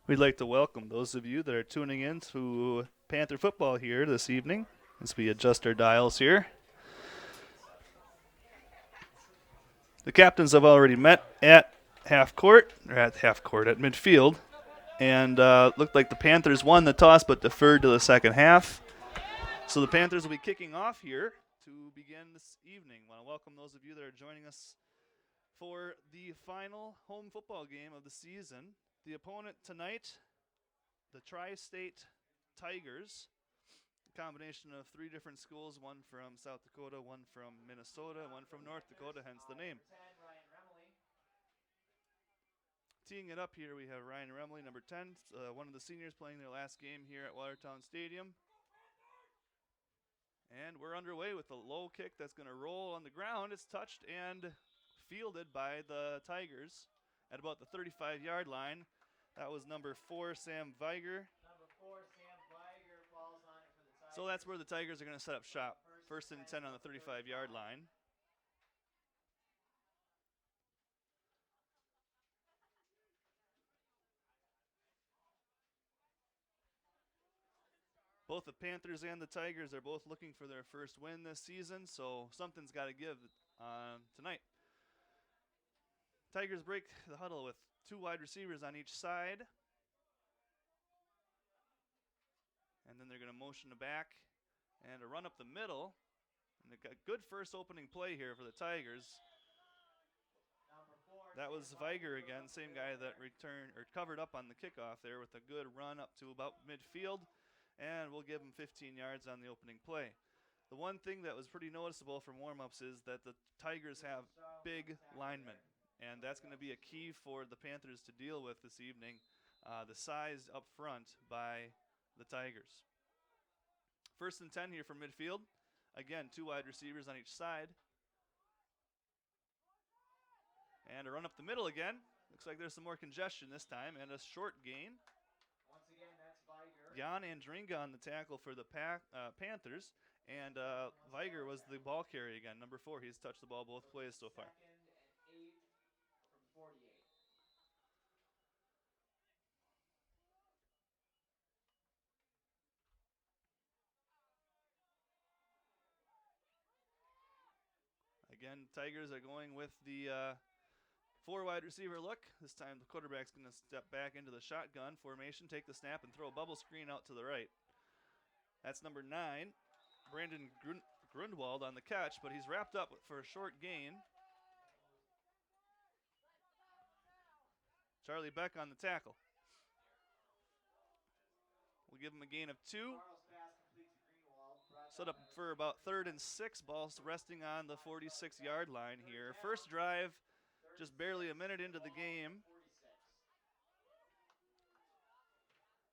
We'd like to welcome those of you that are tuning in to Panther football here this evening as we adjust our dials here. The captains have already met at half court, at midfield, and looked like the Panthers won the toss but deferred to the second half. So the Panthers will be kicking off here to begin this evening. I want to welcome those of you that are joining us for the final home football game of the season. The opponent tonight, the Tri-State Tigers, a combination of three different schools, one from South Dakota, one from Minnesota, one from North Dakota, hence the name. Teeing it up here, we have Ryan Remley, number 10, one of the seniors playing their last game here at Watertown Stadium. And we're underway with a low kick that's going to roll on the ground. It's touched and fielded by the Tigers at about the 35-yard line. That was number 4, Sam Viger. Falls on it for the Tigers. So that's where the Tigers are going to set up shop. First and 10 on the 35-yard line. Both the Panthers and the Tigers are both looking for their first win this season, so something's got to give tonight. Tigers break the huddle with 2 wide receivers on each side. And then they're going to motion the back and a run up the middle. And they've got good first opening play here for the Tigers. That was Viger again, same guy that returned or covered up on the kickoff there with a good run up to about midfield. And we'll give him 15 yards on the opening play. The one thing that was pretty noticeable from warm-ups is that the Tigers have big linemen. And that's going to be a key for the Panthers to deal with this evening. The size up front by the Tigers. First and 10 here from midfield. Again, 2 wide receivers on each side. And a run up the middle again. Looks like there's some more congestion this time and a short gain. Once again, that's Viger. Jan Andringa on the tackle for the Panthers. And Viger was the ball carrier again. Number 4, he's touched the ball both plays so far. Second and 8 from 48. Again, Tigers are going with the 4 wide receiver look. This time the quarterback's going to step back into the shotgun formation, take the snap, and throw a bubble screen out to the right. That's number 9, Brandon Grundwald on the catch, but he's wrapped up for a short gain. Charlie Beck on the tackle. We'll give him a gain of 2. Set up for about 3rd and 6, balls resting on the 46-yard line here. First drive, just barely a minute into the game.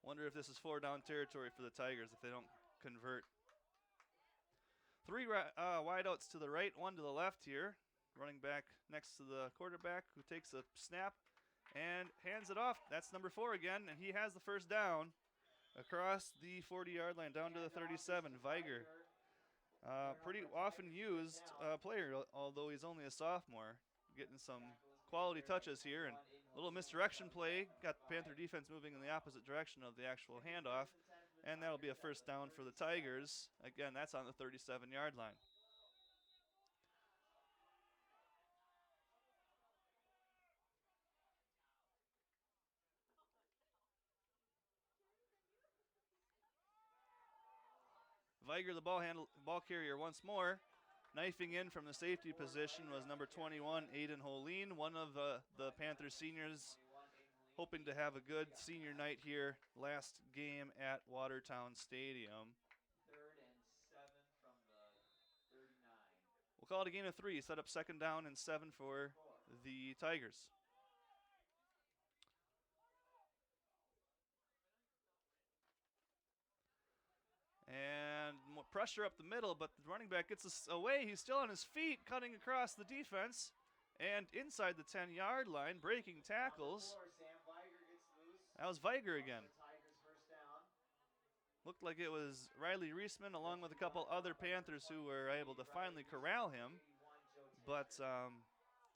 Wonder if this is 4-down territory for the Tigers if they don't convert. 3 wideouts to the right, 1 to the left here. Running back next to the quarterback who takes a snap and hands it off. That's number 4 again, and he has the first down. Across the 40-yard line, down to the 37, Viger. Pretty often used player, although he's only a sophomore. Getting some quality touches here, and a little misdirection play. Got the Panther defense moving in the opposite direction of the actual handoff, and that'll be a first down for the Tigers. Again, that's on the 37-yard line. Viger, the ball carrier once more. Knifing in from the safety position was number 21, Aiden Holeen, one of the Panthers seniors, hoping to have a good senior night here last game at Watertown Stadium. 3rd and 7 from the 39. We'll call it a gain of 3, set up 2nd down and 7 for the Tigers. And more pressure up the middle, but the running back gets us away. He's still on his feet, cutting across the defense. And inside the 10-yard line, breaking tackles. That was Viger again. Looked like it was Riley Reisman along with a couple other Panthers who were able to finally corral him. But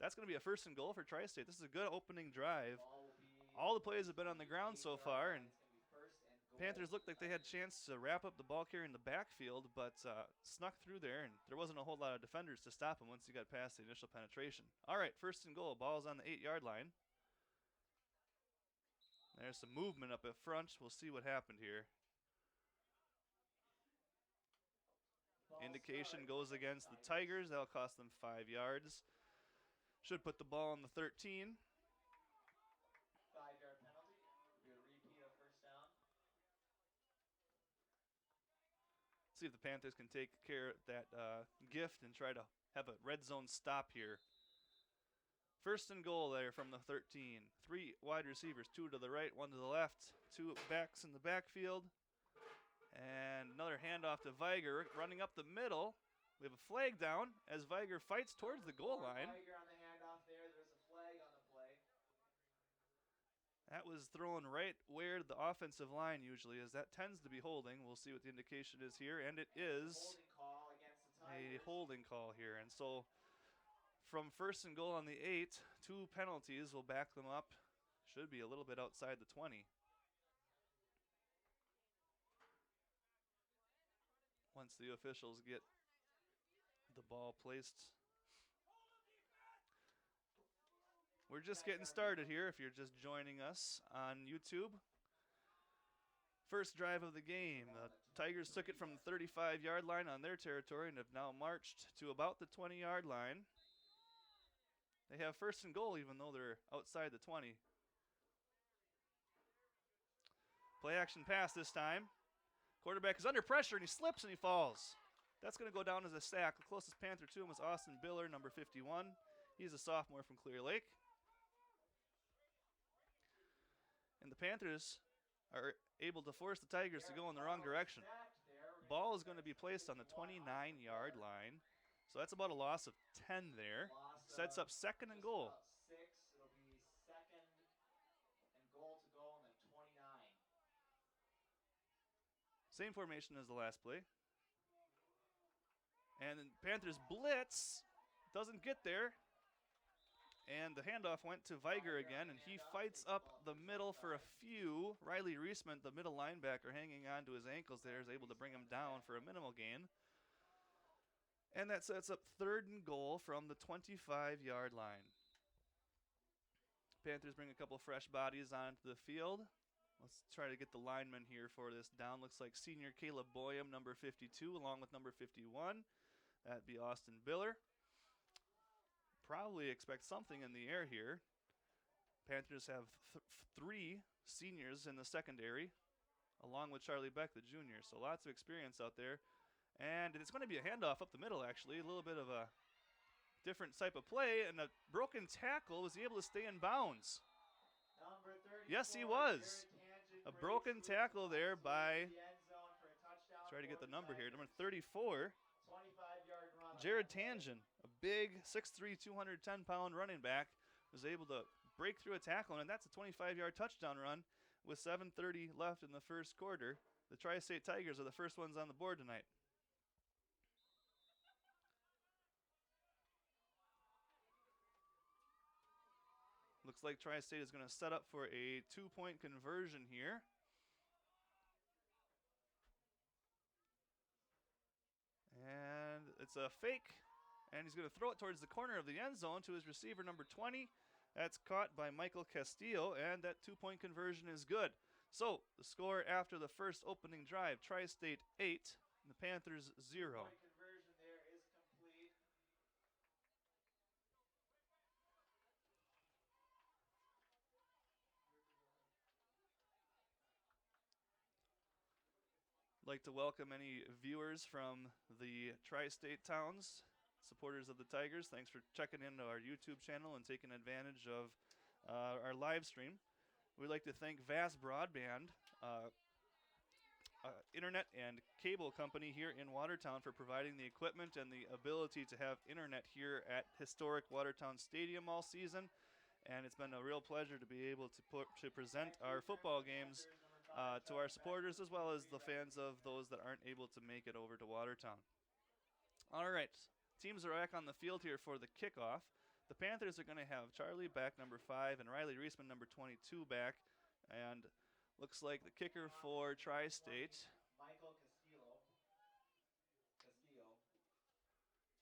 that's going to be a 1st and goal for Tri-State. This is a good opening drive All the plays have been on the ground so far, and It's going to be first and goal. Panthers looked like they had a chance to wrap up the ball carrier in the backfield, but snuck through there, and there wasn't a whole lot of defenders to stop him once he got past the initial penetration. All right, first and goal. Ball's on the 8-yard line. There's some movement up at front. We'll see what happened here. Indication goes against the Tigers. That'll cost them 5 yards. Should put the ball on the 13. 5-yard penalty. Be a repeat of first down. See if the Panthers can take care of that gift and try to have a red zone stop here. First and goal there from the 13. 3 wide receivers, 2 to the right, 1 to the left. 2 backs in the backfield. And another handoff to Viger running up the middle. We have a flag down as Viger fights towards the goal line. Viger on the handoff there. There's a flag on the play. That was thrown right where the offensive line usually is. That tends to be holding. We'll see what the indication is here. And it is Holding call against the a Tigers. holding call here. And so from first and goal on the 8, 2 penalties will back them up. Should be a little bit outside the 20. Once the officials get the ball placed. We're just getting started here if you're just joining us on YouTube. First drive of the game. The Tigers took it from the 35-yard line on their territory and have now marched to about the 20-yard line. They have first and goal even though they're outside the 20. Play action pass this time. Quarterback is under pressure and he slips and he falls. That's going to go down as a sack. The closest Panther to him was Austin Biller, number 51. He's a sophomore from Clear Lake. And the Panthers are able to force the Tigers to go in the wrong direction. Ball is going to be placed on the 29-yard line. So that's about a loss of 10 there. Sets up second and goal. 6. It'll be second and goal to go on the 29. Same formation as the last play. And then Panthers blitz. Doesn't get there. And the handoff went to Viger again, and he fights up the middle for a few. Riley Reisman, the middle linebacker, hanging on to his ankles there, is able to bring him down for a minimal gain. And that sets up third and goal from the 25-yard line. Panthers bring a couple fresh bodies onto the field. Let's try to get the lineman here for this down. Looks like senior Caleb Boyum, number 52, along with number 51. That'd be Austin Biller. Probably expect something in the air here. Panthers have 3 seniors in the secondary, along with Charlie Beck, the junior. So lots of experience out there. And it's going to be a handoff up the middle, actually. A little bit of a different type of play. And a broken tackle. Was he able to stay in bounds? Number 34, Yes, he was. Jared Tangent A broken breaks tackle loose there into by, the end zone for a touchdown try to get for the number here, Tigers. number 34, 25-yard run on Jared that play. Tangent, a big 6'3", 210-pound running back, was able to break through a tackle, and that's a 25-yard touchdown run with 7:30 left in the first quarter. The Tri-State Tigers are the first ones on the board tonight. Looks like Tri-State is going to set up for a 2-point conversion here. And it's a fake. And he's going to throw it towards the corner of the end zone to his receiver, number 20. That's caught by Michael Castillo, and that 2-point conversion is good. So the score after the first opening drive, Tri-State 8, and the Panthers 0. Point conversion there is complete. Like to welcome any viewers from the tri-state towns, supporters of the Tigers. Thanks for checking into our YouTube channel and taking advantage of our live stream. We'd like to thank Vast Broadband, internet and cable company here in Watertown, for providing the equipment and the ability to have internet here at historic Watertown Stadium all season. And it's been a real pleasure to be able to present our football games to our supporters, as well as the fans of those that aren't able to make it over to Watertown. All right, teams are back on the field here for the kickoff. The Panthers are going to have Charlie back, number 5, and Riley Reisman, number 22, back. And looks like the kicker for Tri-State. Michael Castillo.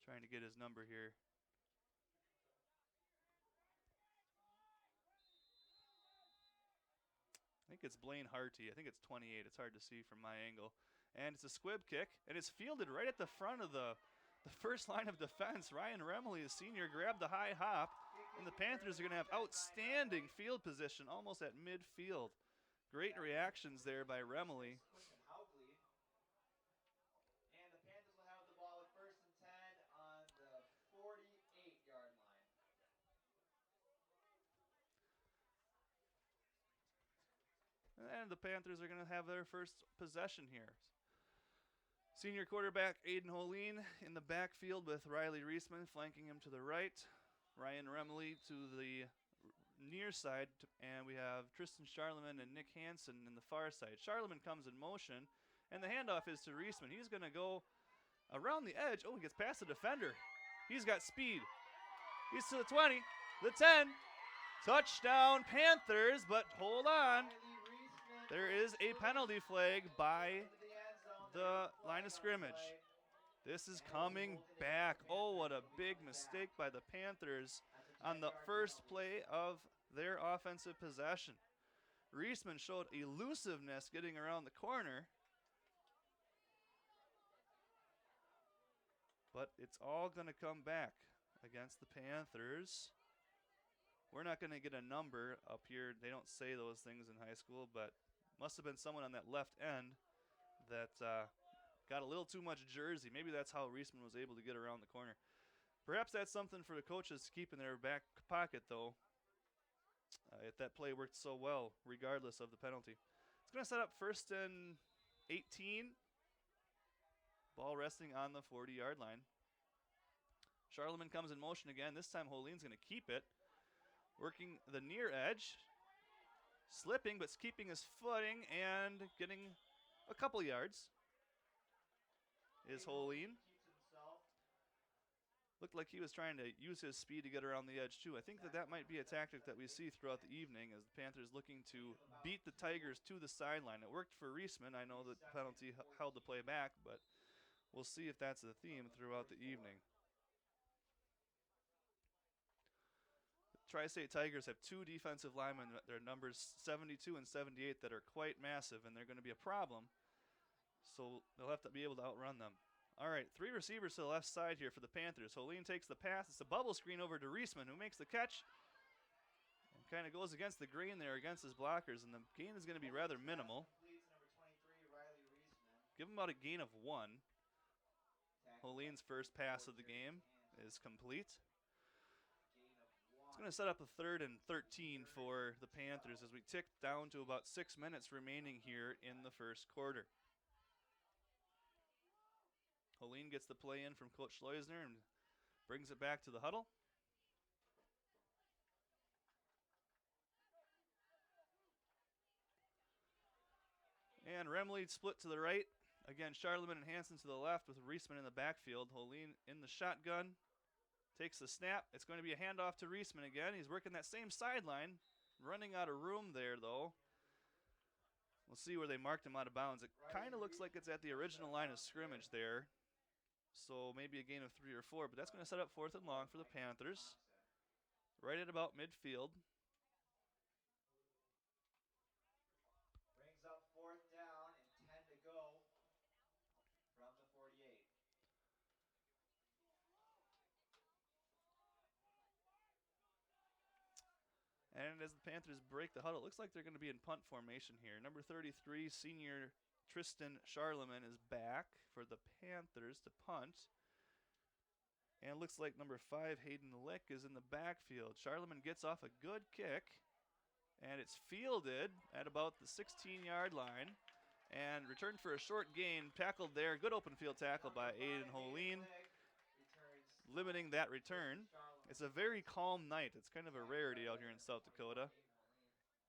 Trying to get his number here. I think it's Blaine Harty. I think it's 28. It's hard to see from my angle. And it's a squib kick, and it's fielded right at the front of the first line of defense. Ryan Remley, the senior, grabbed the high hop, and the Panthers are going to have outstanding field position almost at midfield. Great reactions there by Remley. And the Panthers will have the ball with 1st and 10 on the 48-yard line. And the Panthers are going to have their first possession here. Senior quarterback Aiden Holeen in the backfield with Riley Reisman flanking him to the right. Ryan Remley to the near side, and we have Tristan Charlemagne and Nick Hansen in the far side. Charlemagne comes in motion, and the handoff is to Reisman. He's going to go around the edge. Oh, he gets past the defender. He's got speed. He's to the 20, the 10. Touchdown Panthers, but hold on. There is a penalty flag by the line of scrimmage. This is coming back. Oh, what a big mistake by the Panthers on the first play of their offensive possession. Reisman showed elusiveness getting around the corner, but it's all going to come back against the Panthers. We're not going to get a number up here. They don't say those things in high school, but must have been someone on that left end that got a little too much jersey. Maybe that's how Reisman was able to get around the corner. Perhaps that's something for the coaches to keep in their back pocket, though, if that play worked so well, regardless of the penalty. It's going to set up 1st and 18. Ball resting on the 40-yard line. Charlemagne comes in motion again. This time Holeen's going to keep it. Working the near edge. Slipping, but keeping his footing and getting a couple yards is Holeen. Looked like he was trying to use his speed to get around the edge, too. I think that might be a tactic that we see throughout the evening as the Panthers looking to beat the Tigers to the sideline. It worked for Reisman. I know that the penalty held the play back, but we'll see if that's the theme throughout the evening. Tri-State Tigers have 2 defensive linemen, their numbers 72 and 78, that are quite massive, and they're going to be a problem. So they'll have to be able to outrun them. All right, 3 receivers to the left side here for the Panthers. Holeen takes the pass. It's a bubble screen over to Reisman, who makes the catch. And kind of goes against the grain there, against his blockers, and the gain is going to be rather minimal. Give him about a gain of 1. Holeen's first pass of the game is complete. It's going to set up a 3rd and 13 for the Panthers as we tick down to about 6 minutes remaining here in the first quarter. Holeen gets the play in from Coach Schleusner and brings it back to the huddle. And Remley split to the right. Again, Charlemagne and Hansen to the left with Reisman in the backfield. Holeen in the shotgun. Takes the snap. It's going to be a handoff to Reisman again. He's working that same sideline. Running out of room there, though. We'll see where they marked him out of bounds. It kind of looks like it's at the original line of scrimmage there. So maybe a gain of 3 or 4. But that's going to set up 4th and long for the Panthers. Right at about midfield. Brings up 4th down and 10 to go from the 48. And as the Panthers break the huddle, it looks like they're going to be in punt formation here. Number 33, senior Tristan Charlemagne is back for the Panthers to punt. And it looks like number 5, Hayden Lick, is in the backfield. Charlemagne gets off a good kick, and it's fielded at about the 16-yard line. And returned for a short gain, tackled there. Good open field tackle by Aiden Holeen, limiting that return. It's a very calm night. It's kind of a rarity out here in South Dakota.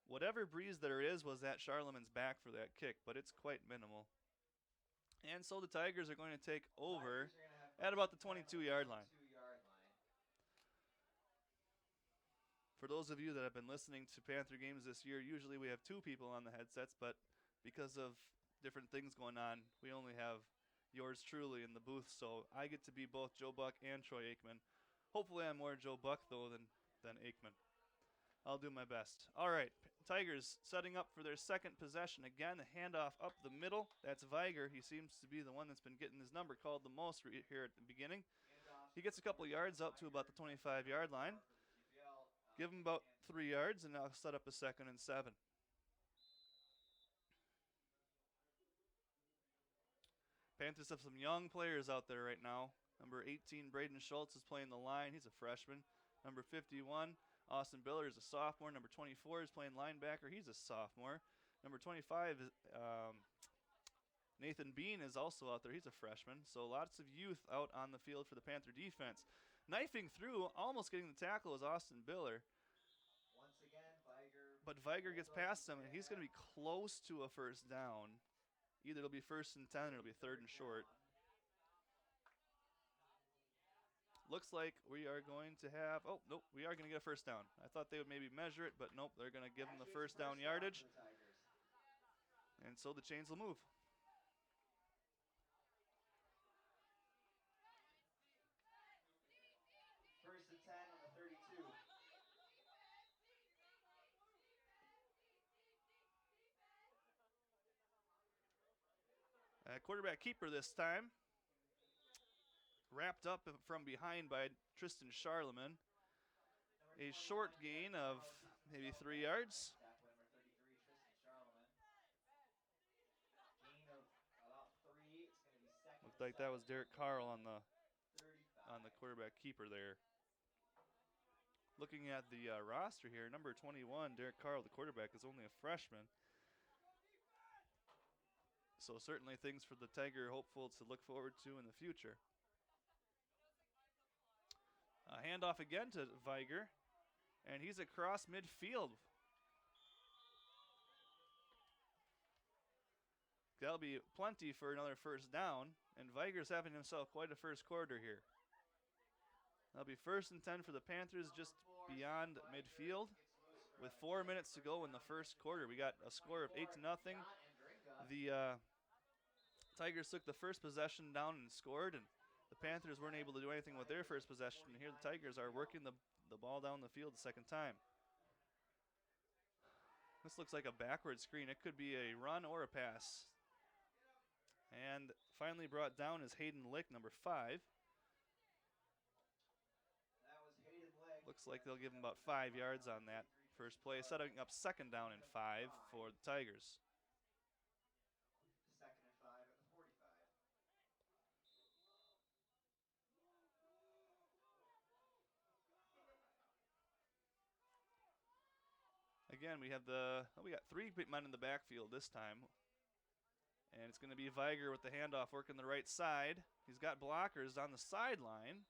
Whatever breeze there is was at Charlemagne's back for that kick, but it's quite minimal. And so the Tigers are going to take over at about the 22-yard line. For those of you that have been listening to Panther games this year, usually we have 2 people on the headsets, but because of different things going on, we only have yours truly in the booth, so I get to be both Joe Buck and Troy Aikman. Hopefully I'm more Joe Buck, though, than Aikman. I'll do my best. All right, Tigers setting up for their second possession. Again, the handoff up the middle. That's Viger. He seems to be the one that's been getting his number called the most here at the beginning. He gets a couple yards out to about the 25-yard line. Give him about 3 yards, and now set up a 2nd and 7. Panthers have some young players out there right now. Number 18, Braden Schultz, is playing the line. He's a freshman. Number 51, Austin Biller, is a sophomore. Number 24 is playing linebacker. He's a sophomore. Number 25 is Nathan Bean is also out there. He's a freshman. So lots of youth out on the field for the Panther defense. Knifing through, almost getting the tackle, is Austin Biller. Once again, Viger. But Viger gets past him, and he's going to be close to a first down. Either it'll be 1st and 10 or it'll be 3rd and short. Looks like we are going to have, oh, nope, we are going to get a first down. I thought they would maybe measure it, but nope, they're going to give them the first down yardage. And so the chains will move. First and 10 on the 32. Quarterback keeper this time. Wrapped up from behind by Tristan Charlemagne. A short gain of maybe 3 yards. Tackle number 33, Tristan Charlemagne. Gain of about 3. It's going to be 2nd. Looked like that was Derek Carl on the 35. quarterback keeper there. Looking at the roster here, number 21, Derek Carl, the quarterback, is only a freshman. So certainly things for the Tiger hopeful to look forward to in the future. A handoff again to Viger, and he's across midfield. That'll be plenty for another first down, and Viger's having himself quite a first quarter here. That'll be 1st and 10 for the Panthers, just beyond midfield, with 4 minutes to go in the first quarter. We got a score of 8-0. The Tigers took the first possession down and scored, and the Panthers weren't able to do anything with their first possession. And here the Tigers are working the ball down the field the second time. This looks like a backward screen. It could be a run or a pass. And finally brought down is Hayden Lick, number 5. Looks like they'll give him about 5 yards on that first play, setting up 2nd down and 5 for the Tigers. 2nd and 5 at the 45. Again, we got 3 men in the backfield this time. And it's going to be Viger with the handoff working the right side. He's got blockers on the sideline,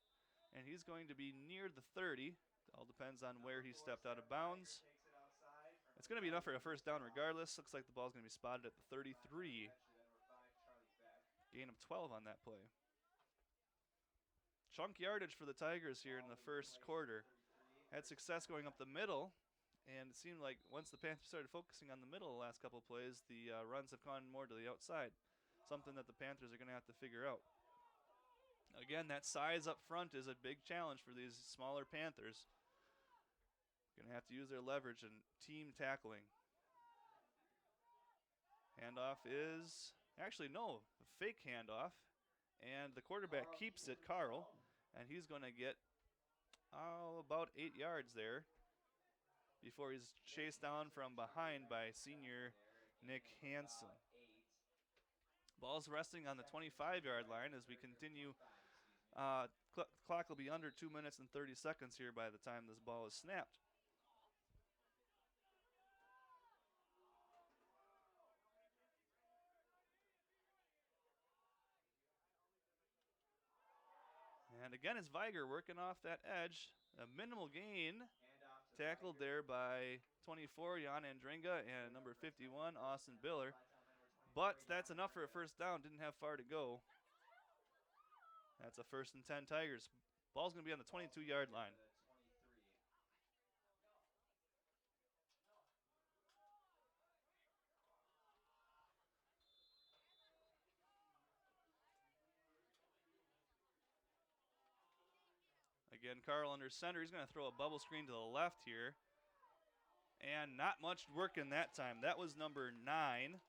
and he's going to be near the 30. It all depends on where he stepped out of bounds. It's going to be enough for a first down regardless. Looks like the ball's going to be spotted at the 33. Gain of 12 on that play. Chunk yardage for the Tigers here in the first quarter. Had success going up the middle, and it seemed like once the Panthers started focusing on the middle the last couple of plays, the runs have gone more to the outside. Something that the Panthers are going to have to figure out. Again, that size up front is a big challenge for these smaller Panthers. Going to have to use their leverage and team tackling. Handoff is, actually no, a fake handoff. And the quarterback keeps it, Carl. And he's going to get about 8 yards there before he's chased down from behind by senior Nick Hansen. Ball's resting on the 25-yard line as we continue. Clock will be under 2 minutes and 30 seconds here by the time this ball is snapped. And again, it's Viger working off that edge. A minimal gain. Tackled there by 24, Jan Andringa, and number 51, Austin Biller. But that's enough for a first down. Didn't have far to go. That's a 1st and 10 Tigers. Ball's going to be on the 22-yard line. Again, Carl under center. He's going to throw a bubble screen to the left here. And not much work in that time. That was number 9,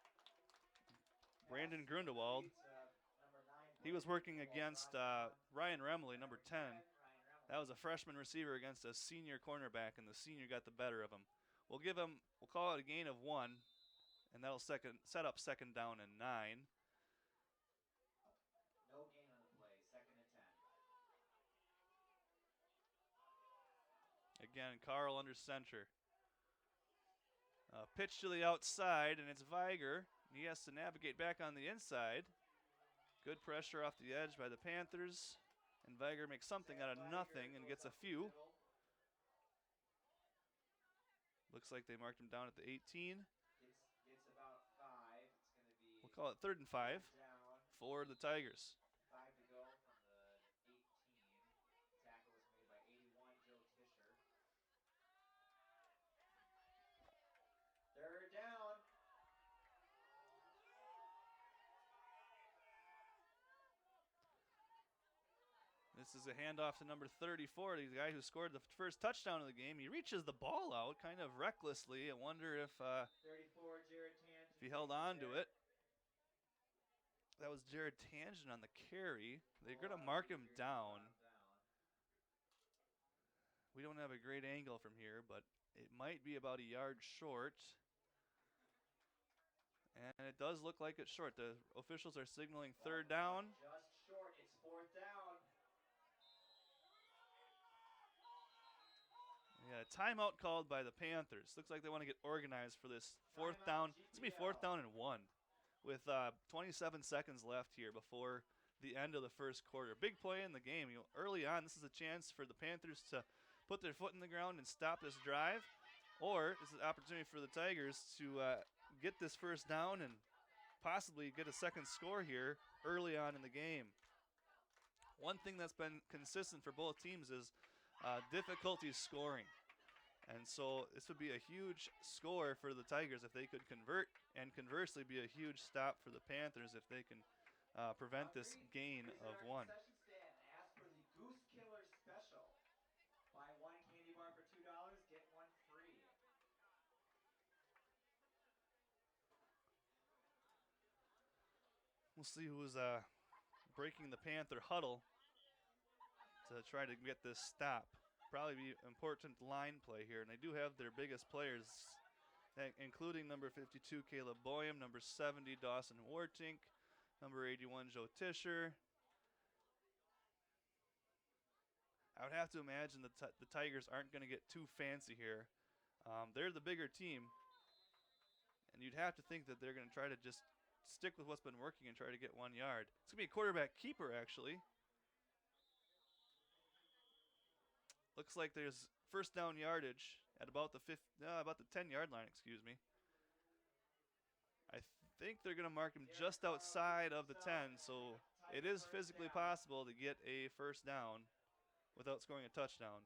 Brandon Grundewald. He was working against Ryan Remley, number 10. That was a freshman receiver against a senior cornerback, and the senior got the better of him. We'll call it a gain of 1, and that'll set up second down and 9. No gain on the play, 2nd and 10. Again, Carl under center. Pitch to the outside, and it's Viger. He has to navigate back on the inside. Good pressure off the edge by the Panthers. And Viger makes something out of nothing and gets a few. Looks like they marked him down at the 18. Gets about 5. It's going to be. We'll call it 3rd and 5 for the Tigers. 5 to go from the 18. Tackle was made by 81, Joe Tischer. 3rd down. This is a handoff to number 34, the guy who scored the first touchdown of the game. He reaches the ball out kind of recklessly. I wonder if 34, Jared Tangent, he held on to it. That was Jared Tangent on the carry. They're going to mark him down. We don't have a great angle from here, but it might be about a yard short. And it does look like it's short. The officials are signaling 3rd down. Just short. It's 4th down. Yeah, timeout called by the Panthers. Looks like they want to get organized for this 4th down. It's going to be 4th down and 1 with 27 seconds left here before the end of the first quarter. Big play in the game. Early on, this is a chance for the Panthers to put their foot in the ground and stop this drive. Or this is an opportunity for the Tigers to get this 1st down and possibly get a second score here early on in the game. One thing that's been consistent for both teams is difficulty scoring. And so this would be a huge score for the Tigers if they could convert, and conversely be a huge stop for the Panthers if they can prevent this gain of 1. Ask for the Goose Killer Special. Buy 1 candy bar for $2, get 1 free. We'll see who's breaking the Panther huddle to try to get this stop. Probably be important line play here, and they do have their biggest players, including number 52 Caleb Boyum, number 70 Dawson Wartink, number 81 Joe Tischer. I would have to imagine the Tigers aren't going to get too fancy here. They're the bigger team, and you'd have to think that they're going to try to just stick with what's been working and try to get 1 yard. It's going to be a quarterback keeper, actually. Looks like there's 1st down yardage at about the 10-yard line, excuse me. I think they're going to mark him just outside of the 10, so it is physically possible to get a 1st down without scoring a touchdown.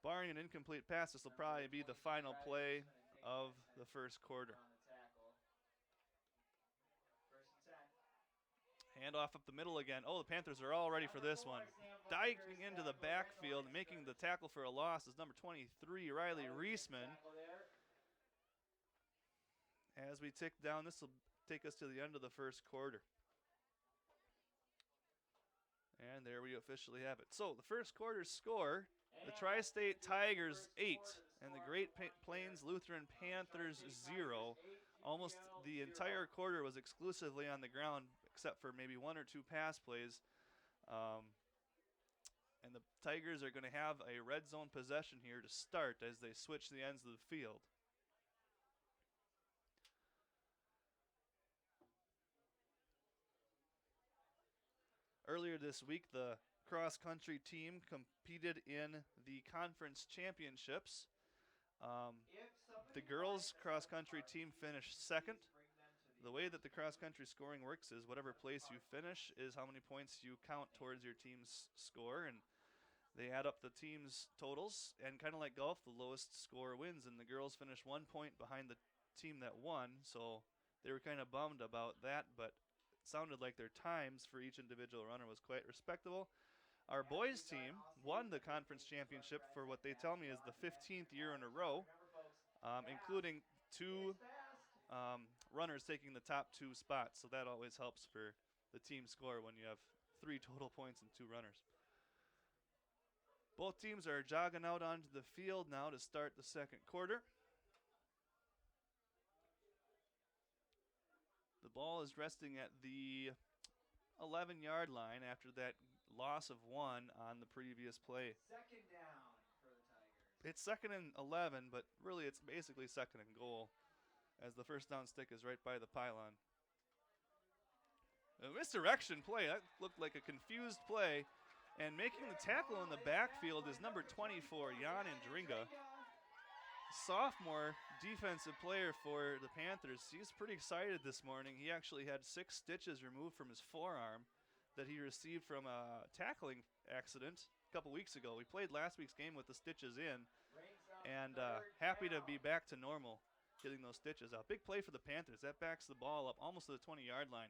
Barring an incomplete pass, this will probably be the final play of the first quarter. Handoff up the middle again. Oh, the Panthers are all ready for this one. Diving into the backfield, making the tackle for a loss is number 23, Riley Reisman. As we tick down, this will take us to the end of the first quarter. And there we officially have it. So the first quarter score, the Tri-State Tigers 8 and the Great Plains Lutheran Panthers 0. Almost the entire quarter was exclusively on the ground, except for maybe 1 or 2 pass plays. And the Tigers are going to have a red zone possession here to start as they switch the ends of the field. Earlier this week, the cross-country team competed in the conference championships. The girls' cross-country team finished 2nd. The way that the cross-country scoring works is whatever place you finish is how many points you count towards your team's score, and they add up the team's totals, and kind of like golf, the lowest score wins, and the girls finished 1 point behind the team that won, so they were kind of bummed about that, but it sounded like their times for each individual runner was quite respectable. Our boys team won the conference championship for what they tell me is the 15th year in a row, including two runners taking the top 2 spots. So that always helps for the team score when you have 3 total points and 2 runners. Both teams are jogging out onto the field now to start the second quarter. The ball is resting at the 11-yard line after that loss of 1 on the previous play. Second down for the Tigers. It's second and 11, but really it's basically second and goal as the first down stick is right by the pylon. A misdirection play. That looked like a confused play. And making the tackle in the backfield is number 24, Jan Andringa. Sophomore defensive player for the Panthers. He's pretty excited this morning. He actually had 6 stitches removed from his forearm that he received from a tackling accident a couple weeks ago. We played last week's game with the stitches in, and happy to be back to normal, getting those stitches out. Big play for the Panthers. That backs the ball up almost to the 20-yard line.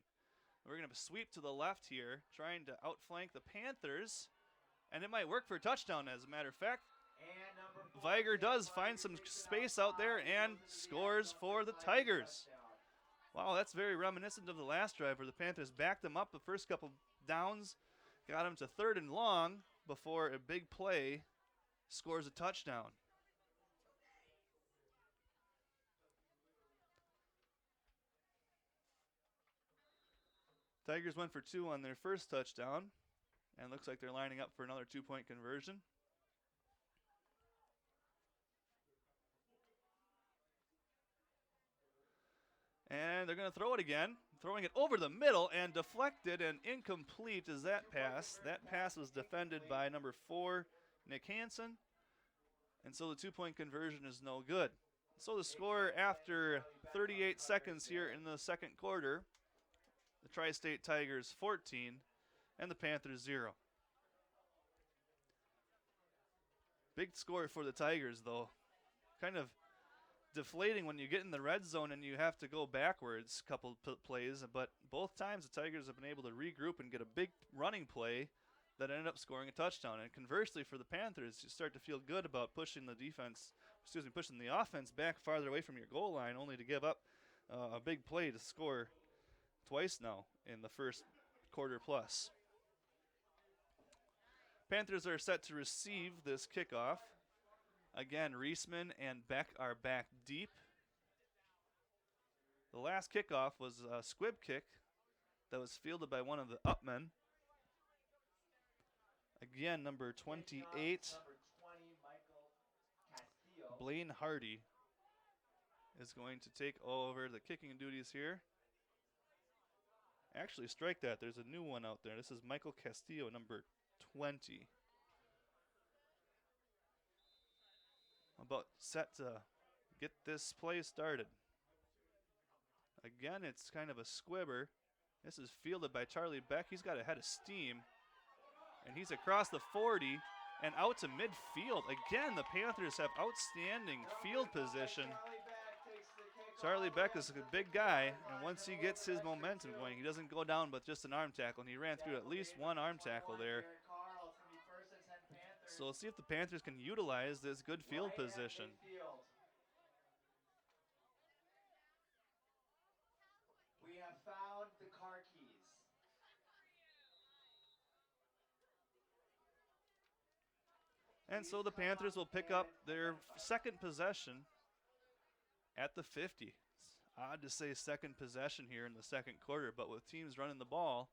We're going to sweep to the left here, trying to outflank the Panthers, and it might work for a touchdown, as a matter of fact. Viger does find some space out there and scores for the Tigers. Wow, that's very reminiscent of the last drive where the Panthers backed them up the first couple downs, got them to 3rd and long before a big play scores a touchdown. Tigers went for 2 on their first touchdown, and looks like they're lining up for another 2-point conversion. And they're going to throw it again, throwing it over the middle and deflected and incomplete is that pass. That pass was defended by number 4, Nick Hansen, and so the 2-point conversion is no good. So the score after 38 seconds here in the second quarter, the Tri-State Tigers 14 and the Panthers 0. Big score for the Tigers, though. Kind of deflating when you get in the red zone and you have to go backwards a couple plays, but both times the Tigers have been able to regroup and get a big running play that ended up scoring a touchdown. And conversely for the Panthers, you start to feel good about pushing the offense back farther away from your goal line, only to give up a big play to score twice now in the first quarter plus. Panthers are set to receive this kickoff. Again, Reisman and Beck are back deep. The last kickoff was a squib kick that was fielded by one of the upmen. Again, number 28, Blaine Hardy is going to take over the kicking duties here. Actually, strike that. There's a new one out there. This is Michael Castillo, number 20. About set to get this play started. Again, it's kind of a squibber. This is fielded by Charlie Beck. He's got a head of steam. And he's across the 40 and out to midfield. Again, the Panthers have outstanding field position. Charlie Beck is a big guy, and once he gets his momentum going, he doesn't go down with just an arm tackle, and he ran through at least one arm tackle there. So we'll see if the Panthers can utilize this good field position. We have found the car keys. And so the Panthers will pick up their second possession at the 50. It's odd to say second possession here in the second quarter, but with teams running the ball,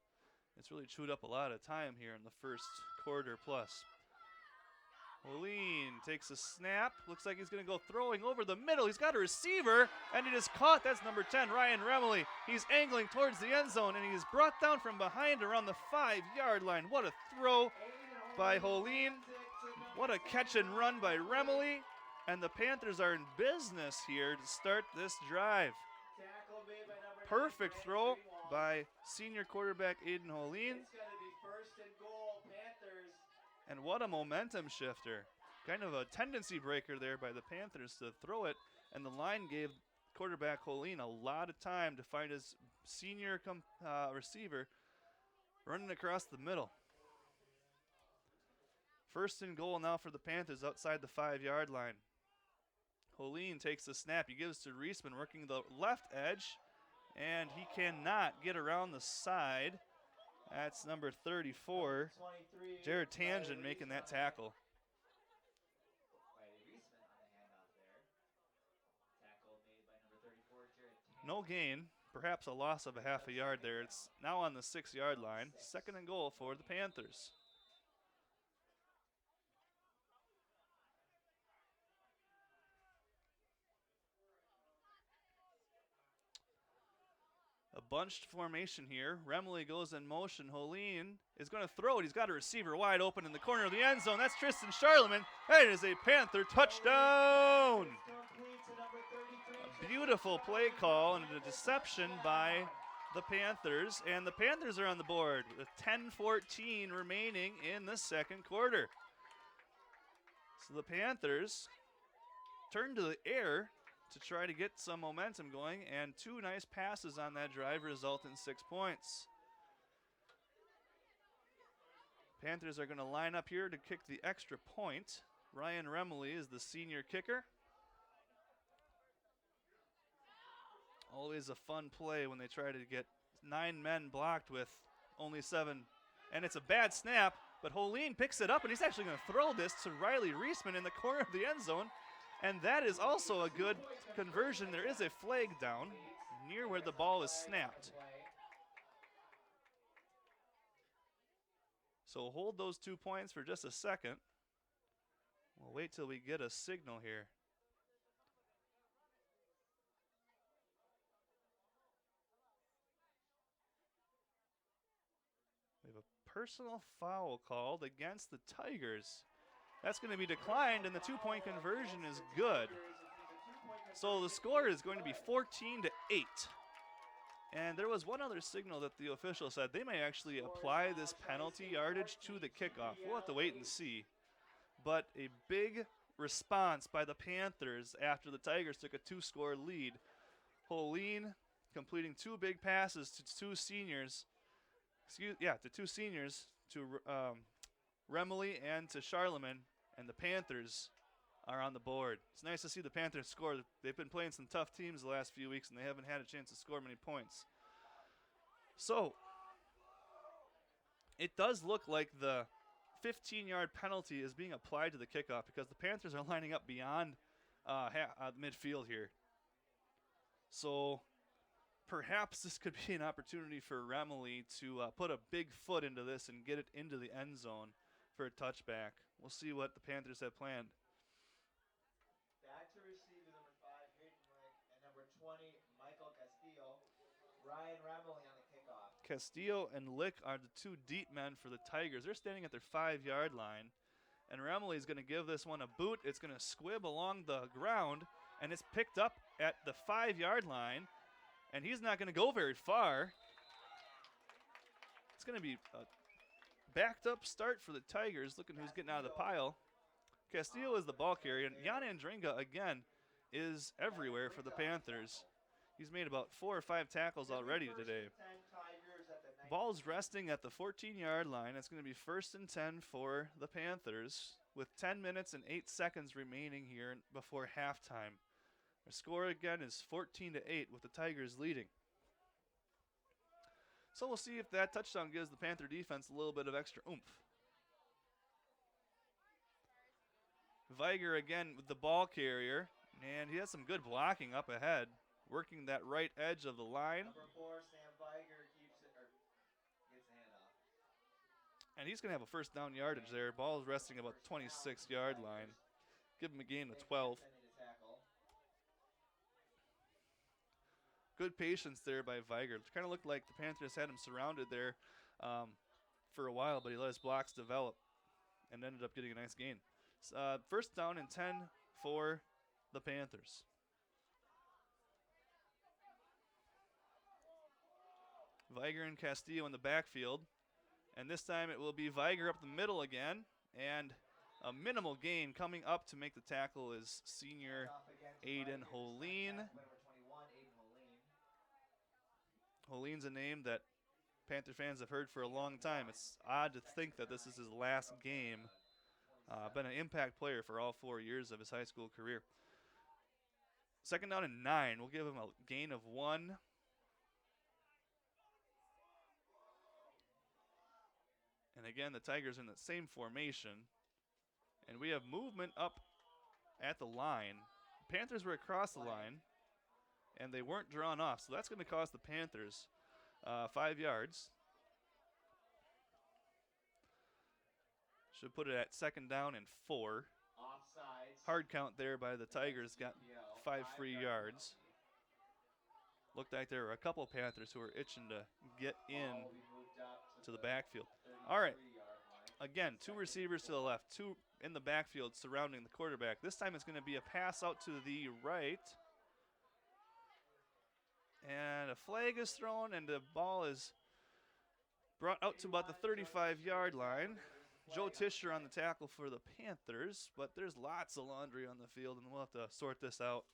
it's really chewed up a lot of time here in the first quarter plus. Moline takes a snap. Looks like he's going to go throwing over the middle. He's got a receiver, and it is caught. That's number 10, Ryan Remley. He's angling towards the end zone, and he's brought down from behind around the 5-yard line. What a throw by Moline. What a catch and run by Remley. And the Panthers are in business here to start this drive. Perfect throw by senior quarterback Aiden Moline. And what a momentum shifter. Kind of a tendency breaker there by the Panthers to throw it. And the line gave quarterback Moline a lot of time to find his senior receiver running across the middle. First and goal now for the Panthers outside the 5-yard line. Holeen takes the snap. He gives to Reisman working the left edge, and he cannot get around the side. That's number 34, Jared Tangent, making that tackle. No gain, perhaps a loss of a half a yard there. It's now on the 6-yard line. Second and goal for the Panthers. A bunched formation here. Remley goes in motion. Holeen is going to throw it. He's got a receiver wide open in the corner of the end zone. That's Tristan Charlemagne. That is a Panther touchdown. A beautiful play call and a deception by the Panthers. And the Panthers are on the board with 10:14 remaining in the second quarter. So the Panthers turn to the air to try to get some momentum going, and 2 nice passes on that drive result in 6 points. Panthers are going to line up here to kick the extra point. Ryan Remley is the senior kicker. Always a fun play when they try to get 9 men blocked with only 7. And it's a bad snap, but Holeen picks it up, and he's actually going to throw this to Riley Reisman in the corner of the end zone. And that is also a good conversion. There is a flag down near where the ball is snapped. So hold those 2 points for just a second. We'll wait till we get a signal here. We have a personal foul called against the Tigers. That's going to be declined, and the 2-point conversion is good. So the score is going to be 14-8. And there was one other signal that the official said they may actually apply this penalty yardage to the kickoff. We'll have to wait and see. But a big response by the Panthers after the Tigers took a 2-score lead. Holeen completing 2 big passes to 2 seniors. To 2 seniors, to Remley and to Charlemagne, and the Panthers are on the board. It's nice to see the Panthers score. They've been playing some tough teams the last few weeks, and they haven't had a chance to score many points. So it does look like the 15-yard penalty is being applied to the kickoff because the Panthers are lining up beyond midfield here. So perhaps this could be an opportunity for Remley to put a big foot into this and get it into the end zone for a touchback. We'll see what the Panthers have planned. Back to receive number 5, Hayden Lick, and number 20, Michael Castillo. Ryan Remley on the kickoff. Castillo and Lick are the 2 deep men for the Tigers. They're standing at their 5-yard line, and Remley is going to give this one a boot. It's going to squib along the ground, and it's picked up at the 5-yard line, and he's not going to go very far. It's going to be a backed up start for the Tigers. Looking who's getting out of the pile. Castillo is the ball carrier, and Jan Andringa again is everywhere for the Panthers. He's made about 4 or 5 tackles already today. Ball's resting at the 14-yard line. It's going to be 1st and 10 for the Panthers with 10 minutes and 8 seconds remaining here before halftime. Our score again is 14-8 with the Tigers leading. So we'll see if that touchdown gives the Panther defense a little bit of extra oomph. Viger again with the ball carrier, and he has some good blocking up ahead, working that right edge of the line. Number 4, Sam Viger keeps it, or gets the handoff. And he's going to have a first down yardage there. Ball is resting about 26-yard line. Give him a gain of 12. Good patience there by Viger. It kind of looked like the Panthers had him surrounded there for a while, but he let his blocks develop and ended up getting a nice gain. First down and 10 for the Panthers. Viger and Castillo in the backfield. And this time it will be Viger up the middle again. And a minimal gain coming up to make the tackle is senior Aiden Holeen. Holeen's a name that Panther fans have heard for a long time. It's odd to think that this is his last game Been an impact player for all 4 years of his high school career. Second down and 9. We'll give him a gain of 1. And again, the Tigers in the same formation. And we have movement up at the line. The Panthers were across the line, and they weren't drawn off. So that's going to cost the Panthers 5 yards. Should put it at second down and 4. Offsides. Hard count there by the Tigers. Got 5 free yards. Looked like there were a couple of Panthers who were itching to get in to the backfield. All right. Again, 2 receivers to the left, 2 in the backfield surrounding the quarterback. This time it's going to be a pass out to the right. And a flag is thrown, and the ball is brought out to about the 35-yard line. Joe Tischer on the tackle for the Panthers, but there's lots of laundry on the field, and we'll have to sort this out.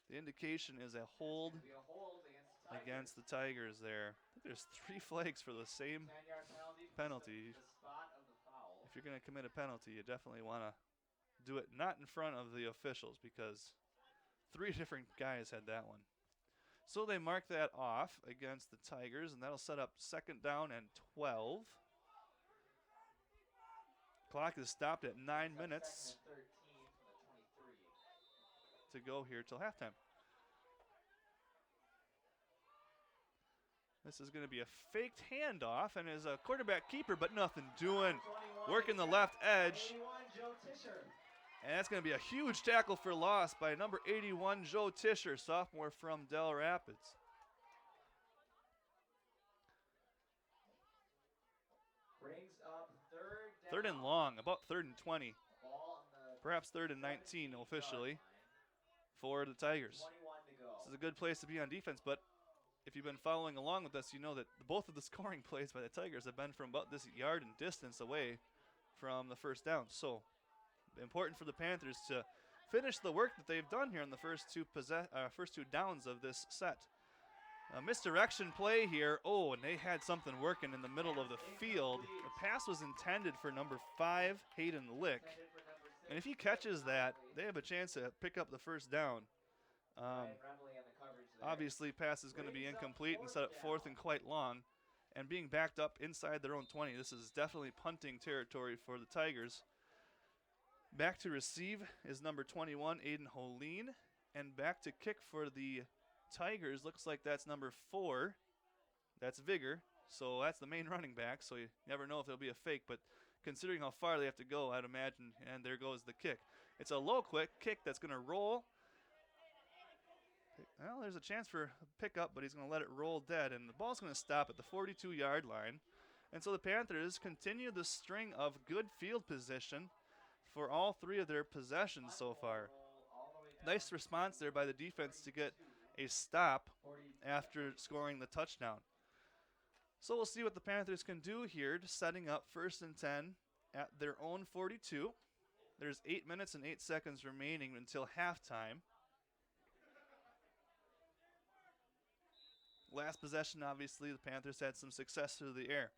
The indication is a hold against the Tigers there. I think there's 3 flags for the same penalty. If you're going to commit a penalty, you definitely want to do it not in front of the officials, because 3 different guys had that one. So they mark that off against the Tigers, and that'll set up second down and 12. Clock is stopped at 9 minutes to go here till halftime. This is going to be a faked handoff, and is a quarterback keeper, but nothing doing. Working the left edge. And that's going to be a huge tackle for loss by number 81, Joe Tischer, sophomore from Del Rapids. Brings up third and long, about 3rd and 20. Perhaps 3rd and 19 officially for the Tigers. This is a good place to be on defense, but if you've been following along with us, you know that both of the scoring plays by the Tigers have been from about this yard and distance away from the first down. So important for the Panthers to finish the work that they've done here in the first two downs of this set. A misdirection play here. Oh, and they had something working in the middle of the field. The pass was intended for number 5, Hayden Lick. And if he catches that, they have a chance to pick up the first down. Obviously, pass is going to be incomplete and set up 4th and quite long. And being backed up inside their own 20, this is definitely punting territory for the Tigers. Back to receive is number 21, Aiden Holeen. And back to kick for the Tigers, looks like that's number 4. That's Vigor. So that's the main running back, so you never know if there'll be a fake. But considering how far they have to go, I'd imagine, and there goes the kick. It's a low quick kick that's going to roll. Well, there's a chance for a pickup, but he's going to let it roll dead, and the ball's going to stop at the 42-yard line. And so the Panthers continue the string of good field position for all 3 of their possessions so far. Nice response there by the defense to get a stop after scoring the touchdown. So we'll see what the Panthers can do here, setting up 1st and 10 at their own 42. There's 8 minutes and 8 seconds remaining until halftime. Last possession, obviously, the Panthers had some success through the air.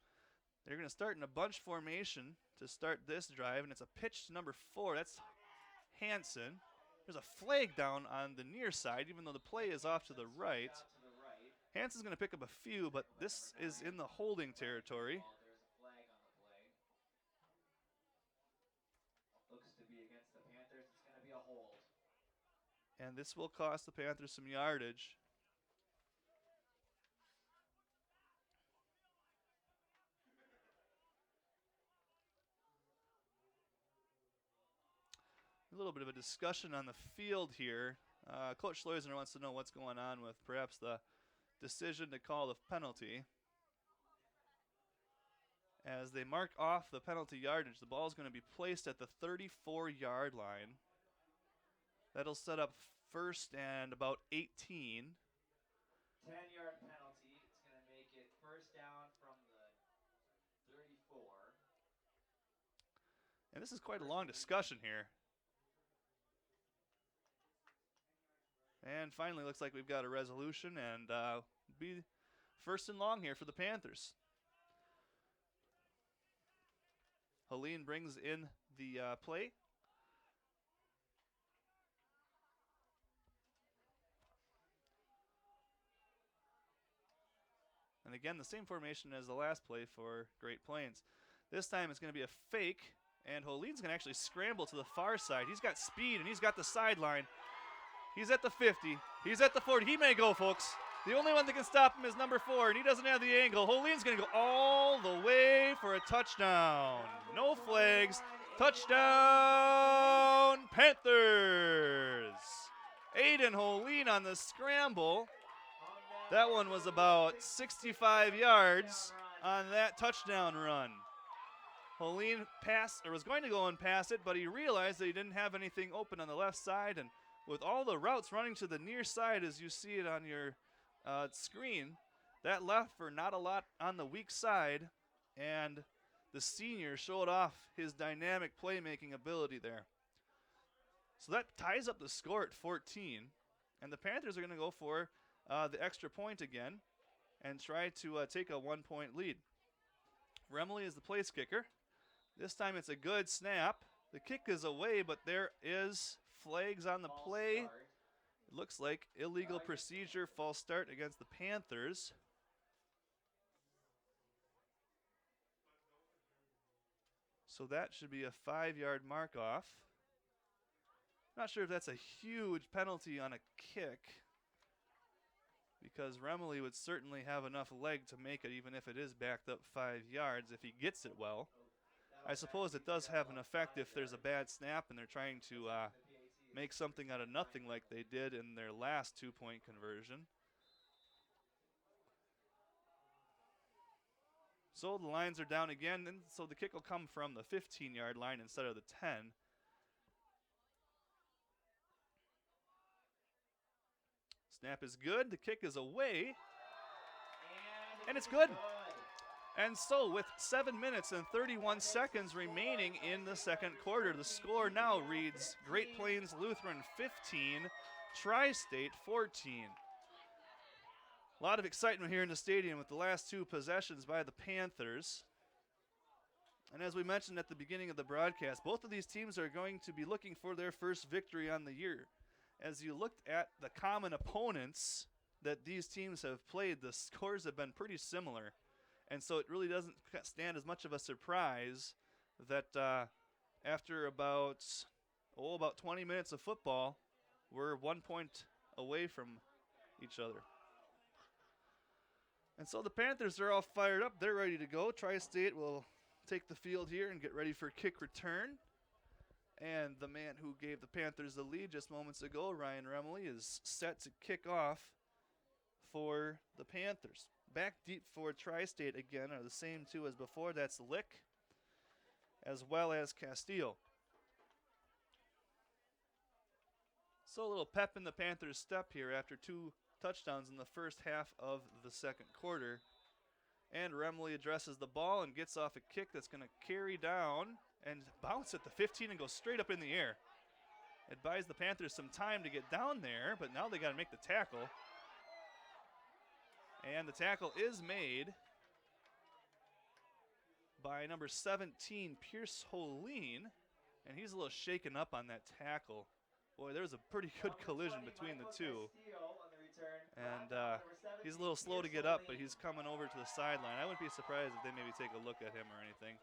They're going to start in a bunch formation to start this drive, and it's a pitch to number 4. That's Hansen. There's a flag down on the near side, even though the play is off to the right. Hansen's going to pick up a few, but this is in the holding territory. Looks to be against the Panthers. It's going to be a hold. And this will cost the Panthers some yardage. A little bit of a discussion on the field here. Coach Schleusner wants to know what's going on with perhaps the decision to call the penalty. As they mark off the penalty yardage, the ball is going to be placed at the 34-yard line. That'll set up 1st and about 18. 10-yard penalty. It's going to make it 1st down from the 34. And this is quite a long discussion here. And finally, looks like we've got a resolution, and be 1st and long here for the Panthers. Helene brings in the play. And again, the same formation as the last play for Great Plains. This time it's going to be a fake, and Holin's going to actually scramble to the far side. He's got speed, and he's got the sideline. He's at the 50. He's at the 40. He may go, folks. The only one that can stop him is number 4, and he doesn't have the angle. Holin's going to go all the way for a touchdown. No flags. Touchdown, Panthers. Aiden Holin on the scramble. That one was about 65 yards on that touchdown run. Holin was going to go and pass it, but he realized that he didn't have anything open on the left side, and with all the routes running to the near side as you see it on your screen, that left for not a lot on the weak side, and the senior showed off his dynamic playmaking ability there. So that ties up the score at 14, and the Panthers are going to go for the extra point again and try to take a 1-point lead. Remley is the place kicker. This time it's a good snap. The kick is away, but there is flags on the play. It looks like illegal procedure, false start against the Panthers. So that should be a 5-yard mark off. Not sure if that's a huge penalty on a kick, because Remley would certainly have enough leg to make it, even if it is backed up 5 yards, if he gets it well. I suppose it does have an effect if there's a bad snap and they're trying to make something out of nothing like they did in their last 2-point conversion. So the lines are down again, and so the kick will come from the 15-yard line instead of the 10. Snap is good. The kick is away. And it's good. And so with 7 minutes and 31 seconds remaining in the second quarter, the score now reads Great Plains Lutheran 15, Tri-State 14. A lot of excitement here in the stadium with the last 2 possessions by the Panthers. And as we mentioned at the beginning of the broadcast, both of these teams are going to be looking for their first victory on the year. As you looked at the common opponents that these teams have played, the scores have been pretty similar. And so it really doesn't stand as much of a surprise that after about 20 minutes of football, we're 1 point away from each other. And so the Panthers are all fired up. They're ready to go. Tri-State will take the field here and get ready for kick return. And the man who gave the Panthers the lead just moments ago, Ryan Remley, is set to kick off for the Panthers. Back deep for Tri-State again are the same 2 as before. That's Lick as well as Castillo. So a little pep in the Panthers' step here after 2 touchdowns in the first half of the second quarter. And Remley addresses the ball and gets off a kick that's going to carry down and bounce at the 15 and go straight up in the air. It buys the Panthers some time to get down there, but now they got to make the tackle. And the tackle is made by number 17, Pierce Holin, and he's a little shaken up on that tackle. Boy, there's a pretty good collision between the 2. And he's a little slow to get up, but he's coming over to the sideline. I wouldn't be surprised if they maybe take a look at him or anything.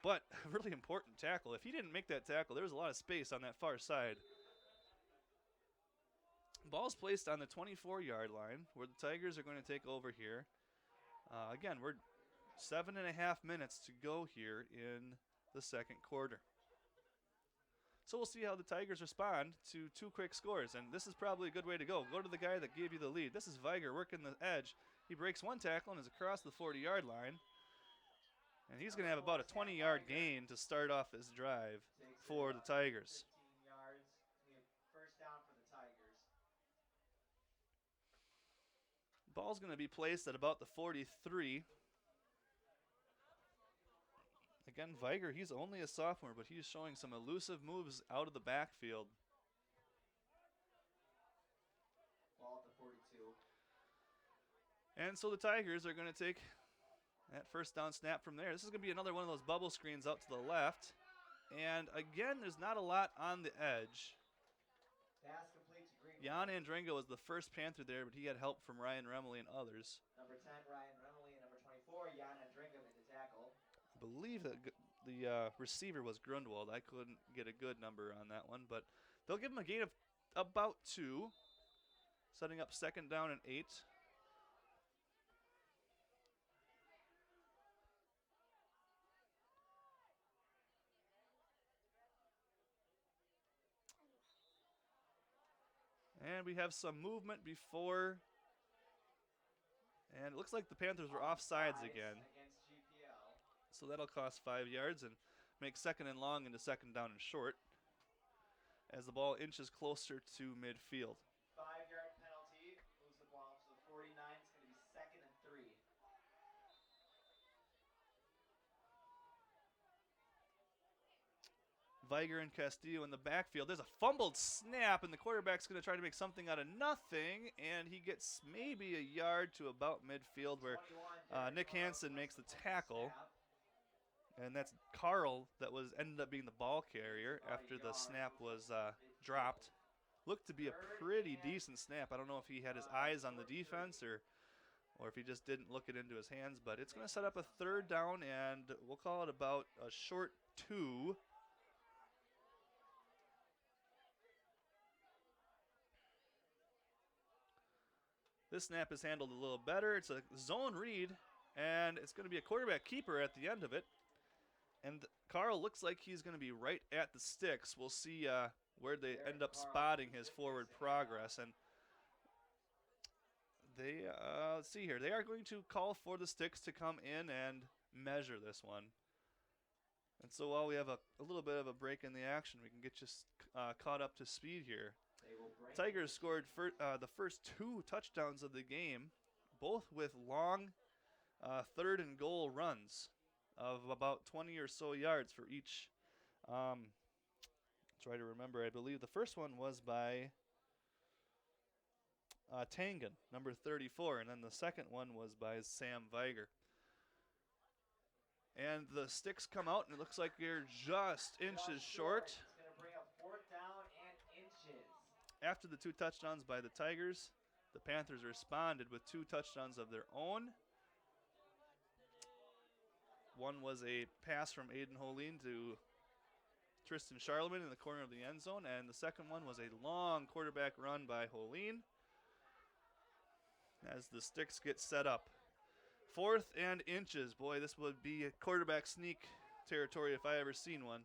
But a really important tackle. If he didn't make that tackle, there was a lot of space on that far side. Ball's placed on the 24-yard line where the Tigers are going to take over here. Again, we're 7.5 minutes to go here in the second quarter. So we'll see how the Tigers respond to 2 quick scores, and this is probably a good way to go. Go to the guy that gave you the lead. This is Viger working the edge. He breaks 1 tackle and is across the 40-yard line, and he's going to have about a 20-yard gain to start off this drive for the Tigers. 15 yards, first down for the Tigers. Ball's going to be placed at about the 43. Again, Viger, he's only a sophomore, but he's showing some elusive moves out of the backfield. Ball at the 42. And so the Tigers are going to take That first down snap from there. This is going to be another one of those bubble screens out to the left. And again, there's not a lot on the edge. Pass complete to Greenwood. Jan Andringa was the first Panther there, but he had help from Ryan Remley and others. Number 10, Ryan Remley, and number 24, Jan Andringa made the tackle. I believe that the receiver was Grundwald. I couldn't get a good number on that one, but they'll give him a gain of about 2, setting up second down and 8. And we have some movement before. And it looks like the Panthers were offsides again. Against GPL. So that'll cost 5 yards and make second and long into second down and short as the ball inches closer to midfield. 5-yard penalty. Moves the ball to the 49. It's going to be second and 3. Viger and Castillo in the backfield. There's a fumbled snap, and the quarterback's going to try to make something out of nothing, and he gets maybe a yard to about midfield where 21, Nick Derek Hansen Carl makes the snap. tackle, and that's Carl that ended up being the ball carrier after the snap was dropped. Looked to be a pretty decent snap. I don't know if he had his eyes on the defense or if he just didn't look it into his hands, but it's going to set up a third down, and we'll call it about a short 2. This snap is handled a little better. It's a zone read, and it's going to be a quarterback keeper at the end of it. And Carl looks like he's going to be right at the sticks. We'll see where they end up spotting his forward progress. And they, let's see here. They are going to call for the sticks to come in and measure this one. And so while we have a little bit of a break in the action, we can get you caught up to speed here. Tigers scored the first 2 touchdowns of the game, both with long third and goal runs of about 20 or so yards for each. Try to remember. I believe the first one was by Tangen, number 34, and then the second one was by Sam Viger. And the sticks come out, and it looks like they're just inches short. It's going to bring up 4th down and inches. After the 2 touchdowns by the Tigers, the Panthers responded with 2 touchdowns of their own. One was a pass from Aiden Holine to Tristan Charlemagne in the corner of the end zone, and the second one was a long quarterback run by Holine as the sticks get set up. 4th and inches. Boy, this would be a quarterback sneak territory if I ever seen one.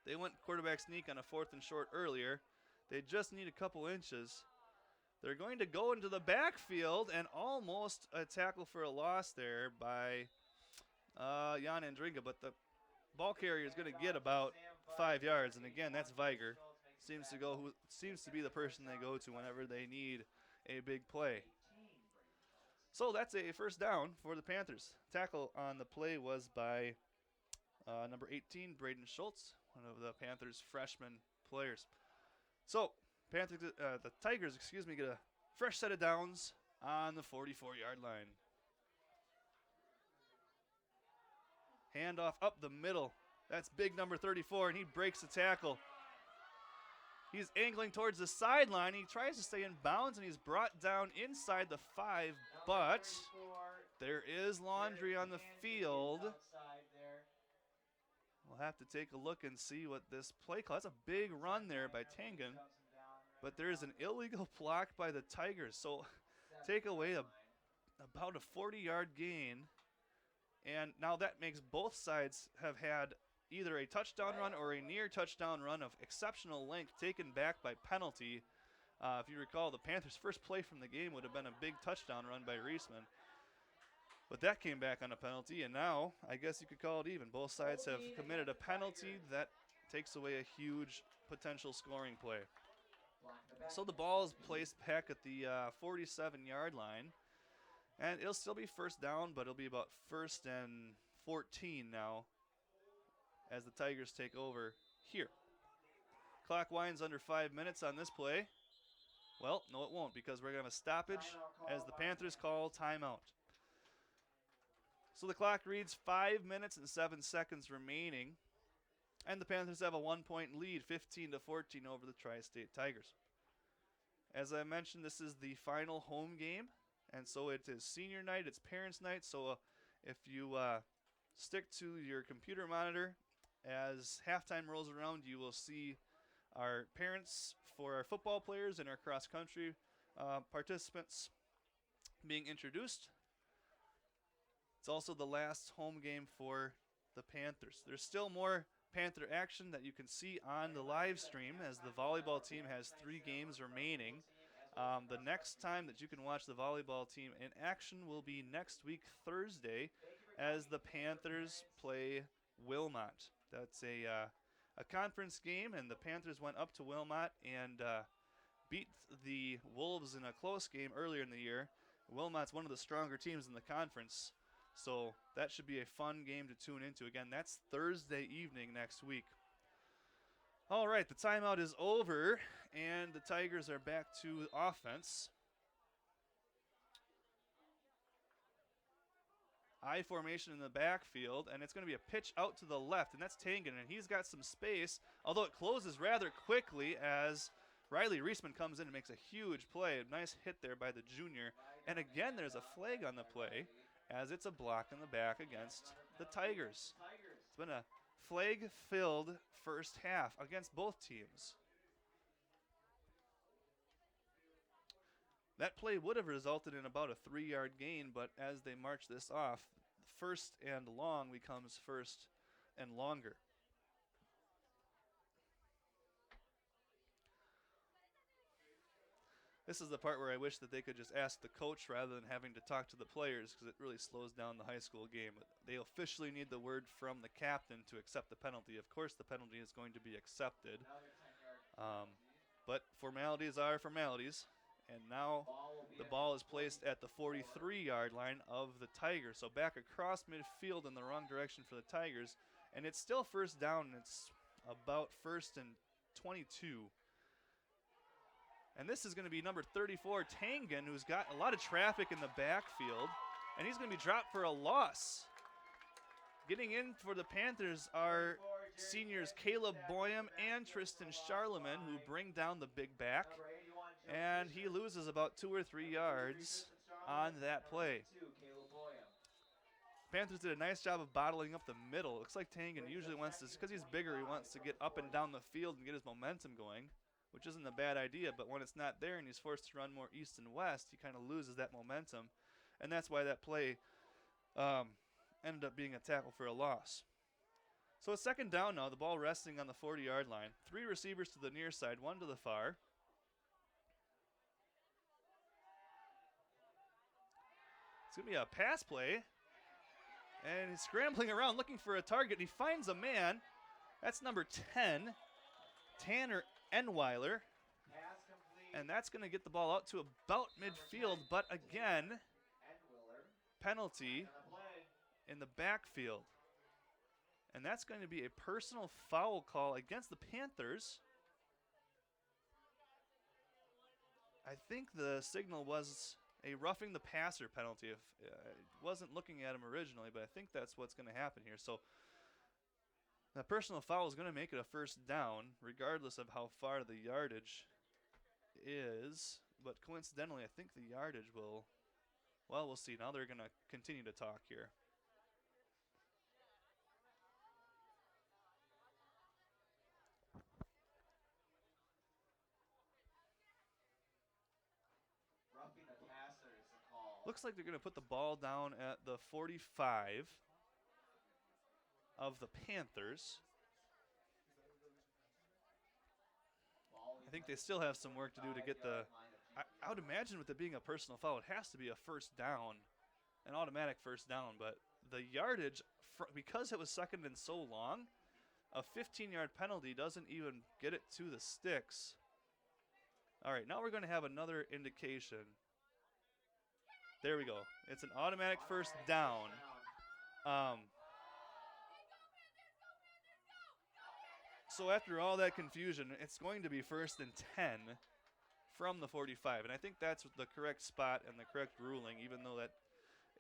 They went quarterback sneak on a 4th and short earlier. They just need a couple inches. They're going to go into the backfield and almost a tackle for a loss there by Jan Andringa, but the ball carrier is going to get about 5 yards. And again, that's Viger. Seems to be the person they go to whenever they need a big play. So that's a first down for the Panthers. Tackle on the play was by number 18, Braden Schultz, one of the Panthers' freshman players. So the Tigers, get a fresh set of downs on the 44-yard line. Handoff up the middle. That's big number 34, and he breaks the tackle. He's angling towards the sideline. He tries to stay in bounds, and he's brought down inside the 5, but there is laundry on the field. We'll have to take a look and see what this play call. That's a big run there by Tangen, but there is an illegal block by the Tigers. So take away about a 40-yard gain, and now that makes both sides have had either a touchdown run or a near touchdown run of exceptional length taken back by penalty. If you recall, the Panthers' first play from the game would have been a big touchdown run by Reisman. But that came back on a penalty, and now I guess you could call it even. Both sides have committed a penalty that takes away a huge potential scoring play. So the ball is placed back at the 47-yard line, and it'll still be first down, but it'll be about 1st and 14 now as the Tigers take over here. Clock winds under 5 minutes on this play. Well, no it won't, because we're going to have a stoppage as the Panthers call timeout. So the clock reads 5 minutes and 7 seconds remaining, and the Panthers have a 1-point lead, 15-14 over the Tri-State Tigers. As I mentioned, this is the final home game, and so it is senior night, it's parents' night, so if you stick to your computer monitor, as halftime rolls around, you will see our parents for our football players and our cross-country participants being introduced. It's also the last home game for the Panthers. There's still more Panther action that you can see on the live stream as the volleyball team has 3 games remaining. The next time that you can watch the volleyball team in action will be next week, Thursday, as the Panthers play Wilmot. That's a conference game, and the Panthers went up to Wilmot and beat the Wolves in a close game earlier in the year. Wilmot's one of the stronger teams in the conference, so that should be a fun game to tune into. Again, that's Thursday evening next week. All right, the timeout is over, and the Tigers are back to offense. I formation in the backfield, and it's going to be a pitch out to the left, and that's Tangen, and he's got some space, although it closes rather quickly as Riley Reisman comes in and makes a huge play. A nice hit there by the junior, and again there's a flag on the play as it's a block in the back against the Tigers. It's been a flag-filled first half against both teams. That play would have resulted in about a 3-yard gain, but as they march this off, first and long becomes first and longer. This is the part where I wish that they could just ask the coach rather than having to talk to the players, because it really slows down the high school game. But they officially need the word from the captain to accept the penalty. Of course, the penalty is going to be accepted. But formalities are formalities. And now the ball is placed at the 43-yard line of the Tigers. So back across midfield in the wrong direction for the Tigers. And it's still first down. It's about 1st and 22. And this is going to be number 34, Tangen, who's got a lot of traffic in the backfield. And he's going to be dropped for a loss. Getting in for the Panthers are seniors Caleb Boyum and Tristan Charlemagne, who bring down the big back. And he loses about 2 or 3 yards on that play. Panthers did a nice job of bottling up the middle. Looks like Tangen usually wants to, because he's bigger, he wants to get up and down the field and get his momentum going, which isn't a bad idea. But when it's not there and he's forced to run more east and west, he kind of loses that momentum. And that's why that play ended up being a tackle for a loss. So it's second down now, the ball resting on the 40-yard line. 3 receivers to the near side, 1 to the far. It's going to be a pass play. And he's scrambling around looking for a target. And he finds a man. That's number 10, Tanner Enweiler. And that's going to get the ball out to about midfield. But again, penalty in the backfield. And that's going to be a personal foul call against the Panthers. I think the signal was a roughing the passer penalty. If I wasn't looking at him originally, but I think that's what's going to happen here. So the personal foul is going to make it a first down, regardless of how far the yardage is. But coincidentally, I think the yardage will, well, we'll see. Now they're going to continue to talk here. Looks like they're going to put the ball down at the 45 of the Panthers. I think they still have some work to do to get the... I would imagine with it being a personal foul, it has to be a first down, an automatic first down. But the yardage, because it was second and so long, a 15-yard penalty doesn't even get it to the sticks. All right, now we're going to have another indication. There we go. It's an automatic first down. So after all that confusion, it's going to be 1st and 10 from the 45. And I think that's the correct spot and the correct ruling, even though that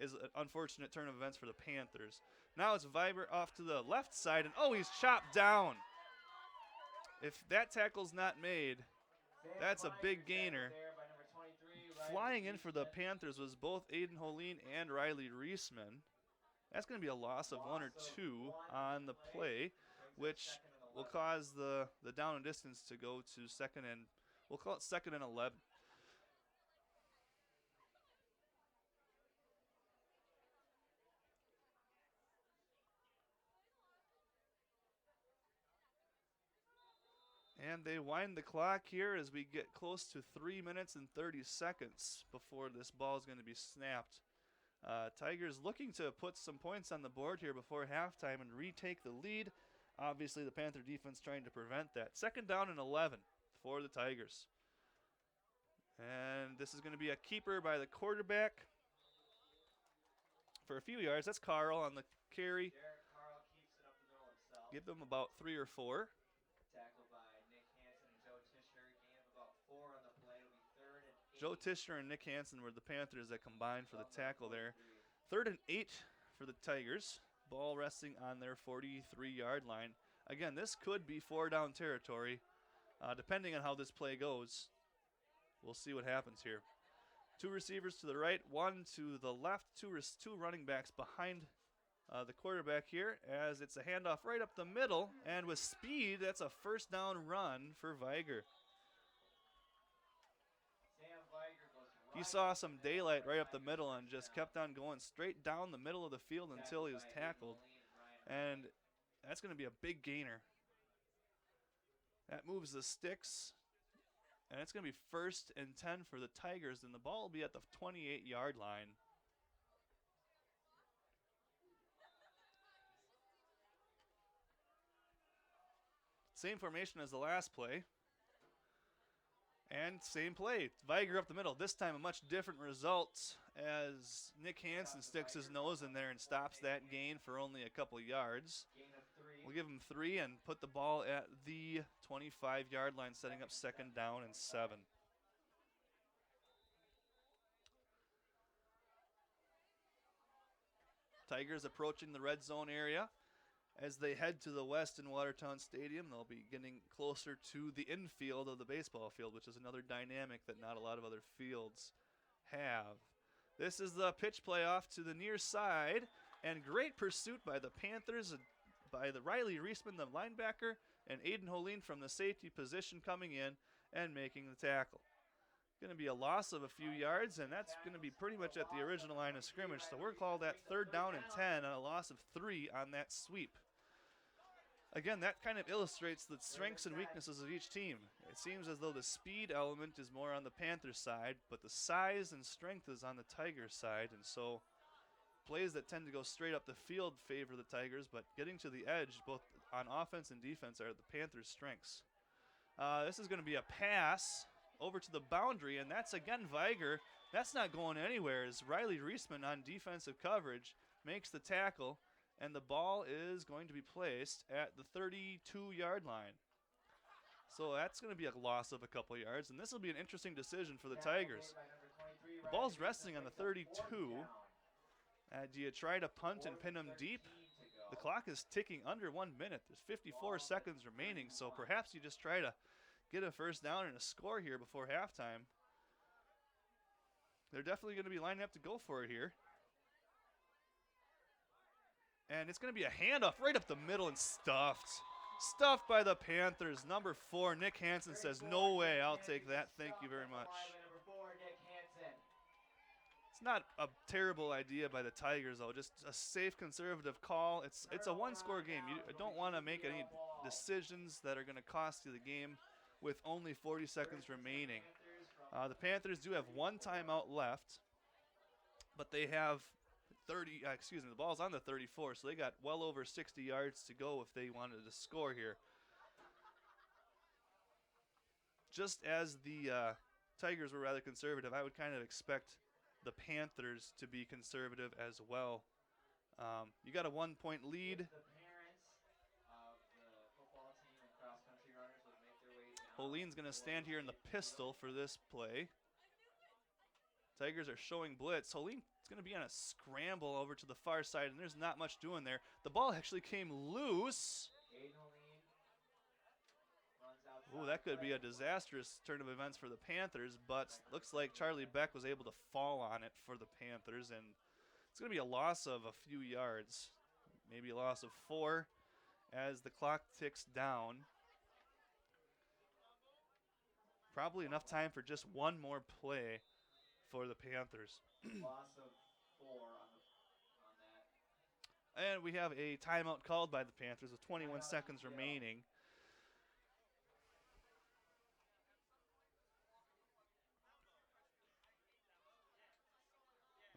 is an unfortunate turn of events for the Panthers. Now it's Viber off to the left side, and oh, he's chopped down. If that tackle's not made, that's a big gainer. Flying in for the Panthers was both Aiden Holine and Riley Reisman. That's going to be a loss of 1 or 2 on the play, which will cause the down and distance to go to second and, we'll call it 2nd and 11. And they wind the clock here as we get close to 3 minutes and 30 seconds before this ball is going to be snapped. Tigers looking to put some points on the board here before halftime and retake the lead. Obviously, the Panther defense trying to prevent that. 2nd down and 11 for the Tigers. And this is going to be a keeper by the quarterback for a few yards. That's Carl on the carry. Carl keeps it up the middle himself. Give them about 3 or 4. Tackled by Nick Hansen and Joe Tischer. Gain of about 4 on the play. It'll be 3rd and 8. Joe Tischer and Nick Hansen were the Panthers that combined for the tackle there. 3rd and 8 for the Tigers. Ball resting on their 43-yard line. Again, this could be 4-down territory, depending on how this play goes. We'll see what happens here. 2 receivers to the right, 1 to the left, 2 running backs behind the quarterback here, as it's a handoff right up the middle, and with speed, that's a 1st down run for Viger. He saw some daylight right up the middle and just kept on going straight down the middle of the field until he was tackled. And that's going to be a big gainer. That moves the sticks. And it's going to be 1st and 10 for the Tigers, and the ball will be at the 28-yard line. Same formation as the last play. And same play. Viger up the middle. This time a much different result as Nick Hansen sticks his nose in there and stops that gain for only a couple yards. We'll give him 3 and put the ball at the 25-yard line, setting up 2nd down and 7. Tigers approaching the red zone area. As they head to the west in Watertown Stadium, they'll be getting closer to the infield of the baseball field, which is another dynamic that not a lot of other fields have. This is the pitch play off to the near side, and great pursuit by the Panthers, by the Riley Reisman, the linebacker, and Aiden Holine from the safety position coming in and making the tackle. Going to be a loss of a few yards, and that's going to be pretty much at the original line of scrimmage. So we're called at 3rd down and 10 and a loss of 3 on that sweep. Again, that kind of illustrates the strengths and weaknesses of each team. It seems as though the speed element is more on the Panthers side, but the size and strength is on the Tigers side, and so plays that tend to go straight up the field favor the Tigers, but getting to the edge, both on offense and defense, are the Panthers' strengths. This is going to be a pass over to the boundary, and that's again Viger. That's not going anywhere as Riley Reisman on defensive coverage makes the tackle, and the ball is going to be placed at the 32-yard line. So that's going to be a loss of a couple yards, and this will be an interesting decision for the Tigers. The ball's resting on the 32. Do you try to punt and pin them deep? The clock is ticking under 1 minute. There's 54 seconds remaining, so perhaps you just try to get a 1st down and a score here before halftime. They're definitely going to be lining up to go for it here. And it's going to be a handoff right up the middle and stuffed. Stuffed by the Panthers. Number 4, Nick Hansen says, no way, I'll take that. Thank you very much. It's not a terrible idea by the Tigers, though. Just a safe, conservative call. It's a 1-score game. You don't want to make any decisions that are going to cost you the game with only 40 seconds remaining. The Panthers do have 1 timeout left, but they have the ball's on the 34, so they got well over 60 yards to go if they wanted to score here. Just as the Tigers were rather conservative, I would kind of expect the Panthers to be conservative as well. You got a 1-point lead. Holine's going to stand here in the pistol for this play. Tigers are showing blitz. Holeen is going to be on a scramble over to the far side, and there's not much doing there. The ball actually came loose. Hayden Holeen runs outside. Ooh, that could be a play. disastrous turn of events for the Panthers, but looks like Charlie Beck was able to fall on it for the Panthers, and it's going to be a loss of a few yards, maybe a loss of 4 as the clock ticks down. Probably enough time for just one more play for the Panthers. Loss of 4 on that. And we have a timeout called by the Panthers with 21 Timeout seconds GPL. remaining.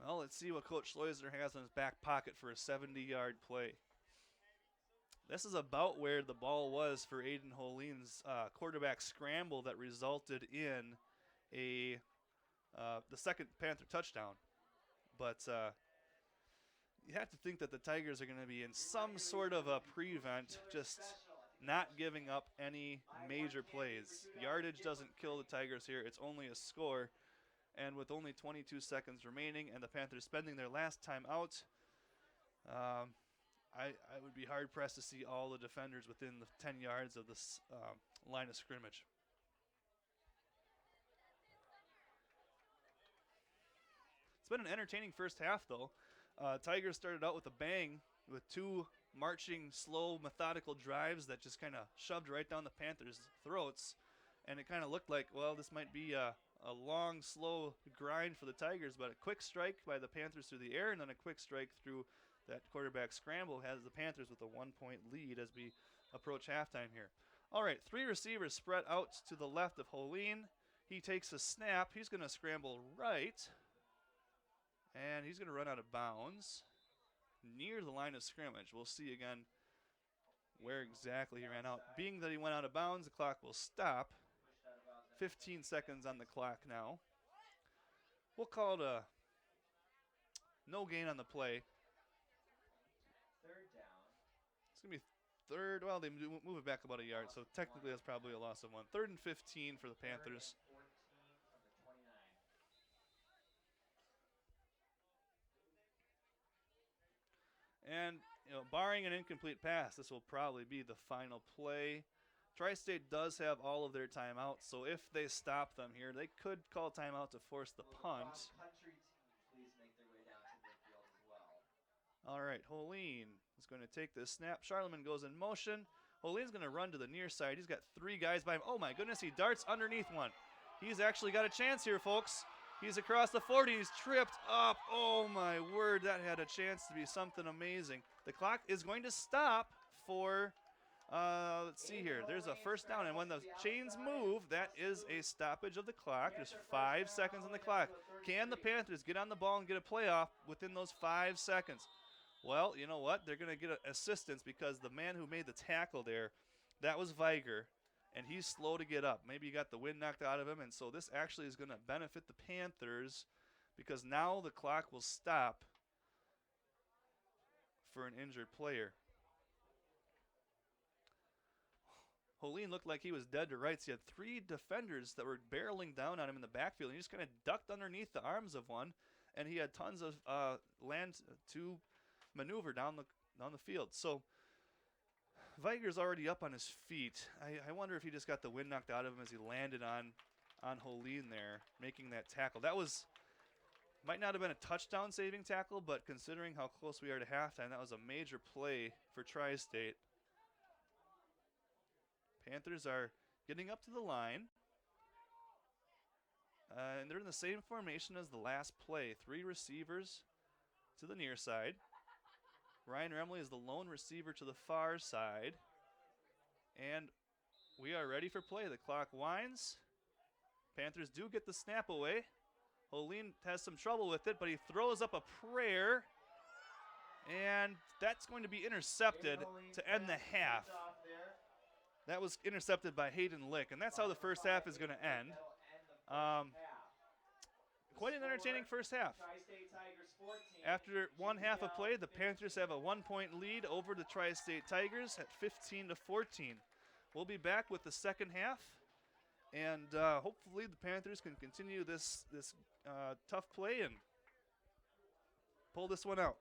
Well, let's see what Coach Schleusner has in his back pocket for a 70-yard play. This is about where the ball was for Aiden Holeen's quarterback scramble that resulted in the second Panther touchdown. But you have to think that the Tigers are going to be in some sort of a prevent, just not giving up any major plays. Yardage doesn't kill the Tigers here. It's only a score. And with only 22 seconds remaining and the Panthers spending their last time out, I would be hard-pressed to see all the defenders within the 10 yards of this line of scrimmage. It's been an entertaining first half, though. Tigers started out with a bang with 2 marching, slow, methodical drives that just kind of shoved right down the Panthers' throats. And it kind of looked like, well, this might be a long, slow grind for the Tigers, but a quick strike by the Panthers through the air and then a quick strike through that quarterback scramble has the Panthers with a 1-point lead as we approach halftime here. All right, 3 receivers spread out to the left of Holeen. He takes a snap. He's going to scramble right, and he's going to run out of bounds near the line of scrimmage. We'll see again where exactly he ran out. Being that he went out of bounds, the clock will stop. 15 seconds on the clock now. We'll call it a no gain on the play. Third down. It's going to be third. Well, they move it back about a yard, so technically that's probably a loss of 1. 3rd and 15 for the Panthers. 14 from the 29. And, barring an incomplete pass, this will probably be the final play. Tri-State does have all of their timeouts, so if they stop them here, they could call timeout to force the punt. Country teams, please make their way down to midfield as well. All right, Holeen is going to take this snap. Charlemagne goes in motion. Holeen's going to run to the near side. He's got 3 guys by him. Oh, my goodness, he darts underneath one. He's actually got a chance here, folks. He's across the 40. He's tripped up. Oh, my word, that had a chance to be something amazing. The clock is going to stop for... let's see here. There's a first down, and when the chains move, that is a stoppage of the clock. There's 5 seconds on the clock. Can the Panthers get on the ball and get a playoff within those 5 seconds? Well, you know what? They're going to get assistance because the man who made the tackle there, that was Viger, and he's slow to get up. Maybe he got the wind knocked out of him, and so this actually is going to benefit the Panthers because now the clock will stop for an injured player. Holeen looked like he was dead to rights. He had 3 defenders that were barreling down on him in the backfield. And he just kind of ducked underneath the arms of one, and he had tons of land to maneuver down the field. So Viger's already up on his feet. I wonder if he just got the wind knocked out of him as he landed on Holeen there, making that tackle. That might not have been a touchdown-saving tackle, but considering how close we are to halftime, that was a major play for Tri-State. Panthers are getting up to the line. And they're in the same formation as the last play. 3 receivers to the near side. Ryan Remley is the lone receiver to the far side. And we are ready for play. The clock winds. Panthers do get the snap away. Holeen has some trouble with it, but he throws up a prayer. And that's going to be intercepted to end the half. That was intercepted by Hayden Lick, and that's how the first half is going to end. Quite an entertaining first half. After 1 half of play, the Panthers have a 1-point lead over the Tri-State Tigers at 15-14. We'll be back with the second half And hopefully the Panthers can continue this tough play and pull this one out.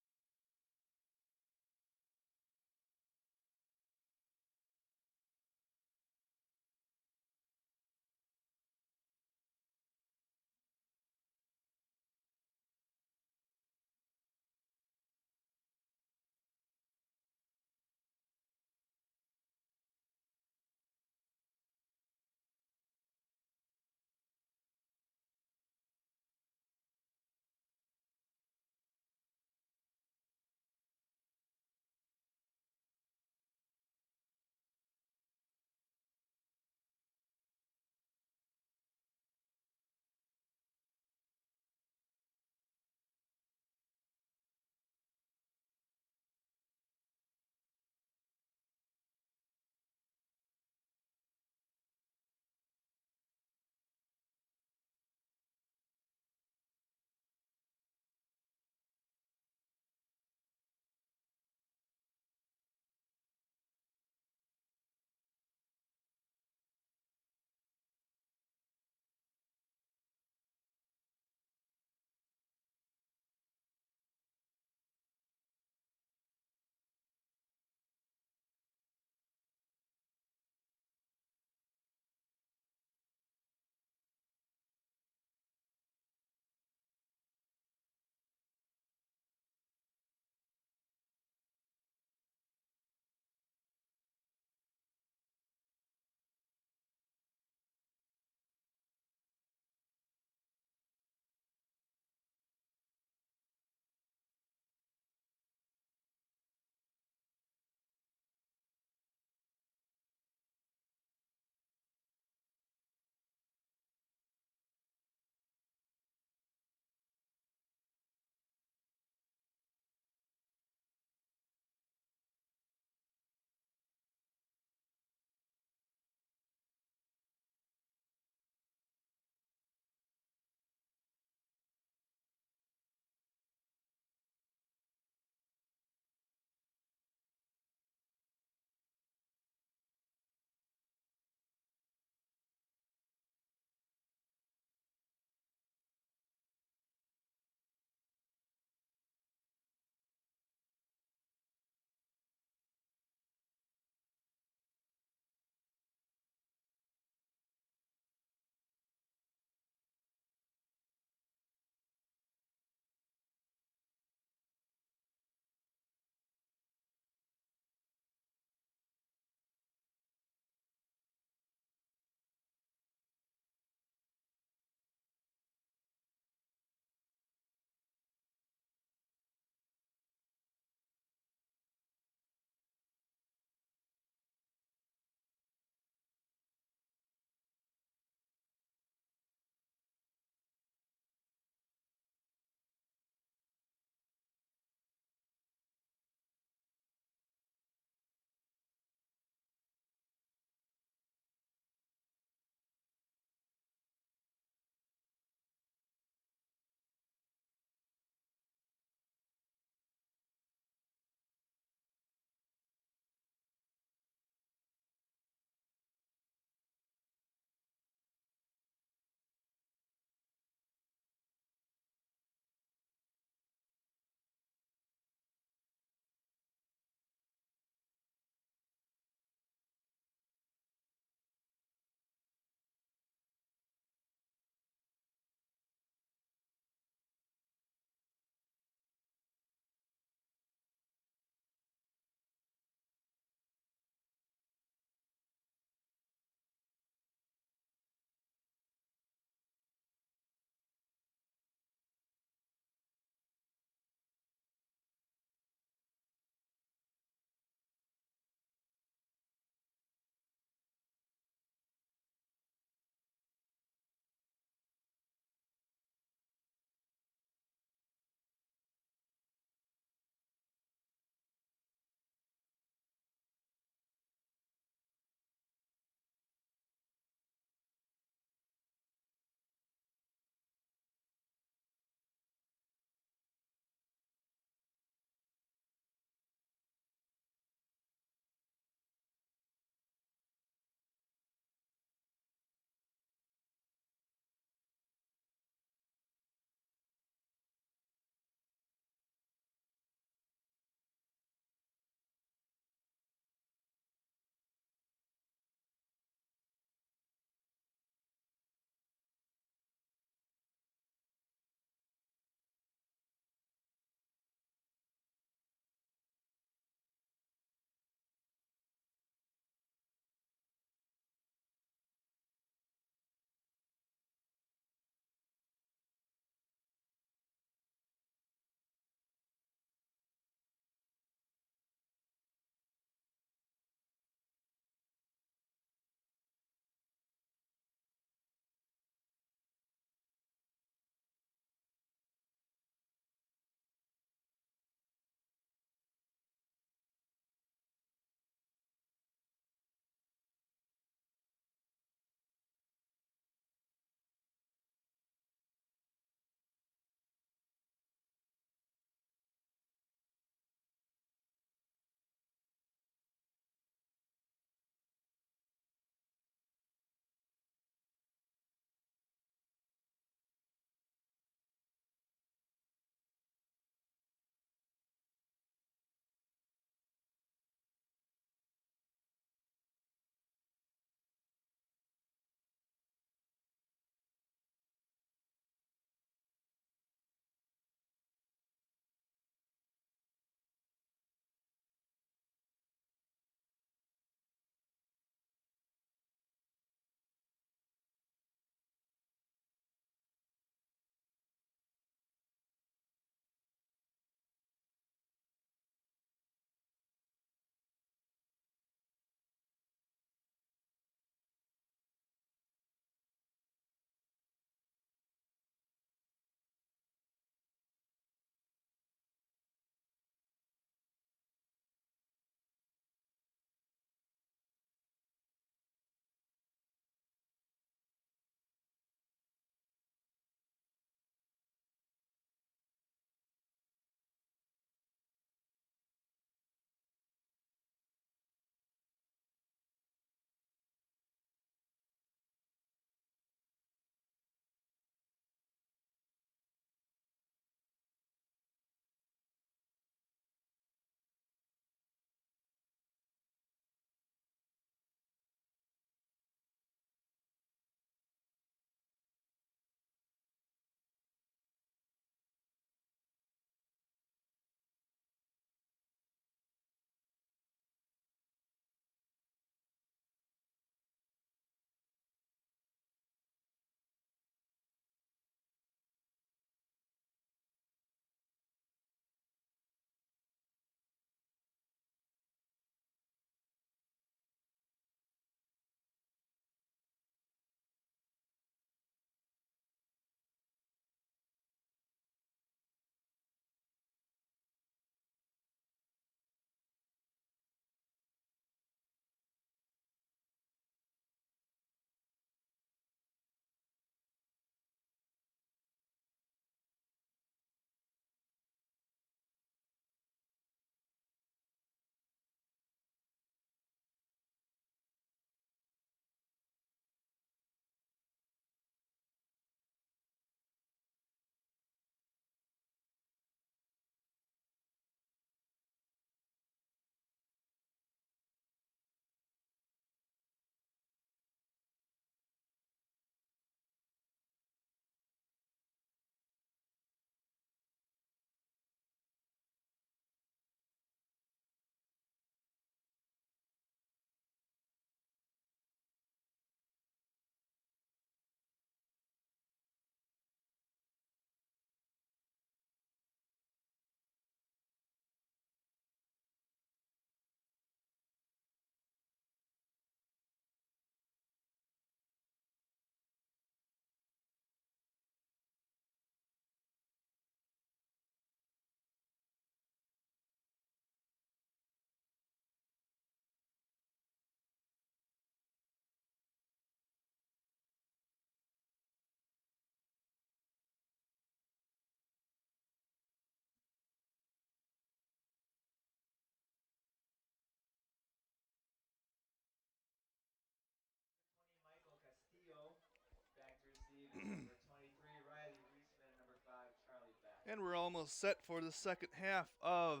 And we're almost set for the second half of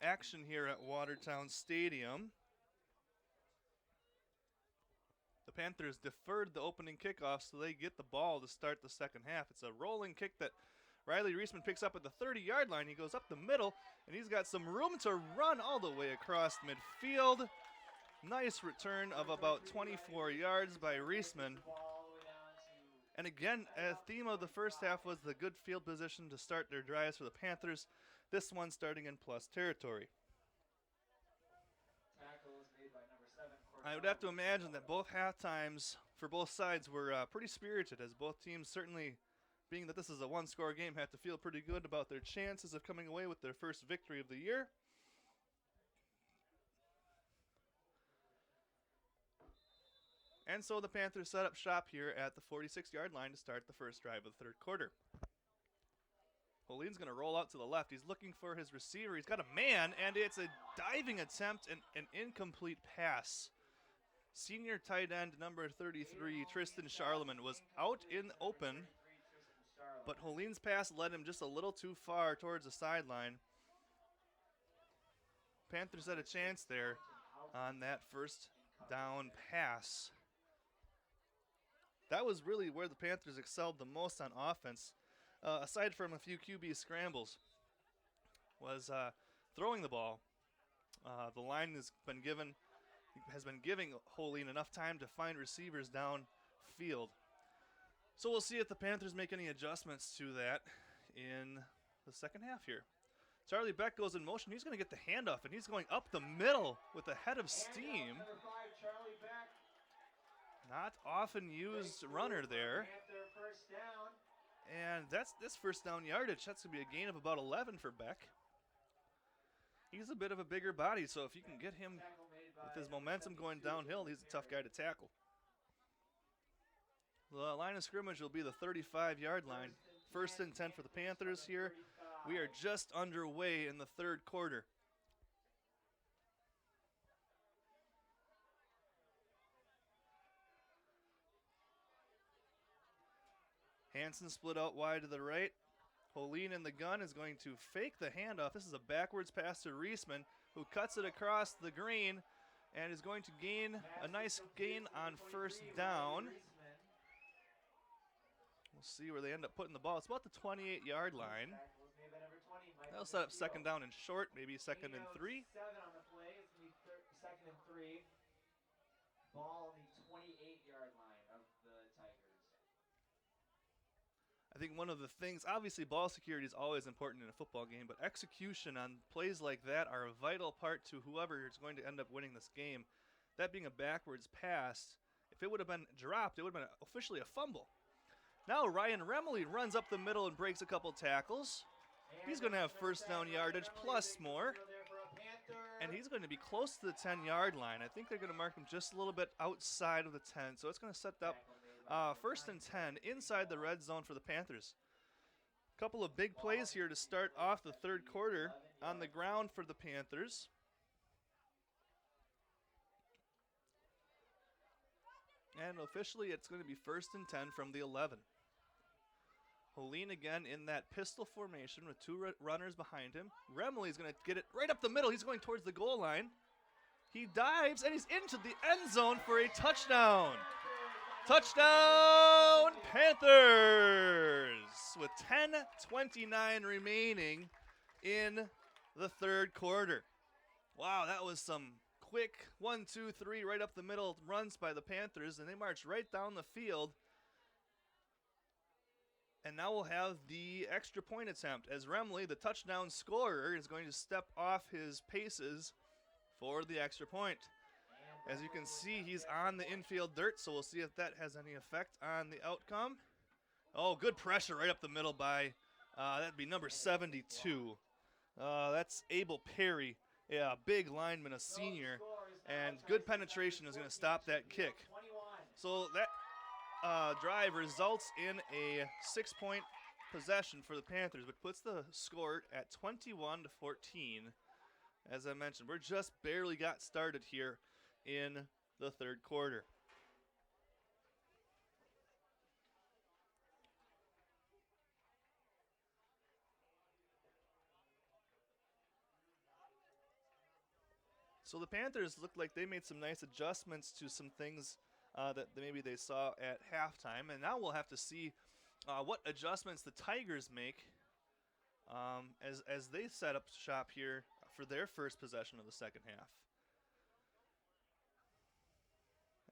action here at Watertown Stadium. The Panthers deferred the opening kickoff so they get the ball to start the second half. It's a rolling kick that Riley Reisman picks up at the 30-yard line. He goes up the middle, and he's got some room to run all the way across midfield. Nice return of about 24 yards by Reisman. And again, a theme of the first half was the good field position to start their drives for the Panthers. This one starting in plus territory. I would have to imagine that both halftimes for both sides were pretty spirited, as both teams, certainly being that this is a one-score game, have to feel pretty good about their chances of coming away with their first victory of the year. And so the Panthers set up shop here at the 46-yard line to start the first drive of the third quarter. Holine's going to roll out to the left. He's looking for his receiver. He's got a man, and it's a diving attempt and an incomplete pass. Senior tight end number 33, Tristan Charlemagne, was out in open, but Holine's pass led him just a little too far towards the sideline. Panthers had a chance there on that first down pass. That was really where the Panthers excelled the most on offense, aside from a few QB scrambles, was throwing the ball. The line has been giving Holine enough time to find receivers downfield. So we'll see if the Panthers make any adjustments to that in the second half here. Charlie Beck goes in motion. He's going to get the handoff, and he's going up the middle with a head of steam. Not often used runner there. And that's this first down yardage. That's going to be a gain of about 11 for Beck. He's a bit of a bigger body, so if you can get him with his momentum going downhill, he's a tough guy to tackle. The line of scrimmage will be the 35-yard line. First and 10 for the Panthers here. We are just underway in the third quarter. Hansen split out wide to the right. Holine in the gun is going to fake the handoff. This is a backwards pass to Reisman, who cuts it across the green and is going to gain a nice gain on first down. We'll see where they end up putting the ball. It's about the 28-yard line. They'll set up second down and short, maybe second and 3. Second and 3. Ball on the 28-yard line of the Tigers. I think one of the things, obviously ball security is always important in a football game, but execution on plays like that are a vital part to whoever is going to end up winning this game. That being a backwards pass, if it would have been dropped, it would have been officially a fumble. Now Ryan Remley runs up the middle and breaks a couple tackles. He's going to have first down yardage plus more. And he's going to be close to the 10-yard line. I think they're going to mark him just a little bit outside of the 10. So it's going to set up first and 10 inside the red zone for the Panthers. A couple of big plays here to start off the third quarter on the ground for the Panthers. And officially it's going to be first and 10 from the 11. Holine again in that pistol formation with two runners behind him. Remley's going to get it right up the middle. He's going towards the goal line. He dives, and he's into the end zone for a touchdown. Touchdown, Panthers! With 10:29 remaining in the third quarter. Wow, that was some quick 1, 2, 3 right up the middle runs by the Panthers, and they marched right down the field. And now we'll have the extra point attempt as Remley, the touchdown scorer, is going to step off his paces for the extra point. As you can see, he's on the infield dirt, so we'll see if that has any effect on the outcome. Oh, good pressure right up the middle by, that'd be number 72. That's Abel Perry, a big lineman, a senior, and good penetration is going to stop that kick. So that drive results in a 6-point possession for the Panthers, but puts the score at 21-14. As I mentioned, we're just barely got started here in the third quarter. So the Panthers looked like they made some nice adjustments to some things that maybe they saw at halftime. And now we'll have to see what adjustments the Tigers make as they set up shop here for their first possession of the second half.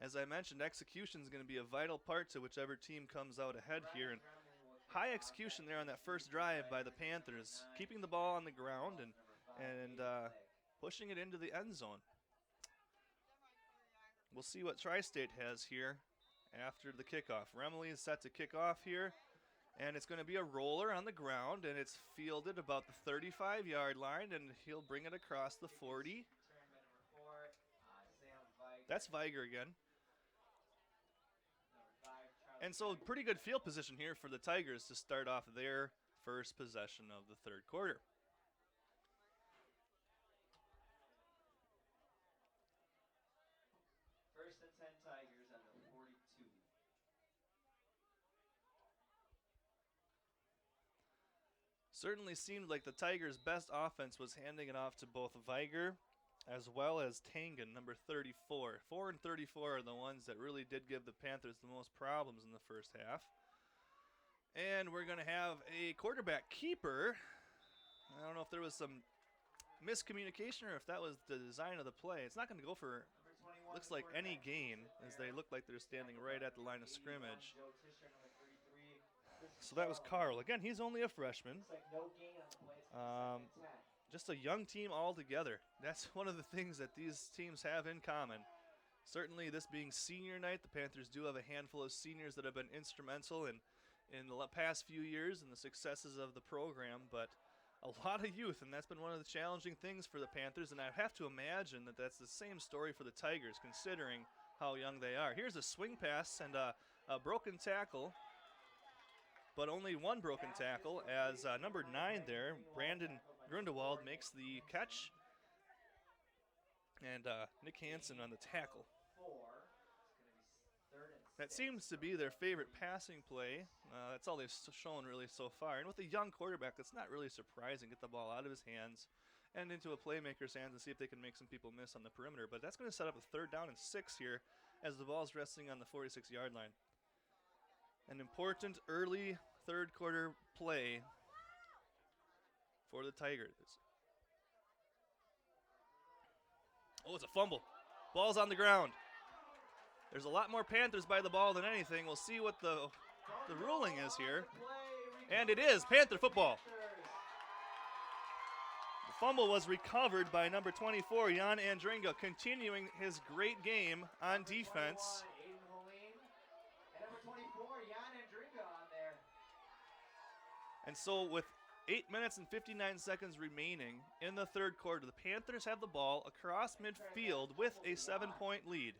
As I mentioned, execution is going to be a vital part to whichever team comes out ahead here. And high execution there on that first drive by the Panthers, keeping the ball on the ground and pushing it into the end zone. We'll see what Tri-State has here after the kickoff. Remley is set to kick off here, and it's going to be a roller on the ground, and it's fielded about the 35-yard line, and he'll bring it across the 40. That's Viger again. And so pretty good field position here for the Tigers to start off their first possession of the third quarter. First and 10 Tigers at the 42. Certainly seemed like the Tigers' best offense was handing it off to both Viger as well as Tangen, number 34. 4 and 34 are the ones that really did give the Panthers the most problems in the first half. And we're going to have a quarterback keeper. I don't know if there was some miscommunication or if that was the design of the play. It's not going to go for, looks like, any gain, as they look like they're standing right at the line of scrimmage. So that was Carl. Again, he's only a freshman. Just a young team altogether. That's one of the things that these teams have in common. Certainly this being senior night, the Panthers do have a handful of seniors that have been instrumental in the past few years and the successes of the program, but a lot of youth, and that's been one of the challenging things for the Panthers, and I have to imagine that that's the same story for the Tigers, considering how young they are. Here's a swing pass and a broken tackle, but only one broken tackle as number 9 there, Brandon Grundewald, makes the catch, and Nick Hansen on the tackle. That seems to be their favorite passing play. That's all they've shown really so far. And with a young quarterback, that's not really surprising. Get the ball out of his hands and into a playmaker's hands and see if they can make some people miss on the perimeter. But that's going to set up a 3rd down and 6 here as the ball's resting on the 46-yard line. An important early third quarter play for the Tigers. Oh, it's a fumble. Ball's on the ground. There's a lot more Panthers by the ball than anything. We'll see what the ruling is here. And it is Panther football. The fumble was recovered by number 24, Jan Andringa, continuing his great game on defense. And so with 8 minutes and 59 seconds remaining in the third quarter, the Panthers have the ball across midfield with a 7-point lead.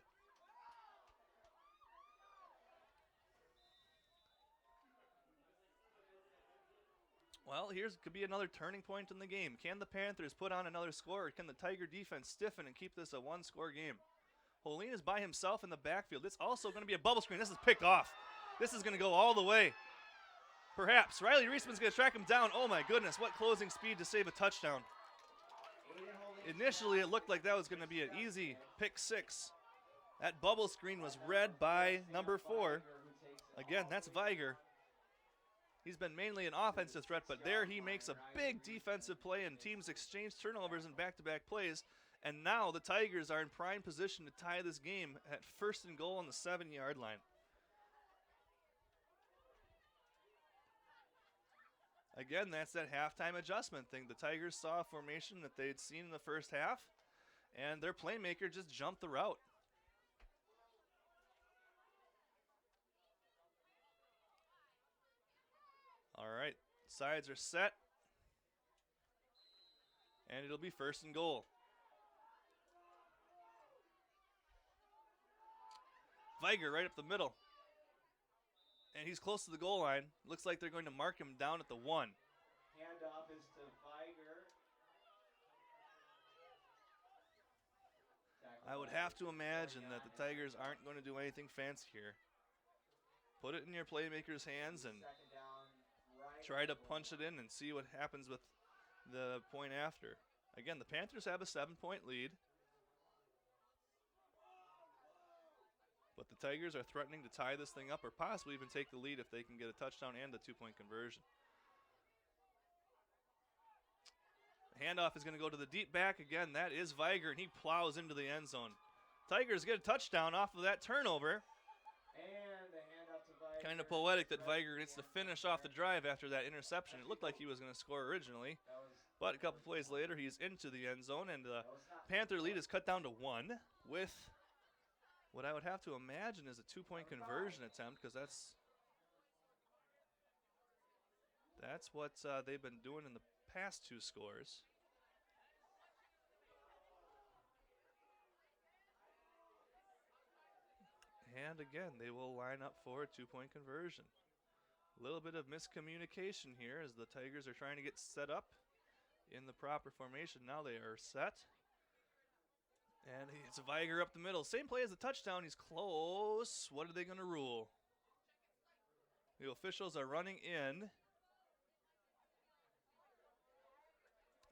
Well, could be another turning point in the game. Can the Panthers put on another score, or can the Tiger defense stiffen and keep this a one-score game? Holin is by himself in the backfield. It's also going to be a bubble screen. This is picked off. This is going to go all the way. Perhaps. Riley Reisman's going to track him down. Oh, my goodness. What closing speed to save a touchdown. Initially, it looked like that was going to be an easy pick 6. That bubble screen was read by number 4. Again, that's Viger. He's been mainly an offensive threat, but there he makes a big defensive play, and teams exchange turnovers in back-to-back plays. And now the Tigers are in prime position to tie this game at 1st and goal on the 7-yard line. Again, that's that halftime adjustment thing. The Tigers saw a formation that they'd seen in the first half, and their playmaker just jumped the route. All right, sides are set, and it'll be 1st and goal. Viger right up the middle. And he's close to the goal line. Looks like they're going to mark him down at the 1. Handoff is to Viger. I would have to imagine that the Tigers aren't going to do anything fancy here. Put it in your playmaker's hands and try to punch it in and see what happens with the point after. Again, the Panthers have a 7-point lead. But the Tigers are threatening to tie this thing up or possibly even take the lead if they can get a touchdown and a 2-point conversion. The handoff is going to go to the deep back again. That is Viger, and he plows into the end zone. Tigers get a touchdown off of that turnover. And the handoff to Viger. Kind of poetic that Viger gets to finish off the drive after that interception. It looked like he was going to score originally, but a couple plays later, he's into the end zone, and the Panther lead is cut down to 1 with what I would have to imagine is a 2-point conversion attempt, because that's what they've been doing in the past 2 scores. And again, they will line up for a 2-point conversion. A little bit of miscommunication here as the Tigers are trying to get set up in the proper formation. Now they are set. And it's a Viger up the middle. Same play as the touchdown. He's close. What are they going to rule? The officials are running in.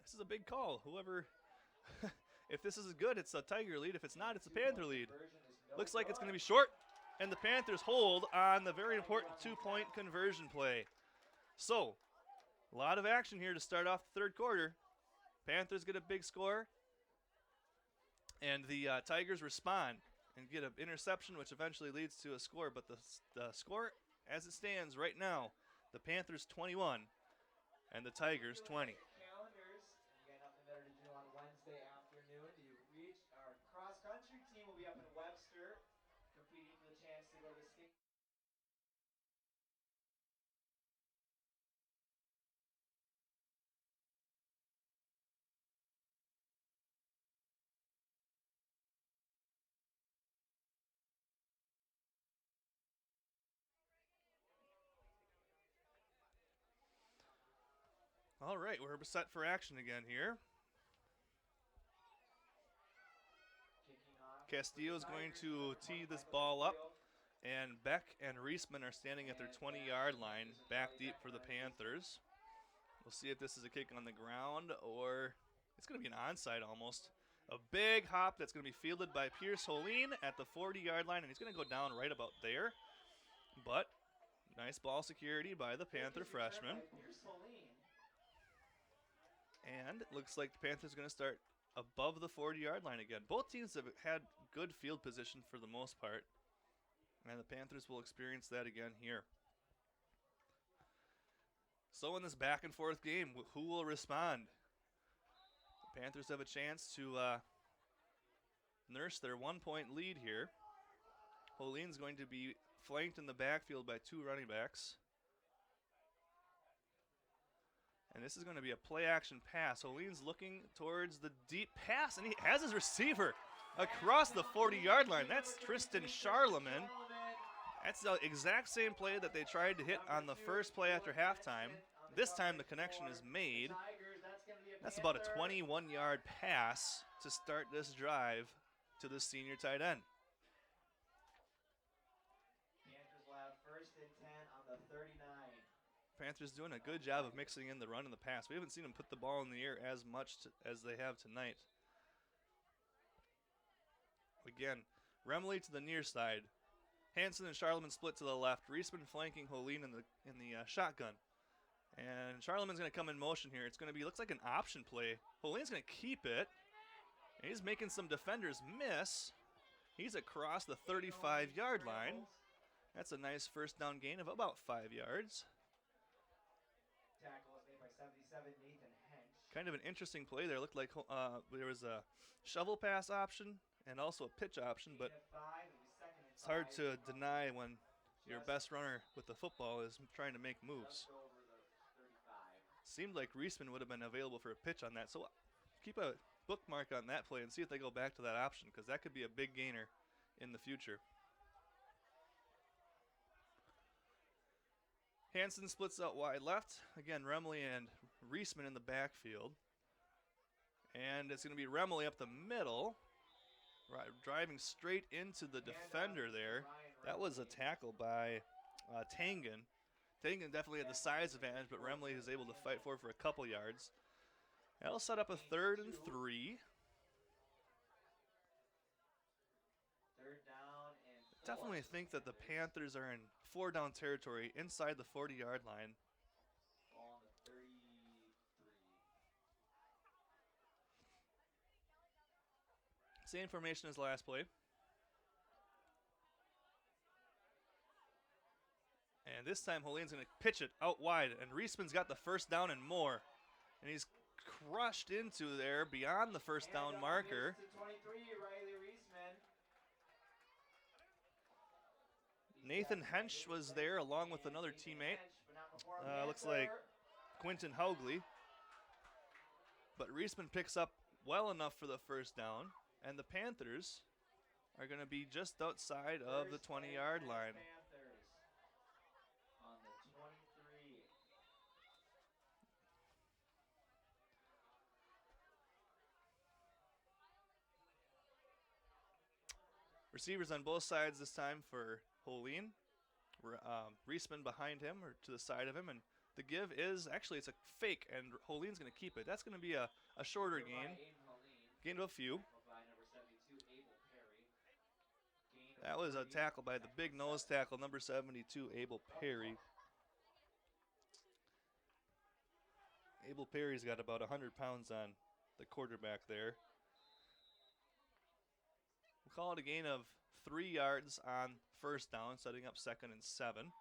This is a big call. Whoever, if this is good, it's a Tiger lead. If it's not, it's a Panther lead. Looks like it's going to be short, and the Panthers hold on the very important 2-point conversion play. So, a lot of action here to start off the third quarter. Panthers get a big score, and the Tigers respond and get an interception, which eventually leads to a score. But the score, as it stands right now, the Panthers 21 and the Tigers 20. Calendars. You got nothing better to do on Wednesday afternoon. Our cross-country team will be up in Webster, competing for the chance to go to the state. All right, we're set for action again here. Castillo is going to tee this ball up, and Beck and Reisman are standing at their 20-yard line, back deep for the Panthers. We'll see if this is a kick on the ground or it's going to be an onside almost. A big hop that's going to be fielded by Pierce Holine at the 40-yard line, and he's going to go down right about there. But nice ball security by the Panther freshman. And it looks like the Panthers are going to start above the 40-yard line again. Both teams have had good field position for the most part, and the Panthers will experience that again here. So in this back and forth game, who will respond? The Panthers have a chance to nurse their 1-point lead here. Holine's going to be flanked in the backfield by 2 running backs. And this is going to be a play-action pass. Holine's looking towards the deep pass, and he has his receiver across the 40-yard line. That's Tristan Charlemagne. That's the exact same play that they tried to hit on the first play after halftime. This time the connection is made. That's about a 21-yard pass to start this drive to the senior tight end. Panthers will have 1st and 10 on the 39. Panthers doing a good job of mixing in the run and the pass. We haven't seen them put the ball in the air as much as they have tonight. Again, Remley to the near side. Hansen and Charlemagne split to the left. Reisman flanking Holine in the shotgun. And Charlemagne's going to come in motion here. It's going to be, looks like an option play. Holine's going to keep it. And he's making some defenders miss. He's across the 35-yard line. That's a nice first down gain of about 5 yards. Tackle was made by 77, Nathan Hench. Kind of an interesting play there. Looked like there was a shovel pass option and also a pitch option, but it's hard to deny when your best runner with the football is trying to make moves. Seemed like Reisman would have been available for a pitch on that, so keep a bookmark on that play and see if they go back to that option, because that could be a big gainer in the future. Hansen splits out wide left. Again, Remley and Reisman in the backfield. And it's going to be Remley up the middle, right, driving straight into the defender there. That was a tackle by Tangen. Tangen definitely had the size advantage, but Remley is able to fight for a couple yards. That'll set up a 3rd and 3. 3rd down and definitely think that the Panthers are in 4-down territory inside the 40-yard line. Ball on the 33. Same formation as last play. And this time, Holine's going to pitch it out wide, and Reisman's got the first down and more. And he's crushed into there beyond the first down marker. To 23, Riley Reisman. Nathan Hench was there along with another teammate. Looks like Quentin Haugley. But Reisman picks up well enough for the first down, and the Panthers are going to be just outside of the 20-yard line. Panthers on the 23. Receivers on both sides this time for Holine. Reisman behind him or to the side of him, and the give is actually it's a fake, and Holine's going to keep it. That's going to be a shorter gain. Gain of a few. That was a tackle by the big nose tackle, number 72, Abel Perry. Abel Perry's got about 100 pounds on the quarterback there. We'll call it a gain of 3 yards on first down, setting up 2nd and 7.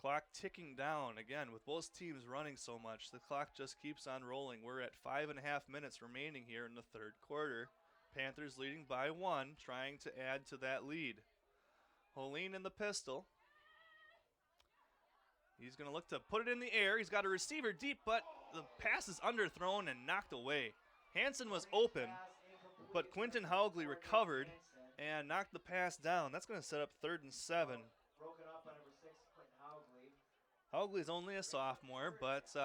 Clock ticking down again with both teams running so much. The clock just keeps on rolling. We're at 5.5 minutes remaining here in the third quarter. Panthers leading by 1, trying to add to that lead. Holine in the pistol. He's going to look to put it in the air. He's got a receiver deep, but the pass is underthrown and knocked away. Hansen was open, but Quentin Haugley recovered and knocked the pass down. That's going to set up 3rd and 7. Broken up by number 6, Quentin Haugley. Haugley's only a sophomore, but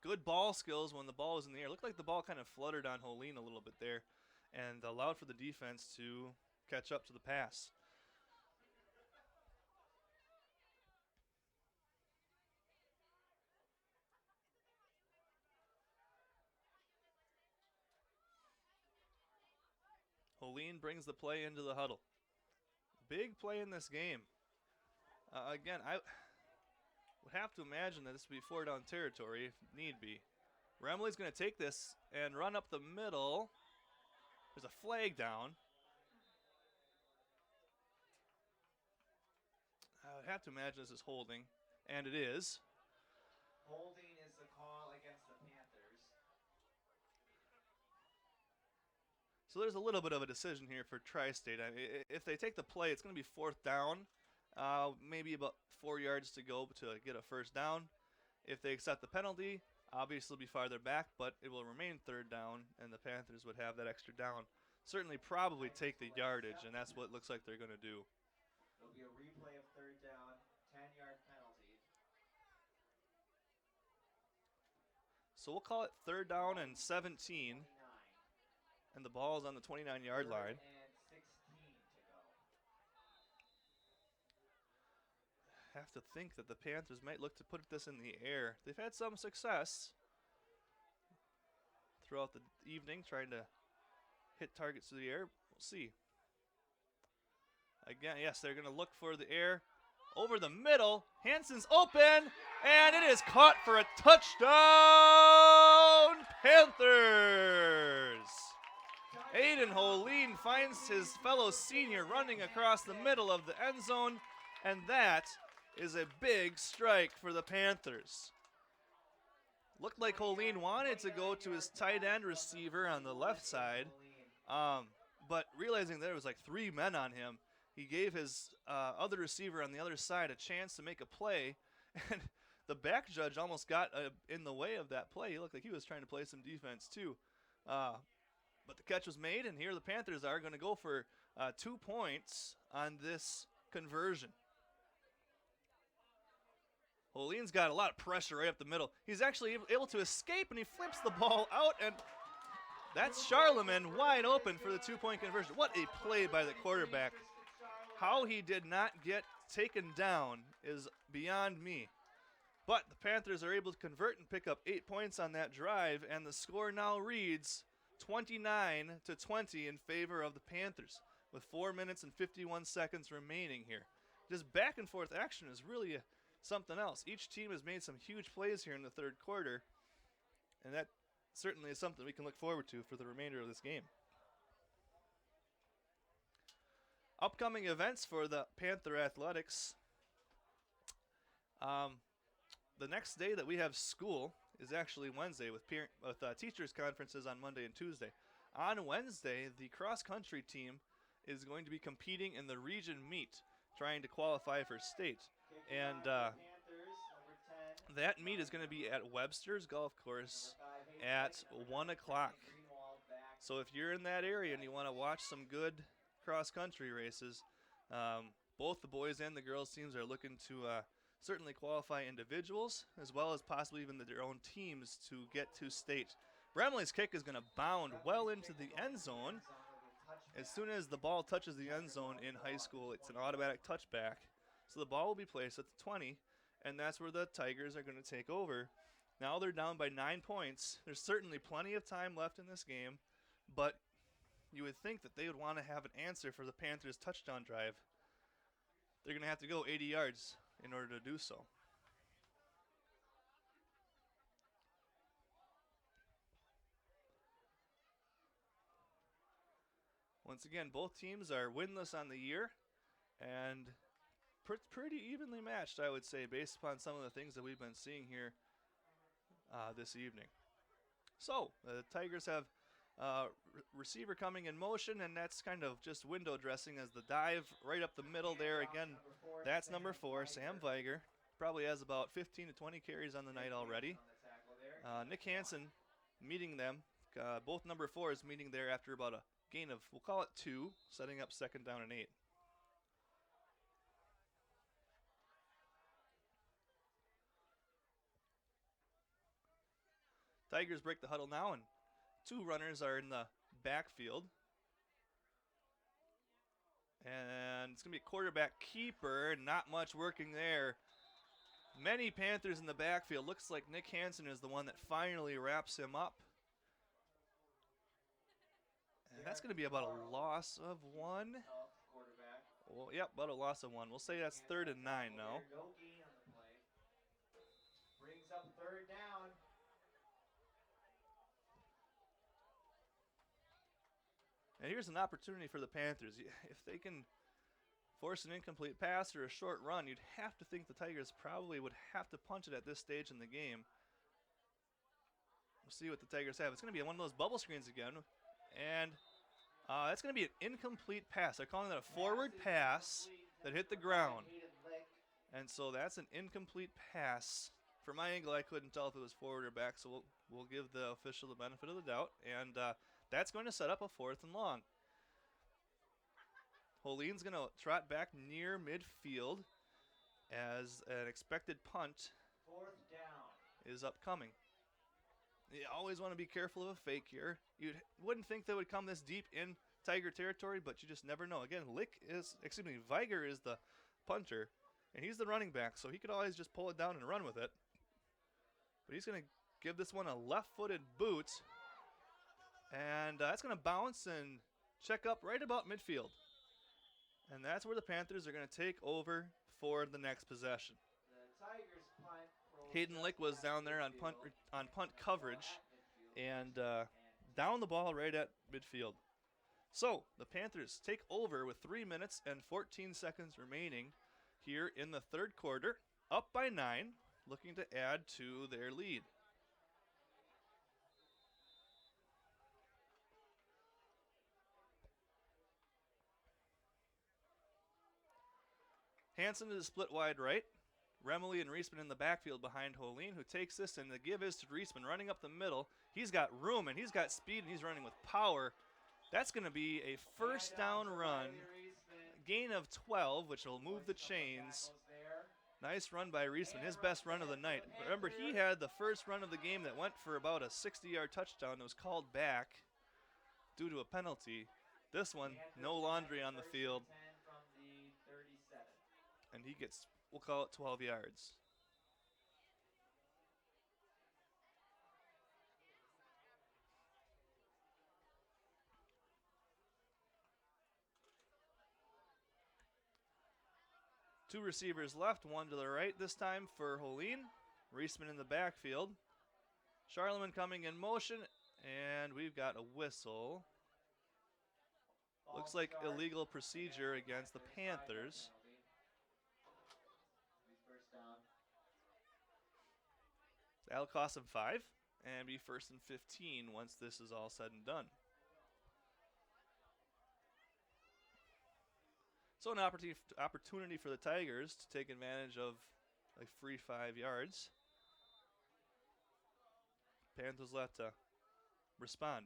good ball skills when the ball was in the air. Looked like the ball kind of fluttered on Holine a little bit there and allowed for the defense to catch up to the pass. Holine brings the play into the huddle. Big play in this game. Again, I would have to imagine that this would be 4-down territory if need be. Remley's going to take this and run up the middle. There's a flag down. I would have to imagine this is holding, and it is. Holding is the call against the Panthers. So there's a little bit of a decision here for Tri-State. I mean, if they take the play, it's going to be 4th down. Maybe about 4 yards to go to get a first down. If they accept the penalty, obviously it'll be farther back, but it will remain 3rd down, and the Panthers would have that extra down. Certainly probably take the yardage, and that's what it looks like they're going to do. It'll be a replay of 3rd down, 10-yard penalty. So we'll call it 3rd down and 17, 29. and the ball's on the 29-yard line. And 16 to go. Have to think that the Panthers might look to put this in the air. They've had some success throughout the evening trying to hit targets to the air. We'll see. Again, yes, they're going to look for the air. Over the middle, Hansen's open, and it is caught for a touchdown, Panthers! Aiden Holine finds his fellow senior running across the middle of the end zone, and that is a big strike for the Panthers. Looked like Holine wanted to go to his tight end receiver on the left side, but realizing there was like 3 men on him, he gave his other receiver on the other side a chance to make a play, and the back judge almost got in the way of that play. He looked like he was trying to play some defense too. But the catch was made, and here the Panthers are going to go for 2 points on this conversion. Holine's got a lot of pressure right up the middle. He's actually able to escape, and he flips the ball out, and that's Charlemagne wide open for the 2-point conversion. What a play by the quarterback. How he did not get taken down is beyond me. But the Panthers are able to convert and pick up 8 points on that drive, and the score now reads 29-20 in favor of the Panthers. with 4 minutes and 51 seconds remaining here. This back and forth action is really something else. Each team has made some huge plays here in the third quarter, and that certainly is something we can look forward to for the remainder of this game. Upcoming events for the Panther Athletics. The next day that we have school is actually Wednesday with teachers' conferences on Monday and Tuesday. On Wednesday, the cross-country team is going to be competing in the region meet, trying to qualify for state. And that meet is going to be at Webster's Golf Course at 1 o'clock. So if you're in that area and you want to watch some good cross-country races, both the boys and the girls teams are looking to certainly qualify individuals as well as possibly even their own teams to get to state. Bramley's kick is going to bound well into the end zone. As soon as the ball touches the end zone in high school, it's an automatic touchback. So the ball will be placed at the 20, and that's where the Tigers are going to take over. Now they're down by 9 points. There's certainly plenty of time left in this game, but you would think that they would want to have an answer for the Panthers' touchdown drive. They're going to have to go 80 yards in order to do so. Once again, both teams are winless on the year and pretty evenly matched, I would say, based upon some of the things that we've been seeing here this evening. So, the Tigers have receiver coming in motion, and that's kind of just window dressing as the dive right up the middle there. Again, that's number 4, Sam Viger. Probably has about 15 to 20 carries on the night already. Nick Hansen meeting them. Both number 4s meeting there after about a gain of, we'll call it 2, setting up second down and 8. Tigers break the huddle now, and 2 runners are in the backfield. And it's going to be a quarterback keeper, not much working there. Many Panthers in the backfield. Looks like Nick Hansen is the one that finally wraps him up. And that's going to be about a loss of 1. Well, yep, about a loss of 1. We'll say that's 3rd and 9 now. No gain on the play. Brings up 3rd down. And here's an opportunity for the Panthers. If they can force an incomplete pass or a short run, you'd have to think the Tigers probably would have to punch it at this stage in the game. We'll see what the Tigers have. It's going to be one of those bubble screens again. And that's going to be an incomplete pass. They're calling that a forward pass that hit the ground. And so that's an incomplete pass. From my angle, I couldn't tell if it was forward or back, so we'll give the official the benefit of the doubt. And that's going to set up a 4th and long. Holene's going to trot back near midfield as an expected punt 4th down is upcoming. You always want to be careful of a fake here. You wouldn't think they would come this deep in Tiger territory, but you just never know. Again, Viger is the punter, and he's the running back, so he could always just pull it down and run with it. But he's going to give this one a left-footed boot, and that's going to bounce and check up right about midfield. And that's where the Panthers are going to take over for the next possession. The Tigers punt. Hayden Lick was down there on punt coverage and down the ball right at midfield. So the Panthers take over with 3 minutes and 14 seconds remaining here in the third quarter, up by 9, looking to add to their lead. Hansen is split wide right. Remily and Reisman in the backfield behind Holene, who takes this, and the give is to Reisman running up the middle. He's got room, and he's got speed, and he's running with power. That's going to be a first down run. Gain of 12, which will move the chains. Nice run by Reisman, his best run of the night. Remember, he had the first run of the game that went for about a 60-yard touchdown that was called back due to a penalty. This one, no laundry on the field. And he gets, we'll call it 12 yards. 2 receivers left, 1 to the right this time for Holine. Reisman in the backfield. Charlemagne coming in motion, and we've got a whistle. Looks like illegal procedure against the Panthers. That'll cost them 5 and be 1st and 15 once this is all said and done. So an opportunity for the Tigers to take advantage of a free 5 yards. Panthers left to respond.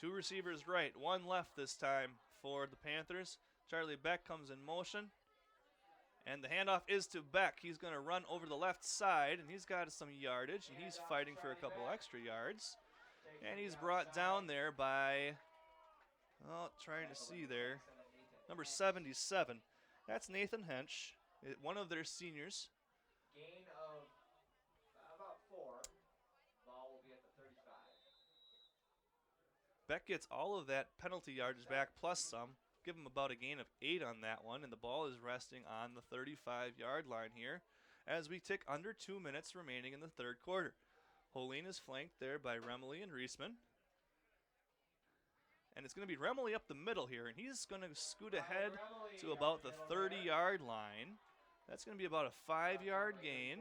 Two receivers right, 1 left this time for the Panthers. Charlie Beck comes in motion. And the handoff is to Beck. He's going to run over the left side, and he's got some yardage, and he's fighting for a couple extra yards. And he's brought down there by, well, trying to see there, number 77. That's Nathan Hench, one of their seniors. Gain of about 4. Ball will be at the 35. Beck gets all of that penalty yardage back plus some. Give him about a gain of 8 on that one, and the ball is resting on the 35-yard line here as we tick under 2 minutes remaining in the third quarter. Holine is flanked there by Remley and Reisman. And it's going to be Remley up the middle here, and he's going to scoot ahead to about the 30-yard line. That's going to be about a 5-yard gain.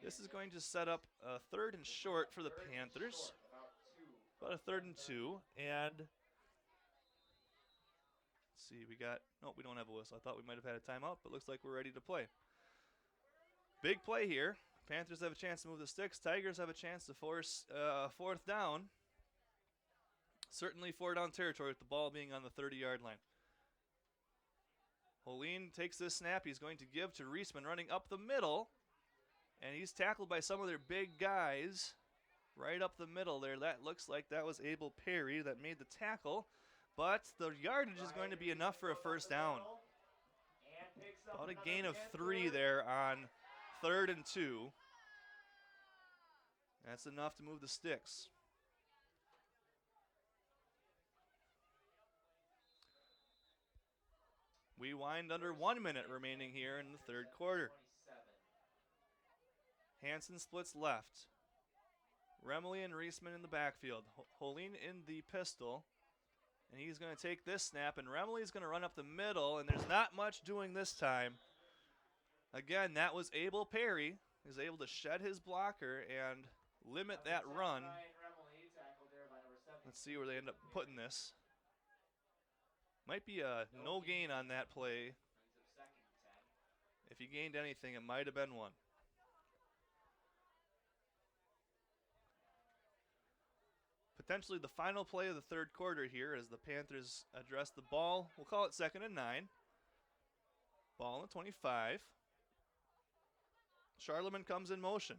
This is going to set up a 3rd and short for the Panthers. About a 3rd and 2, and let's see, we don't have a whistle. I thought we might have had a timeout, but looks like we're ready to play. Big play here. Panthers have a chance to move the sticks. Tigers have a chance to force 4th down. Certainly 4 down territory with the ball being on the 30-yard line. Holine takes this snap. He's going to give to Reisman running up the middle, and he's tackled by some of their big guys right up the middle there. That looks like that was Abel Perry that made the tackle. But the yardage is going to be enough for a 1st down. About a gain of 3 there on 3rd and 2. That's enough to move the sticks. We wind under 1 minute remaining here in the third quarter. Hansen splits left. Remley and Reisman in the backfield. Holine in the pistol. And he's going to take this snap, and Remley's going to run up the middle, and there's not much doing this time. Again, that was Abel Perry. He was able to shed his blocker and limit that run. Let's see where they end up putting this. Might be a no gain on that play. If he gained anything, it might have been 1. Potentially the final play of the third quarter here as the Panthers address the ball. We'll call it 2nd and 9. Ball on the 25. Charlemagne comes in motion.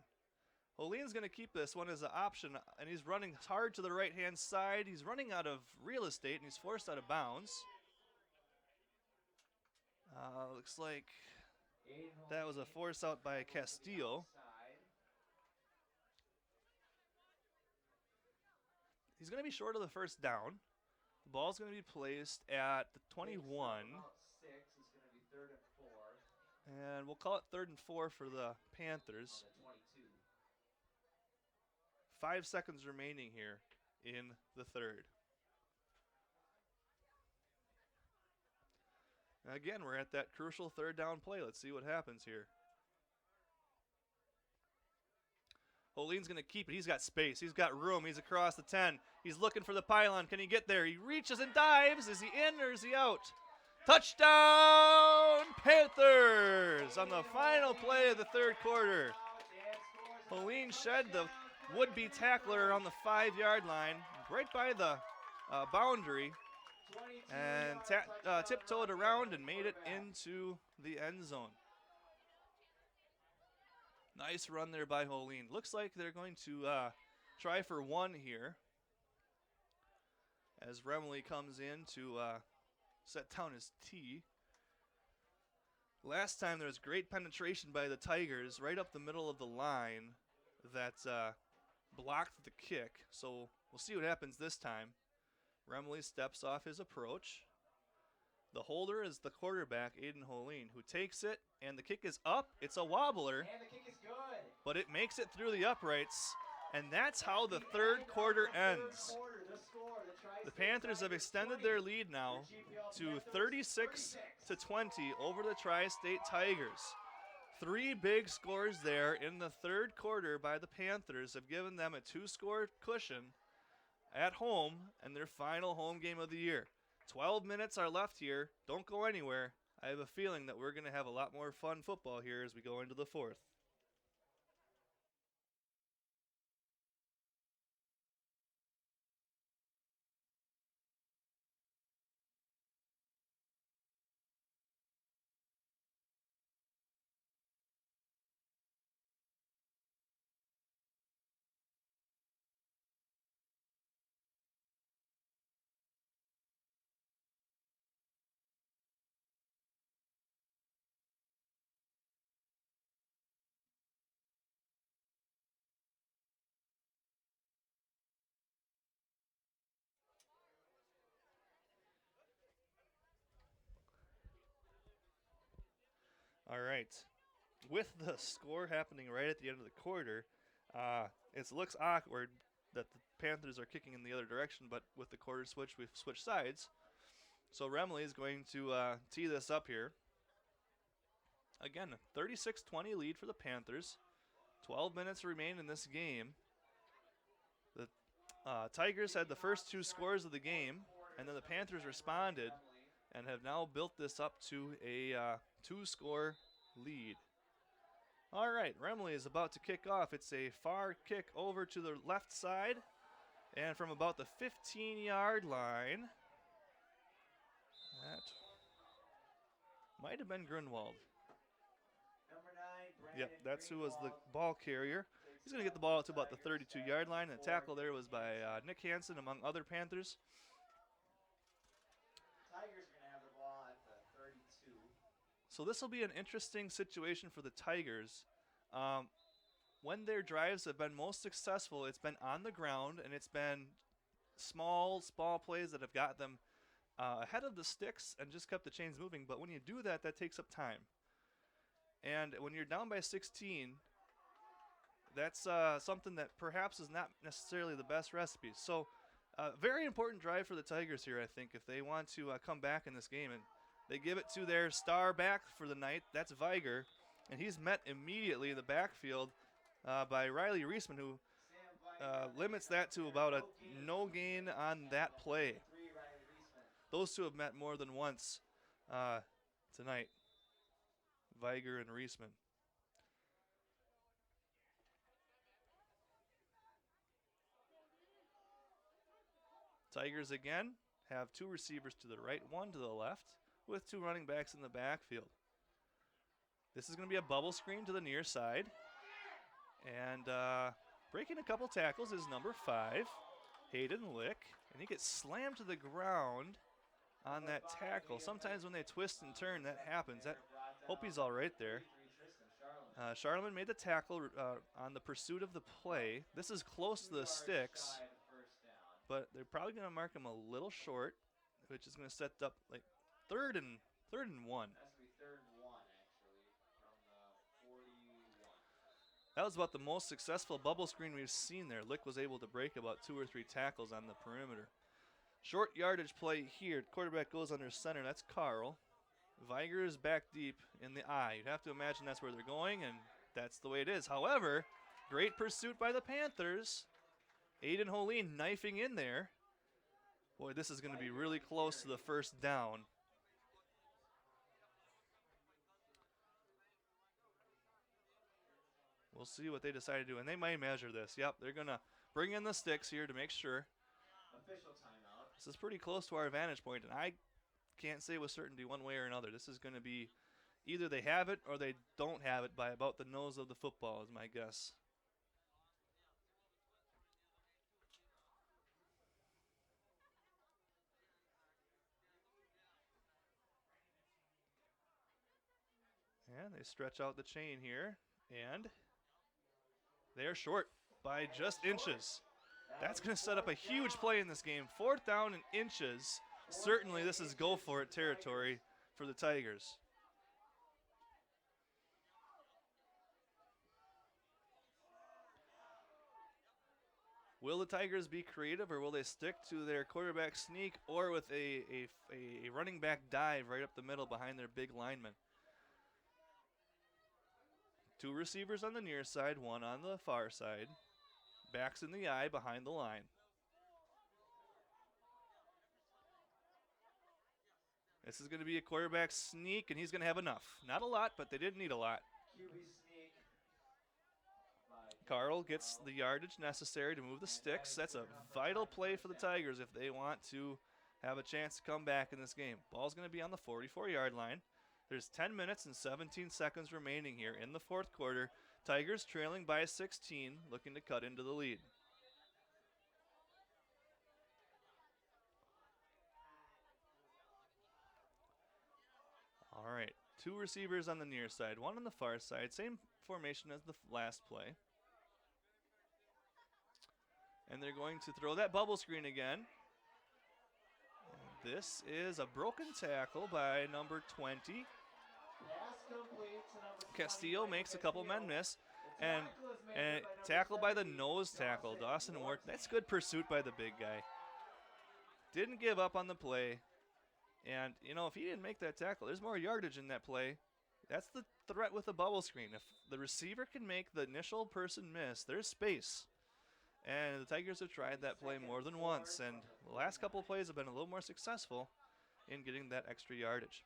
Holine's going to keep this one as an option, and he's running hard to the right-hand side. He's running out of real estate, and he's forced out of bounds. Looks like that was a force out by Castillo. He's going to be short of the 1st down. The ball's going to be placed at the 21. And we'll call it 3rd and 4 for the Panthers. 5 seconds remaining here in the third. Again, we're at that crucial 3rd down play. Let's see what happens here. Holine's going to keep it. He's got space. He's got room. He's across the 10. He's looking for the pylon. Can he get there? He reaches and dives. Is he in or is he out? Touchdown, Panthers! On the final play of the third quarter. Holine shed the would-be tackler on the 5-yard line, right by the boundary, and tiptoed around and made it into the end zone. Nice run there by Holine. Looks like they're going to try for 1 here as Remley comes in to set down his tee. Last time there was great penetration by the Tigers right up the middle of the line that blocked the kick, so we'll see what happens this time. Remley steps off his approach. The holder is the quarterback, Aiden Holine, who takes it, and the kick is up. It's a wobbler, And the kick is good. but it makes it through the uprights, and that's how the third quarter ends. The Panthers have extended their lead now to 36-20 over the Tri-State Tigers. 3 big scores there in the third quarter by the Panthers have given them a 2-score cushion at home in their final home game of the year. 12 minutes are left here. Don't go anywhere. I have a feeling that we're going to have a lot more fun football here as we go into the fourth. All right. With the score happening right at the end of the quarter, it looks awkward that the Panthers are kicking in the other direction, but with the quarter switch, we've switched sides. So Remley is going to tee this up here. Again, 36-20 lead for the Panthers. 12 minutes remain in this game. The Tigers had the first 2 scores of the game, and then the Panthers responded and have now built this up to a 2-score lead. All right, Remley is about to kick off. It's a far kick over to the left side, and from about the 15-yard line, that might have been Grunwald. Yep, that's who was the ball carrier. He's going to get the ball to about the 32-yard line. The tackle there was by Nick Hansen, among other Panthers. Tigers are going to have the ball at the 32. So this will be an interesting situation for the Tigers. When their drives have been most successful, it's been on the ground, and it's been small plays that have got them ahead of the sticks and just kept the chains moving. But when you do that, that takes up time. And when you're down by 16, that's something that perhaps is not necessarily the best recipe. So very important drive for the Tigers here, I think, if they want to come back in this game. And they give it to their star back for the night. That's Viger. And he's met immediately in the backfield by Riley Reisman, who limits that to about a no gain on that play. Those two have met more than once tonight, Viger and Reisman. Tigers again have 2 receivers to the right, 1 to the left, with 2 running backs in the backfield. This is going to be a bubble screen to the near side. And breaking a couple tackles is number 5, Hayden Lick. And he gets slammed to the ground on that tackle. Sometimes when they twist and turn, that happens. Hope he's all right there. Charlemagne made the tackle on the pursuit of the play. This is close to the sticks, but they're probably going to mark him a little short, which is going to set up like third and 1. That's going to be 3rd and 1, actually, from the 41. That was about the most successful bubble screen we've seen there. Lick was able to break about 2 or 3 tackles on the perimeter. Short yardage play here. Quarterback goes under center. That's Carl. Viger is back deep in the eye. You'd have to imagine that's where they're going, and that's the way it is. However, great pursuit by the Panthers. Aiden Holine knifing in there. Boy, this is going to be really close to the first down. We'll see what they decide to do, and they might measure this. Yep, they're going to bring in the sticks here to make sure. Official timeout. This is pretty close to our vantage point, and I can't say with certainty one way or another. This is going to be either they have it or they don't have it by about the nose of the football is my guess. And they stretch out the chain here, and they are short. by just short. inches. That That's was going to set up a fourth huge down. play in this game. 4th down and inches. Certainly this is go for it territory for the Tigers. Will the Tigers be creative, or will they stick to their quarterback sneak, or with a running back dive right up the middle behind their big lineman? 2 receivers on the near side, 1 on the far side. Backs in the eye behind the line. This is going to be a quarterback sneak, and he's going to have enough. Not a lot, but they didn't need a lot. QB sneak. Carl gets the yardage necessary to move the sticks. That's a vital play for the Tigers if they want to have a chance to come back in this game. Ball's going to be on the 44-yard line. There's 10 minutes and 17 seconds remaining here in the 4th quarter. Tigers trailing by 16, looking to cut into the lead. All right, 2 receivers on the near side, 1 on the far side. Same formation as the last play. And they're going to throw that bubble screen again. And this is a broken tackle by number 20. Pass complete to number 20 Castillo by makes a couple men Castillo. miss. The And, tackle is made and by number tackle by the 70, nose tackle, Dawson Ward. That's good pursuit by the big guy. Didn't give up on the play. And, you know, if he didn't make that tackle, there's more yardage in that play. That's the threat with the bubble screen. If the receiver can make the initial person miss, there's space. And the Tigers have tried that play more than once, and the last couple of plays have been a little more successful in getting that extra yardage.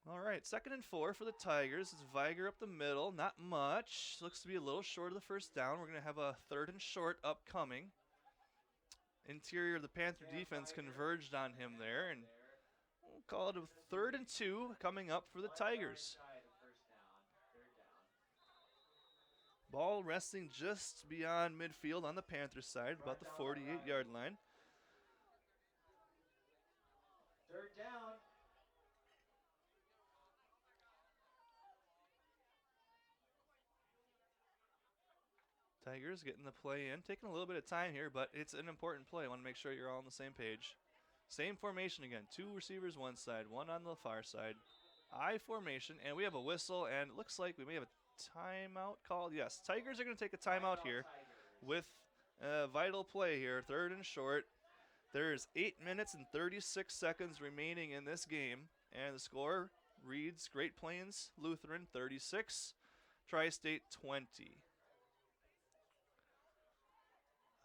All right, 2nd and 4 for the Tigers. It's Viger up the middle, not much. Looks to be a little short of the first down. We're going to have a 3rd and short upcoming. Interior of the Panther defense converged on him there, and we'll call it a 3rd and 2 coming up for the Tigers. Ball resting just beyond midfield on the Panthers side, about the 48-yard line. 3rd down. Tigers getting the play in, taking a little bit of time here, but it's an important play. I want to make sure you're all on the same page. Same formation again, 2 receivers one side, 1 on the far side. I formation, and we have a whistle, and it looks like we may have a timeout called. Yes, Tigers are going to take a timeout here with a vital play here, 3rd and short. There's 8 minutes and 36 seconds remaining in this game, and the score reads Great Plains Lutheran 36, Tri-State 20.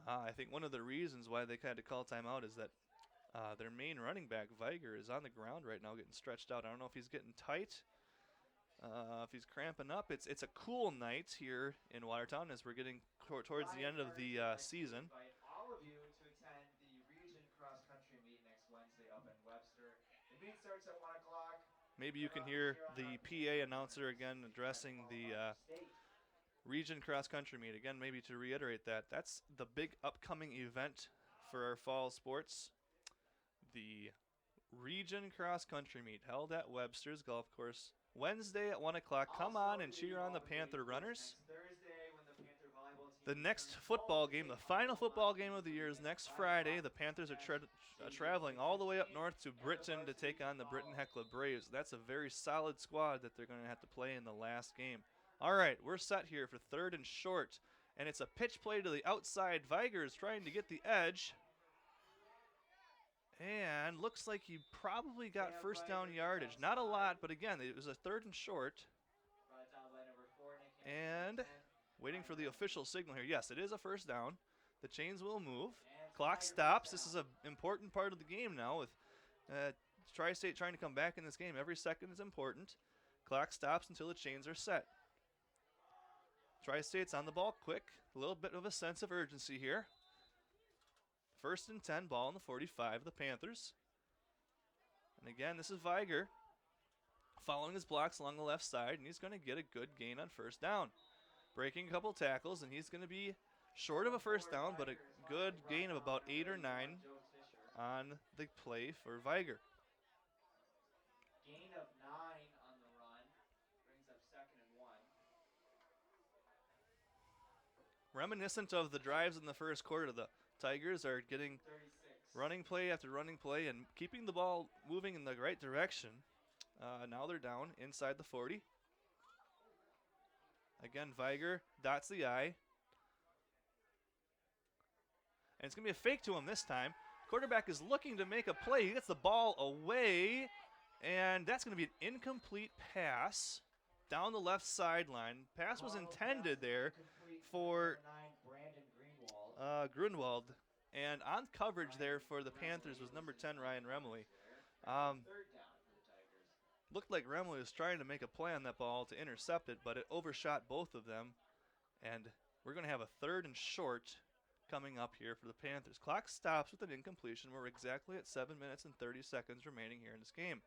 I think one of the reasons why they had to call timeout is that their main running back, Viger, is on the ground right now getting stretched out. I don't know if he's getting tight, if he's cramping up. It's a cool night here in Watertown as we're getting towards the end of the season. I invite all of you to attend the region cross-country meet next Wednesday up in Webster. The meet starts at 1 o'clock. Maybe you can hear the PA announcer again addressing the region cross-country meet. Again, maybe to reiterate that, that's the big upcoming event for our fall sports. The region cross-country meet held at Webster's Golf Course Wednesday at 1 o'clock. Come on and cheer on the Panther runners. The next football game, the final football game of the year, is next Friday. The Panthers are traveling all the way up north to Britain to take on the Britain Hecla Braves. That's a very solid squad that they're going to have to play in the last game. All right, we're set here for 3rd and short, and it's a pitch play to the outside. Viger is trying to get the edge, and looks like he probably got first down yardage. Not a lot, but again, it was a 3rd and short. And waiting for the official signal here. Yes, it is a first down. The chains will move. Clock stops. This is an important part of the game now with Tri-State trying to come back in this game. Every second is important. Clock stops until the chains are set. Tri-State's on the ball quick. A little bit of a sense of urgency here. 1st and 10, ball in the 45 of the Panthers. And again, this is Viger following his blocks along the left side, and he's going to get a good gain on first down. Breaking a couple tackles, and he's going to be short of a first down, but a good gain of about 8 or 9 on the play for Viger. Gain of 9 on the run brings up 2nd and 1. reminiscent of the drives in the first quarter. The Tigers are getting 36. running play after running play and keeping the ball moving in the right direction. Now they're down inside the 40. Again, Viger dots the I. And it's going to be a fake to him this time. Quarterback is looking to make a play. He gets the ball away, and that's going to be an incomplete pass down the left sideline. Pass was intended there for Grunwald. And on coverage there for the Panthers was number 10, Ryan Remley. Looked like Remley was trying to make a play on that ball to intercept it, but it overshot both of them. And we're going to have a 3rd and short coming up here for the Panthers. Clock stops with an incompletion. We're exactly at 7 minutes and 30 seconds remaining here in this game.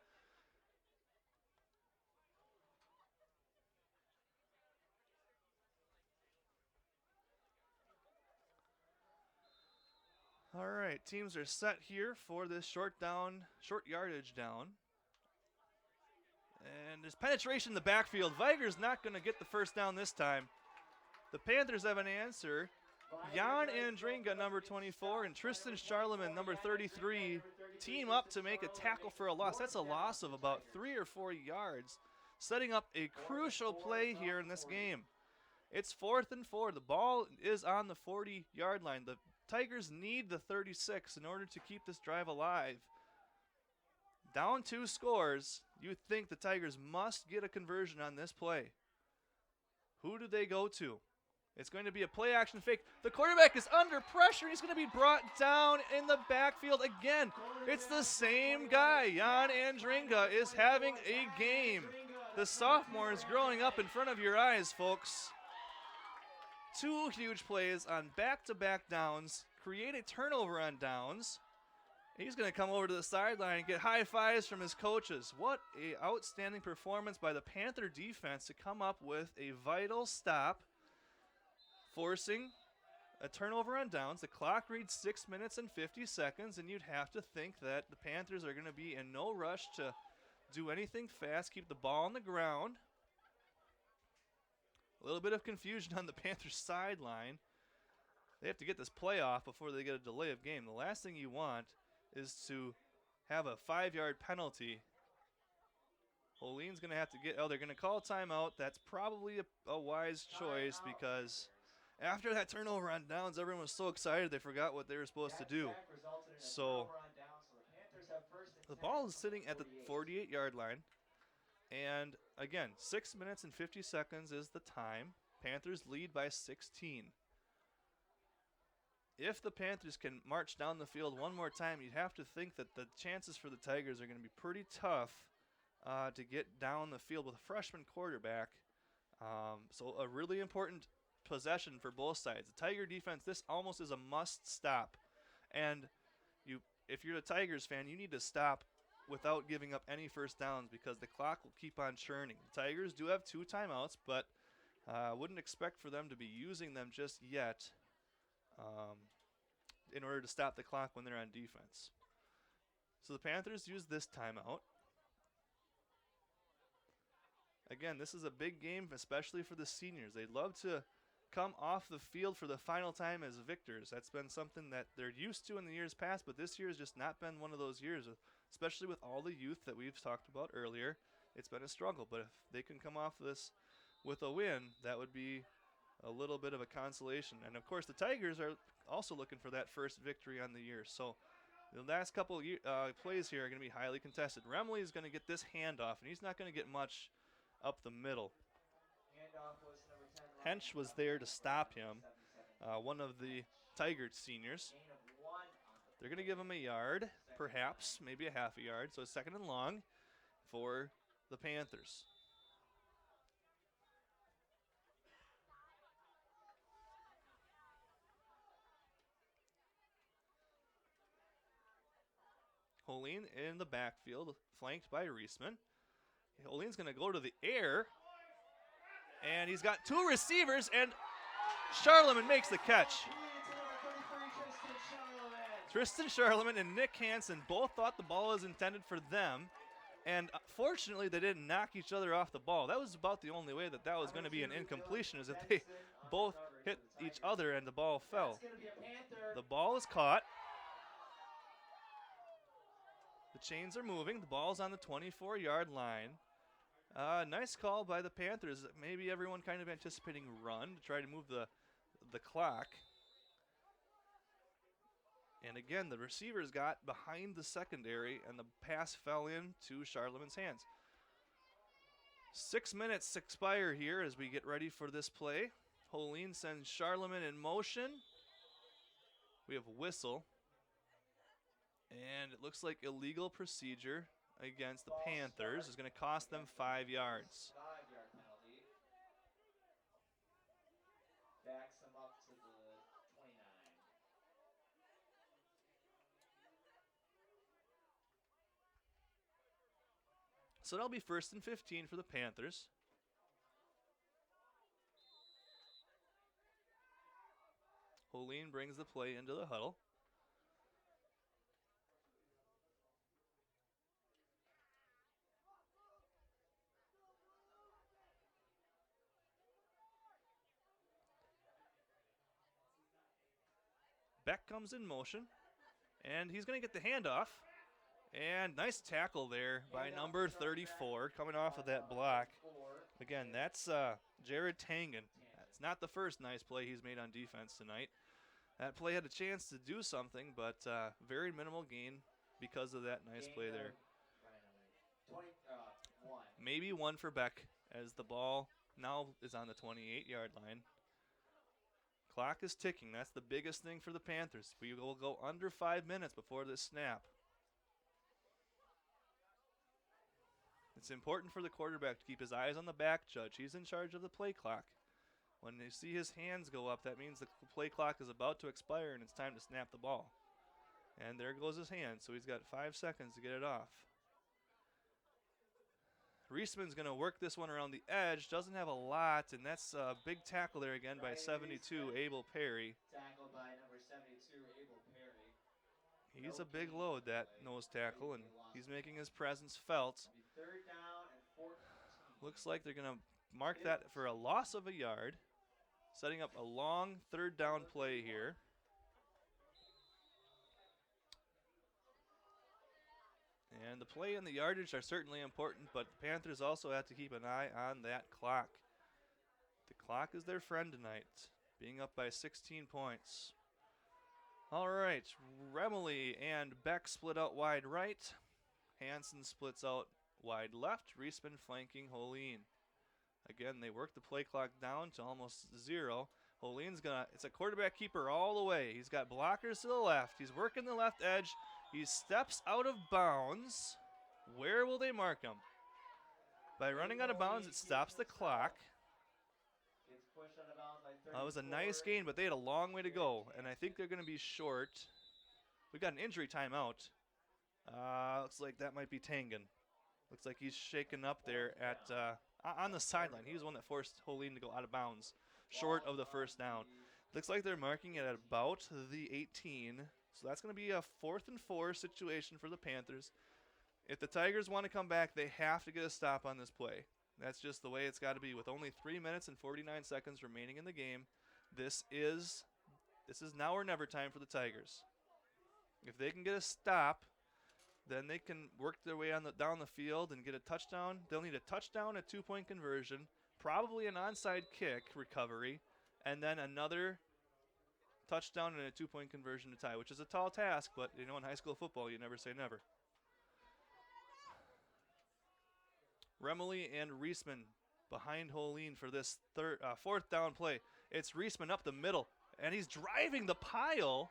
All right, teams are set here for this short yardage down. And there's penetration in the backfield. Viger's not going to get the first down this time. The Panthers have an answer. Jan Andringa, number 24, and Tristan Charlemagne, number 33, team up to make a tackle for a loss. That's a loss of about 3 or 4 yards, setting up a crucial play here in this game. It's 4th and 4. The ball is on the 40-yard line. The Tigers need the 36 in order to keep this drive alive. Down 2 scores. You think the Tigers must get a conversion on this play. Who do they go to? It's going to be a play action fake. The quarterback is under pressure. He's going to be brought down in the backfield again. It's the same guy. Jan Andringa is having a game. The sophomore is growing up in front of your eyes, folks. 2 huge plays on back-to-back downs. Create a turnover on downs. He's going to come over to the sideline and get high fives from his coaches. What an outstanding performance by the Panther defense to come up with a vital stop, forcing a turnover on downs. The clock reads 6 minutes and 50 seconds, and you'd have to think that the Panthers are going to be in no rush to do anything fast, keep the ball on the ground. A little bit of confusion on the Panthers sideline. They have to get this play off before they get a delay of game. The last thing you want is to have a 5-yard penalty. Olean's going to have to get, they're going to call a timeout. That's probably a wise choice because after that turnover on downs, everyone was so excited they forgot what they were supposed to do. So the ball is sitting at the 48-yard line. And again, 6 minutes and 50 seconds is the time. Panthers lead by 16. If the Panthers can march down the field one more time, you'd have to think that the chances for the Tigers are going to be pretty tough to get down the field with a freshman quarterback. So a really important possession for both sides. The Tiger defense, this almost is a must stop. And if you're a Tigers fan, you need to stop without giving up any first downs because the clock will keep on churning. The Tigers do have 2 timeouts, but I wouldn't expect for them to be using them just yet in order to stop the clock when they're on defense. So the Panthers use this timeout. Again, this is a big game, especially for the seniors. They'd love to come off the field for the final time as victors. That's been something that they're used to in the years past, but this year has just not been one of those years, especially with all the youth that we've talked about earlier. It's been a struggle, but if they can come off this with a win, that would be a little bit of a consolation. And, of course, the Tigers are also looking for that first victory on the year. So the last couple plays here are going to be highly contested. Remley is going to get this handoff, and he's not going to get much up the middle. Hench was there to stop him, one of the Tiger seniors. They're going to give him a yard, perhaps, maybe a half a yard. So it's 2nd and long for the Panthers. Olean in the backfield, flanked by Reisman. Olean's going to go to the air, and he's got 2 receivers, and Charlemagne makes the catch. Tristan Charlemagne and Nick Hansen both thought the ball was intended for them, and fortunately they didn't knock each other off the ball. That was about the only way that was going to be an incompletion, is if they both hit for the each Tigers. other and the ball fell. That's going to be a Panther. The ball is caught. The chains are moving. The ball's on the 24-yard line. Nice call by the Panthers. Maybe everyone kind of anticipating a run to try to move the clock. And again, the receivers got behind the secondary, and the pass fell into Charlemagne's hands. 6 minutes expire here as we get ready for this play. Holine sends Charlemagne in motion. We have a whistle. And it looks like illegal procedure against the Panthers is going to cost them 5 yards. 5-yard penalty. Backs them up to the 29. So that'll be 1st and 15 for the Panthers. Holine brings the play into the huddle. Beck comes in motion, and he's going to get the handoff. And nice tackle there by number 34, coming off of that block. Again, that's Jared Tangen. That's not the first nice play he's made on defense tonight. That play had a chance to do something, but very minimal gain because of that nice play there. 21. Maybe one for Beck as the ball now is on the 28-yard line. Clock is ticking. That's the biggest thing for the Panthers. We will go under 5 minutes before this snap. It's important for the quarterback to keep his eyes on the back judge. He's in charge of the play clock. When you see his hands go up, that means the play clock is about to expire and it's time to snap the ball. And there goes his hand, so he's got 5 seconds to get it off. Reisman's going to work this one around the edge. Doesn't have a lot, and that's a big tackle there again by 72, Abel Perry. Tackled by number 72, Abel Perry. He's a big load, that nose tackle, and he's making his presence felt. 3rd down and 14. Looks like they're going to mark that for a loss of a yard, setting up a long 3rd down play here. And the play and the yardage are certainly important, but the Panthers also have to keep an eye on that clock. The clock is their friend tonight, being up by 16 points. All right, Remley and Beck split out wide right. Hansen splits out wide left. Reisman flanking Holine. Again, they work the play clock down to almost 0. Holine's it's a quarterback keeper all the way. He's got blockers to the left. He's working the left edge. He steps out of bounds. Where will they mark him? By running out of bounds, it stops the clock. Gets pushed out of bounds by 34. That was a nice gain, but they had a long way to go, and I think they're going to be short. We got an injury timeout. Looks like that might be Tangen. Looks like he's shaken up there at on the sideline. He was the one that forced Holine to go out of bounds, short of the 1st down. Looks like they're marking it at about the 18. So that's going to be a 4th and 4 situation for the Panthers. If the Tigers want to come back, they have to get a stop on this play. That's just the way it's got to be. With only 3 minutes and 49 seconds remaining in the game, this is now or never time for the Tigers. If they can get a stop, then they can work their way down the field and get a touchdown. They'll need a touchdown, a 2-point conversion, probably an onside kick recovery, and then another touchdown and a 2-point conversion to tie, which is a tall task, but in high school football, you never say never. Remley and Reisman behind Holine for this 4th down play. It's Reisman up the middle, and he's driving the pile.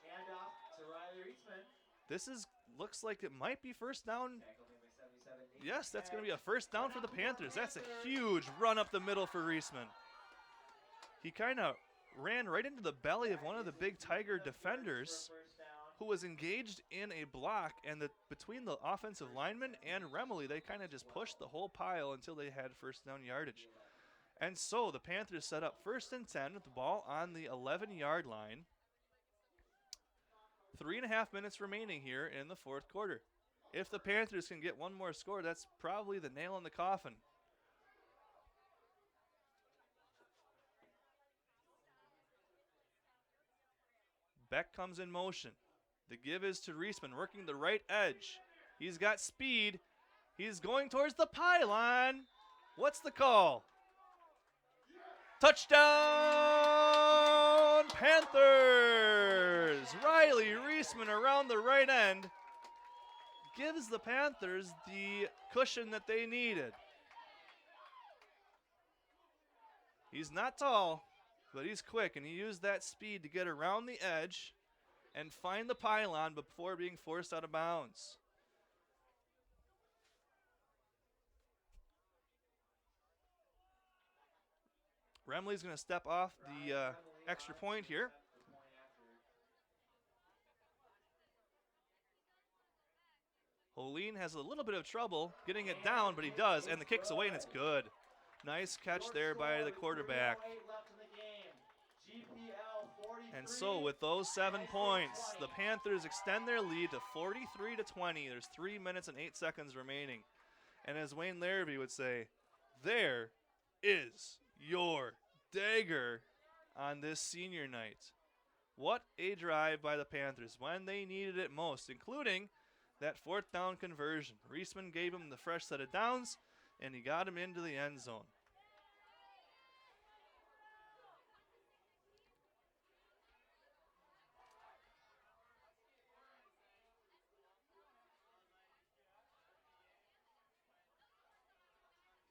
Handoff to Riley Reisman. This looks like it might be 1st down. Tackled him by 77. Yes, that's going to be a 1st down for the Panthers. That's a huge run up the middle for Reisman. He kind of ran right into the belly of one of the big Tiger defenders who was engaged in a block, and between the offensive lineman and Remley, they kind of just pushed the whole pile until they had 1st down yardage. And so the Panthers set up 1st and 10 with the ball on the 11-yard line. 3.5 minutes remaining here in the 4th quarter. If the Panthers can get one more score, that's probably the nail in the coffin. Beck comes in motion. The give is to Reisman, working the right edge. He's got speed. He's going towards the pylon. What's the call? Touchdown, Panthers! Riley Reisman around the right end gives the Panthers the cushion that they needed. He's not tall, but he's quick, and he used that speed to get around the edge and find the pylon before being forced out of bounds. Remley's going to step off the extra point here. Holine has a little bit of trouble getting it down, but he does, and the kick's away, and it's good. Nice catch there by the quarterback. And so with those 7 points, the Panthers extend their lead to 43-20. There's 3 minutes and 8 seconds remaining. And as Wayne Larrabee would say, there is your dagger on this senior night. What a drive by the Panthers when they needed it most, including that 4th down conversion. Reisman gave him the fresh set of downs, and he got him into the end zone.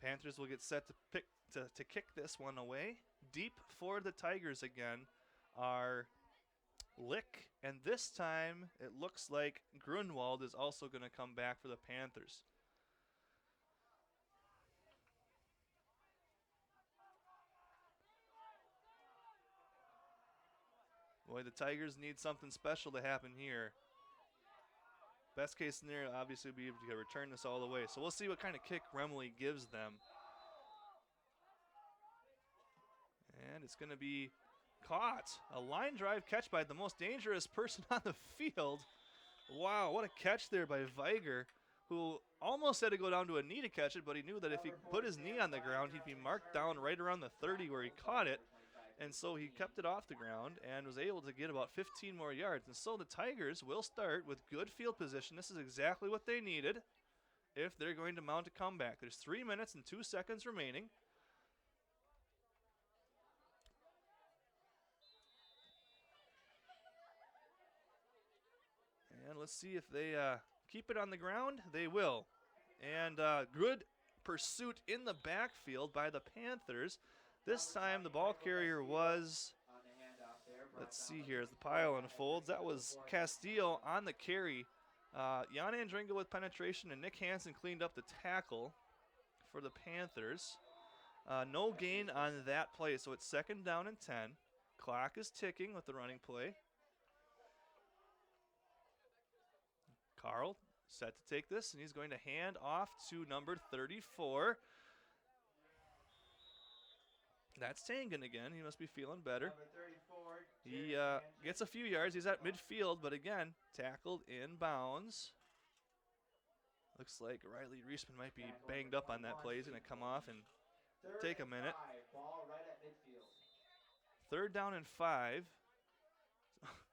Panthers will get set to kick this one away. Deep for the Tigers again are Lick, and this time it looks like Grunwald is also going to come back for the Panthers. Boy, the Tigers need something special to happen here. Best case scenario, obviously, would be able to return this all the way. So we'll see what kind of kick Remley gives them. And it's going to be caught. A line drive catch by the most dangerous person on the field. Wow, what a catch there by Viger, who almost had to go down to a knee to catch it, but he knew that if he put his knee on the ground, he'd be marked down right around the 30 where he caught it. And so he kept it off the ground and was able to get about 15 more yards. And so the Tigers will start with good field position. This is exactly what they needed if they're going to mount a comeback. There's 3 minutes and 2 seconds remaining. And let's see if they keep it on the ground. They will. And good pursuit in the backfield by the Panthers. This time the ball carrier was, let's see here as the pile unfolds, that was Castillo on the carry. Jan Andringa with penetration, and Nick Hansen cleaned up the tackle for the Panthers. No gain on that play, so it's 2nd down and 10. Clock is ticking with the running play. Carl set to take this, and he's going to hand off to number 34. That's Tangen again. He must be feeling better. He gets a few yards. He's at midfield, but again, tackled in bounds. Looks like Riley Reisman might be banged up on that play. He's going to come off and take a minute. 3rd down and 5.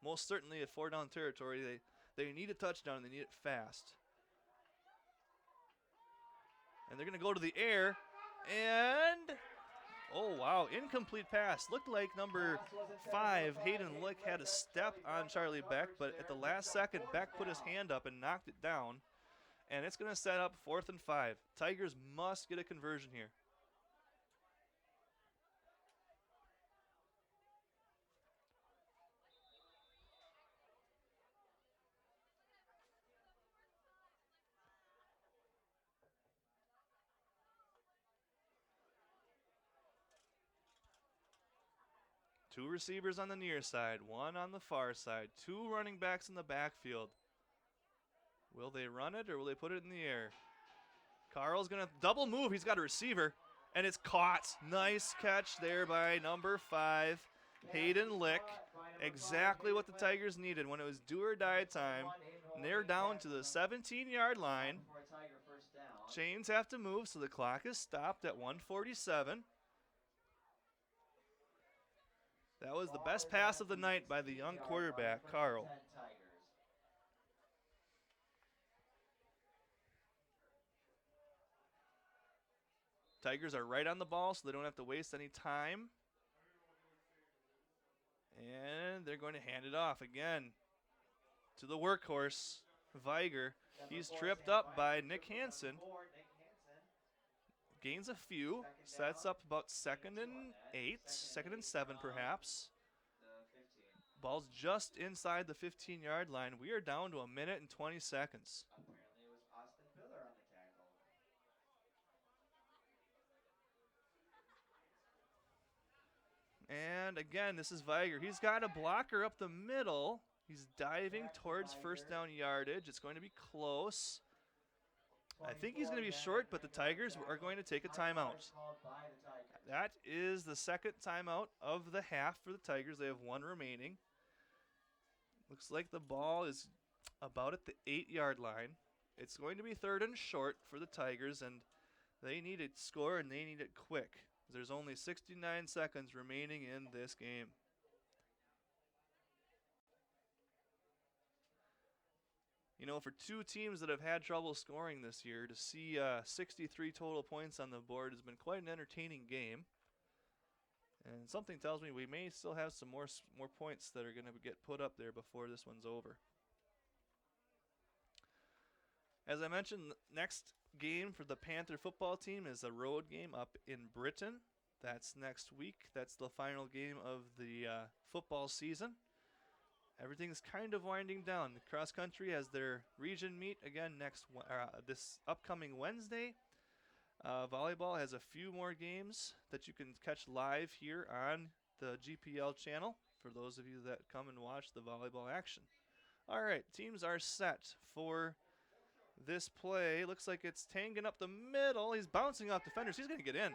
Most certainly a 4-down territory. They need a touchdown, and they need it fast. And they're going to go to the air, and oh, wow, incomplete pass. Looked like number 5, Hayden Lick, had a step on Charlie Beck, but at the last second, Beck put his hand up and knocked it down. And it's going to set up 4th and 5. Tigers must get a conversion here. Two receivers on the near side, one on the far side, 2 running backs in the backfield. Will they run it or will they put it in the air? Carl's going to double move. He's got a receiver, and it's caught. Nice catch there by number 5, Hayden Lick. Exactly what the Tigers needed when it was do or die time. And they're down to the 17-yard line. Chains have to move, so the clock is stopped at 1:47. That was the Ball best is pass at of the night by the 16 young yard quarterback, line, Carl. 10 Tigers. Tigers are right on the ball, so they don't have to waste any time. And they're going to hand it off again to the workhorse, Viger. He's tripped up by Nick Hansen. Gains a few, sets up about 2nd and 8, 2nd and 7 perhaps. Ball's just inside the 15-yard line. We are down to 1 minute and 20 seconds. Apparently it was Austin Piller on the tackle. And again, this is Viger. He's got a blocker up the middle. He's diving towards first down yardage. It's going to be close. I think he's going to be short, but the Tigers are going to take a timeout. That is the 2nd timeout of the half for the Tigers. They have 1 remaining. Looks like the ball is about at the 8-yard line. It's going to be 3rd and short for the Tigers, and they need to score, and they need it quick. There's only 69 seconds remaining in this game. You know, for 2 teams that have had trouble scoring this year, to see 63 total points on the board has been quite an entertaining game. And something tells me we may still have some more points that are going to get put up there before this one's over. As I mentioned, next game for the Panther football team is a road game up in Britain. That's next week. That's the final game of the football season. Everything's kind of winding down. The cross country has their region meet again this upcoming Wednesday. Volleyball has a few more games that you can catch live here on the GPL channel for those of you that come and watch the volleyball action. All right, teams are set for this play. Looks like it's Tangen up the middle. He's bouncing off defenders. He's going to get in.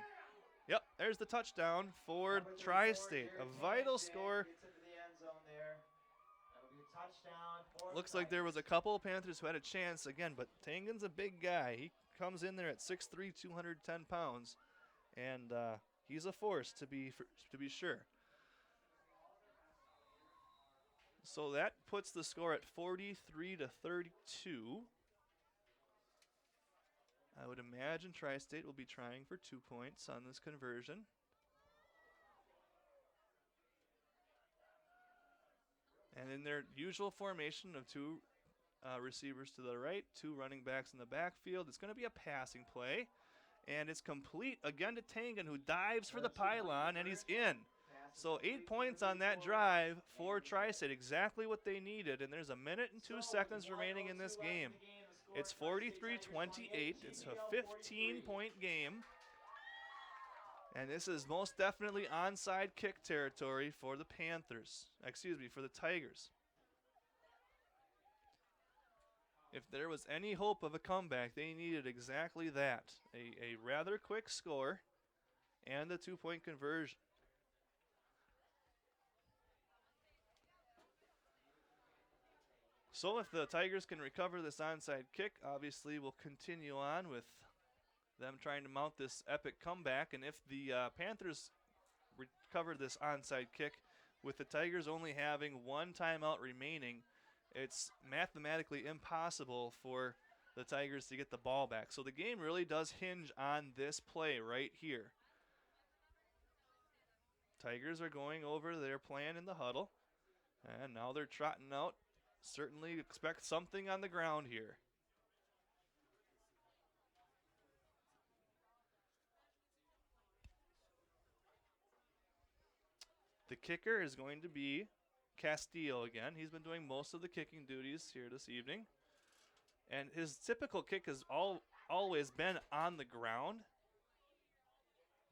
Yep, there's the touchdown for Tri-State. A vital score. Looks like there was a couple of Panthers who had a chance again, but Tangen's a big guy. He comes in there at 6'3", 210 pounds, and he's a force to be sure. So that puts the score at 43-32. I would imagine Tri-State will be trying for 2 points on this conversion. And in their usual formation of 2 receivers to the right, 2 running backs in the backfield, it's going to be a passing play. And it's complete again to Tangen, who dives for the pylon, and he's in. So 8 points on that drive for Tri-State, exactly what they needed. And there's 1 minute and 2 seconds remaining in this game. It's 43-28. It's a 15-point game. And this is most definitely onside kick territory for the Panthers. For the Tigers. If there was any hope of a comeback, they needed exactly that. A rather quick score and a 2-point conversion. So if the Tigers can recover this onside kick, obviously we'll continue on with them trying to mount this epic comeback. And if the Panthers recover this onside kick with the Tigers only having 1 timeout remaining, it's mathematically impossible for the Tigers to get the ball back. So the game really does hinge on this play right here. Tigers are going over their plan in the huddle, and now they're trotting out. Certainly expect something on the ground here. The kicker is going to be Castillo again. He's been doing most of the kicking duties here this evening. And his typical kick has always been on the ground.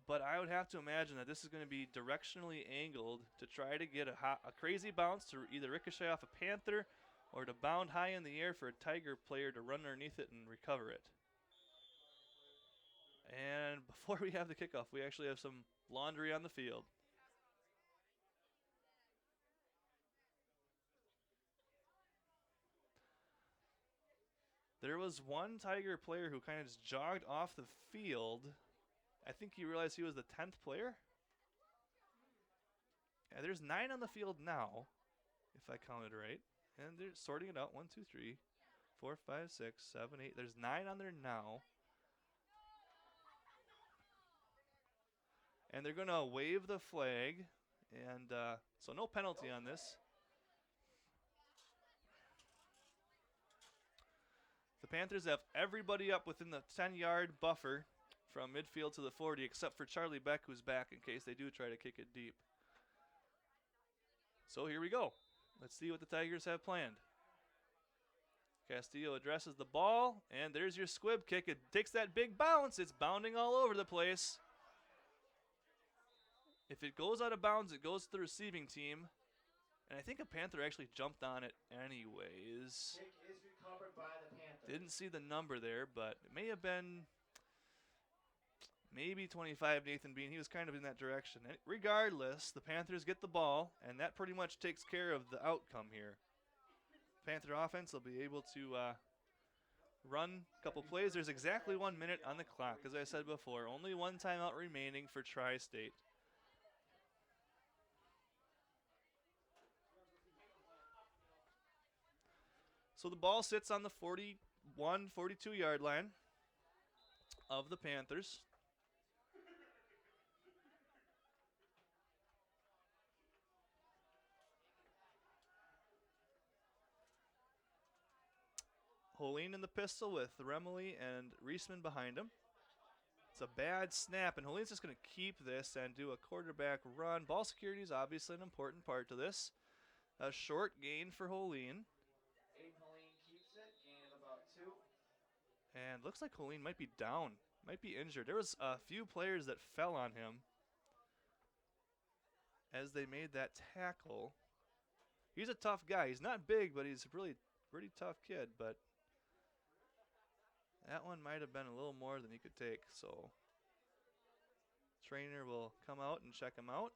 But I would have to imagine that this is going to be directionally angled to try to get a crazy bounce to either ricochet off a Panther or to bound high in the air for a Tiger player to run underneath it and recover it. And before we have the kickoff, we actually have some laundry on the field. There was one Tiger player who kind of just jogged off the field. I think he realized he was the 10th player. And there's 9 on the field now, if I counted right. And they're sorting it out. 1, 2, 3, 4, 5, 6, 7, 8. There's 9 on there now. And they're going to wave the flag. And so no penalty on this. The Panthers have everybody up within the 10-yard buffer from midfield to the 40, except for Charlie Beck, who's back in case they do try to kick it deep. So here we go. Let's see what the Tigers have planned. Castillo addresses the ball, and there's your squib kick. It takes that big bounce. It's bounding all over the place. If it goes out of bounds, it goes to the receiving team. And I think a Panther actually jumped on it anyways. Kick is recovered by the Panthers. Didn't see the number there, but it may have been maybe 25, Nathan Bean. He was kind of in that direction. And regardless, the Panthers get the ball, and that pretty much takes care of the outcome here. Panther offense will be able to run a couple plays. There's exactly 1 minute on the clock, as I said before. Only one timeout remaining for Tri-State. So the ball sits on the 41, 42-yard line of the Panthers. Holine in the pistol with Remley and Reisman behind him. It's a bad snap, and Holine's just going to keep this and do a quarterback run. Ball security is obviously an important part to this. A short gain for Holine. Aiden Helene keeps it, gain of about 2. And looks like Holine might be down, might be injured. There was a few players that fell on him as they made that tackle. He's a tough guy. He's not big, but he's a really pretty tough kid, but that one might have been a little more than he could take. So trainer will come out and check him out.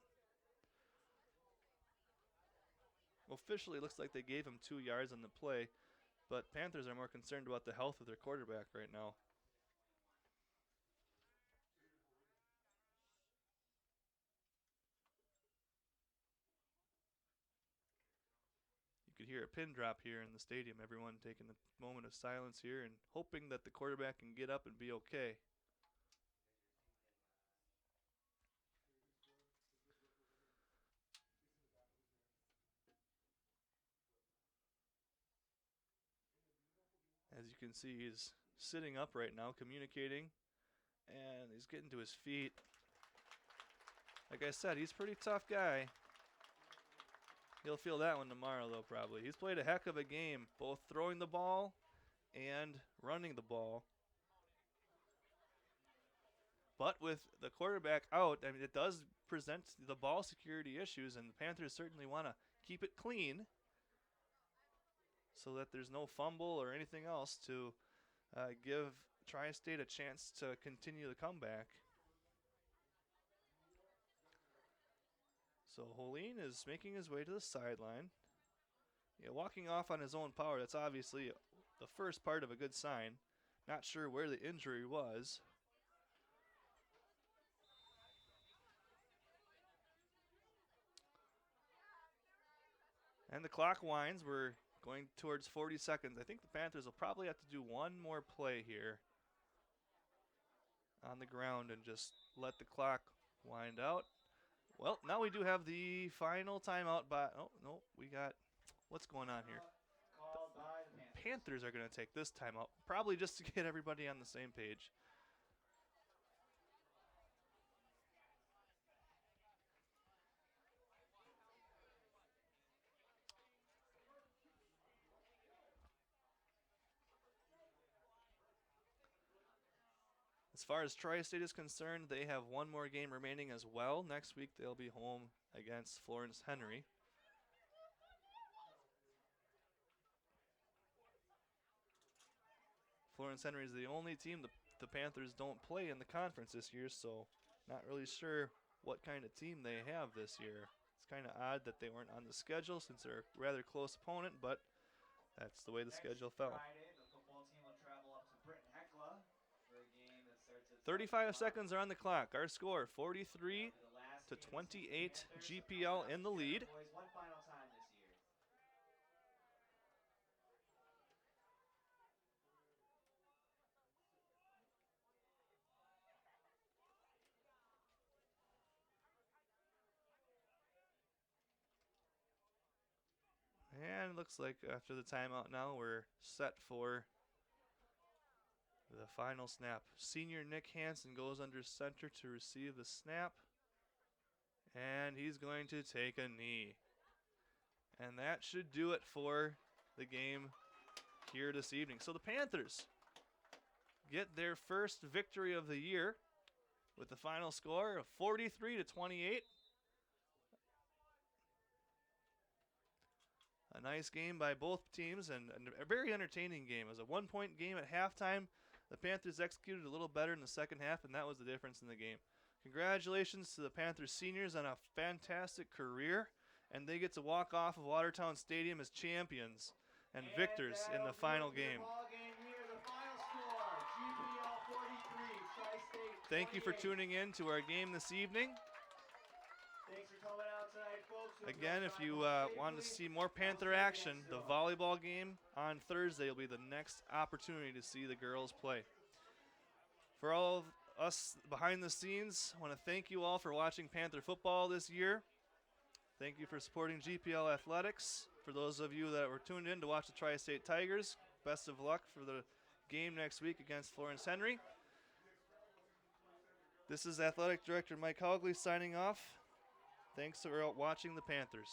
Officially, it looks like they gave him 2 yards on the play, but Panthers are more concerned about the health of their quarterback right now. You could hear a pin drop here in the stadium. Everyone taking a moment of silence here and hoping that the quarterback can get up and be okay. As you can see, he's sitting up right now, communicating, and he's getting to his feet. Like I said, he's a pretty tough guy. He'll feel that one tomorrow, though, probably. He's played a heck of a game, both throwing the ball and running the ball. But with the quarterback out, I mean, it does present the ball security issues, and the Panthers certainly want to keep it clean so that there's no fumble or anything else to give Tri-State a chance to continue the comeback. So Holine is making his way to the sideline. Yeah, walking off on his own power, that's obviously the first part of a good sign. Not sure where the injury was. And the clock winds. We're going towards 40 seconds. I think the Panthers will probably have to do one more play here on the ground and just let the clock wind out. Well, now we do have the final timeout by... Oh, no, we got... What's going on here? Called by the Panthers are going to take this timeout, probably just to get everybody on the same page. As far as Tri-State is concerned, they have one more game remaining as well. Next week, they'll be home against Florence Henry. Florence Henry is the only team the Panthers don't play in the conference this year, so not really sure what kind of team they have this year. It's kind of odd that they weren't on the schedule since they're a rather close opponent, but that's the way the schedule fell. Friday, the football team will travel up to Britton Hecla for a game that starts at 35 seconds are on the clock. Our score, 43 to to 28. GPL in the lead. Boys, one final time this year. And it looks like after the timeout now, we're set for the final snap. Senior Nick Hansen goes under center to receive the snap. And he's going to take a knee. And that should do it for the game here this evening. So the Panthers get their first victory of the year with the final score of 43-28. A nice game by both teams and a very entertaining game. It was a 1-point game at halftime. The Panthers executed a little better in the second half, and that was the difference in the game. Congratulations to the Panthers seniors on a fantastic career, and they get to walk off of Watertown Stadium as champions and victors in the final game. Thank you for tuning in to our game this evening. Thanks for coming out tonight, folks. Again, if you want to see more Panther action, the volleyball game on Thursday will be the next opportunity to see the girls play. For all of us behind the scenes, I want to thank you all for watching Panther football this year. Thank you for supporting GPL Athletics. For those of you that were tuned in to watch the Tri-State Tigers, best of luck for the game next week against Florence Henry. This is Athletic Director Mike Haugley signing off. Thanks for watching the Panthers.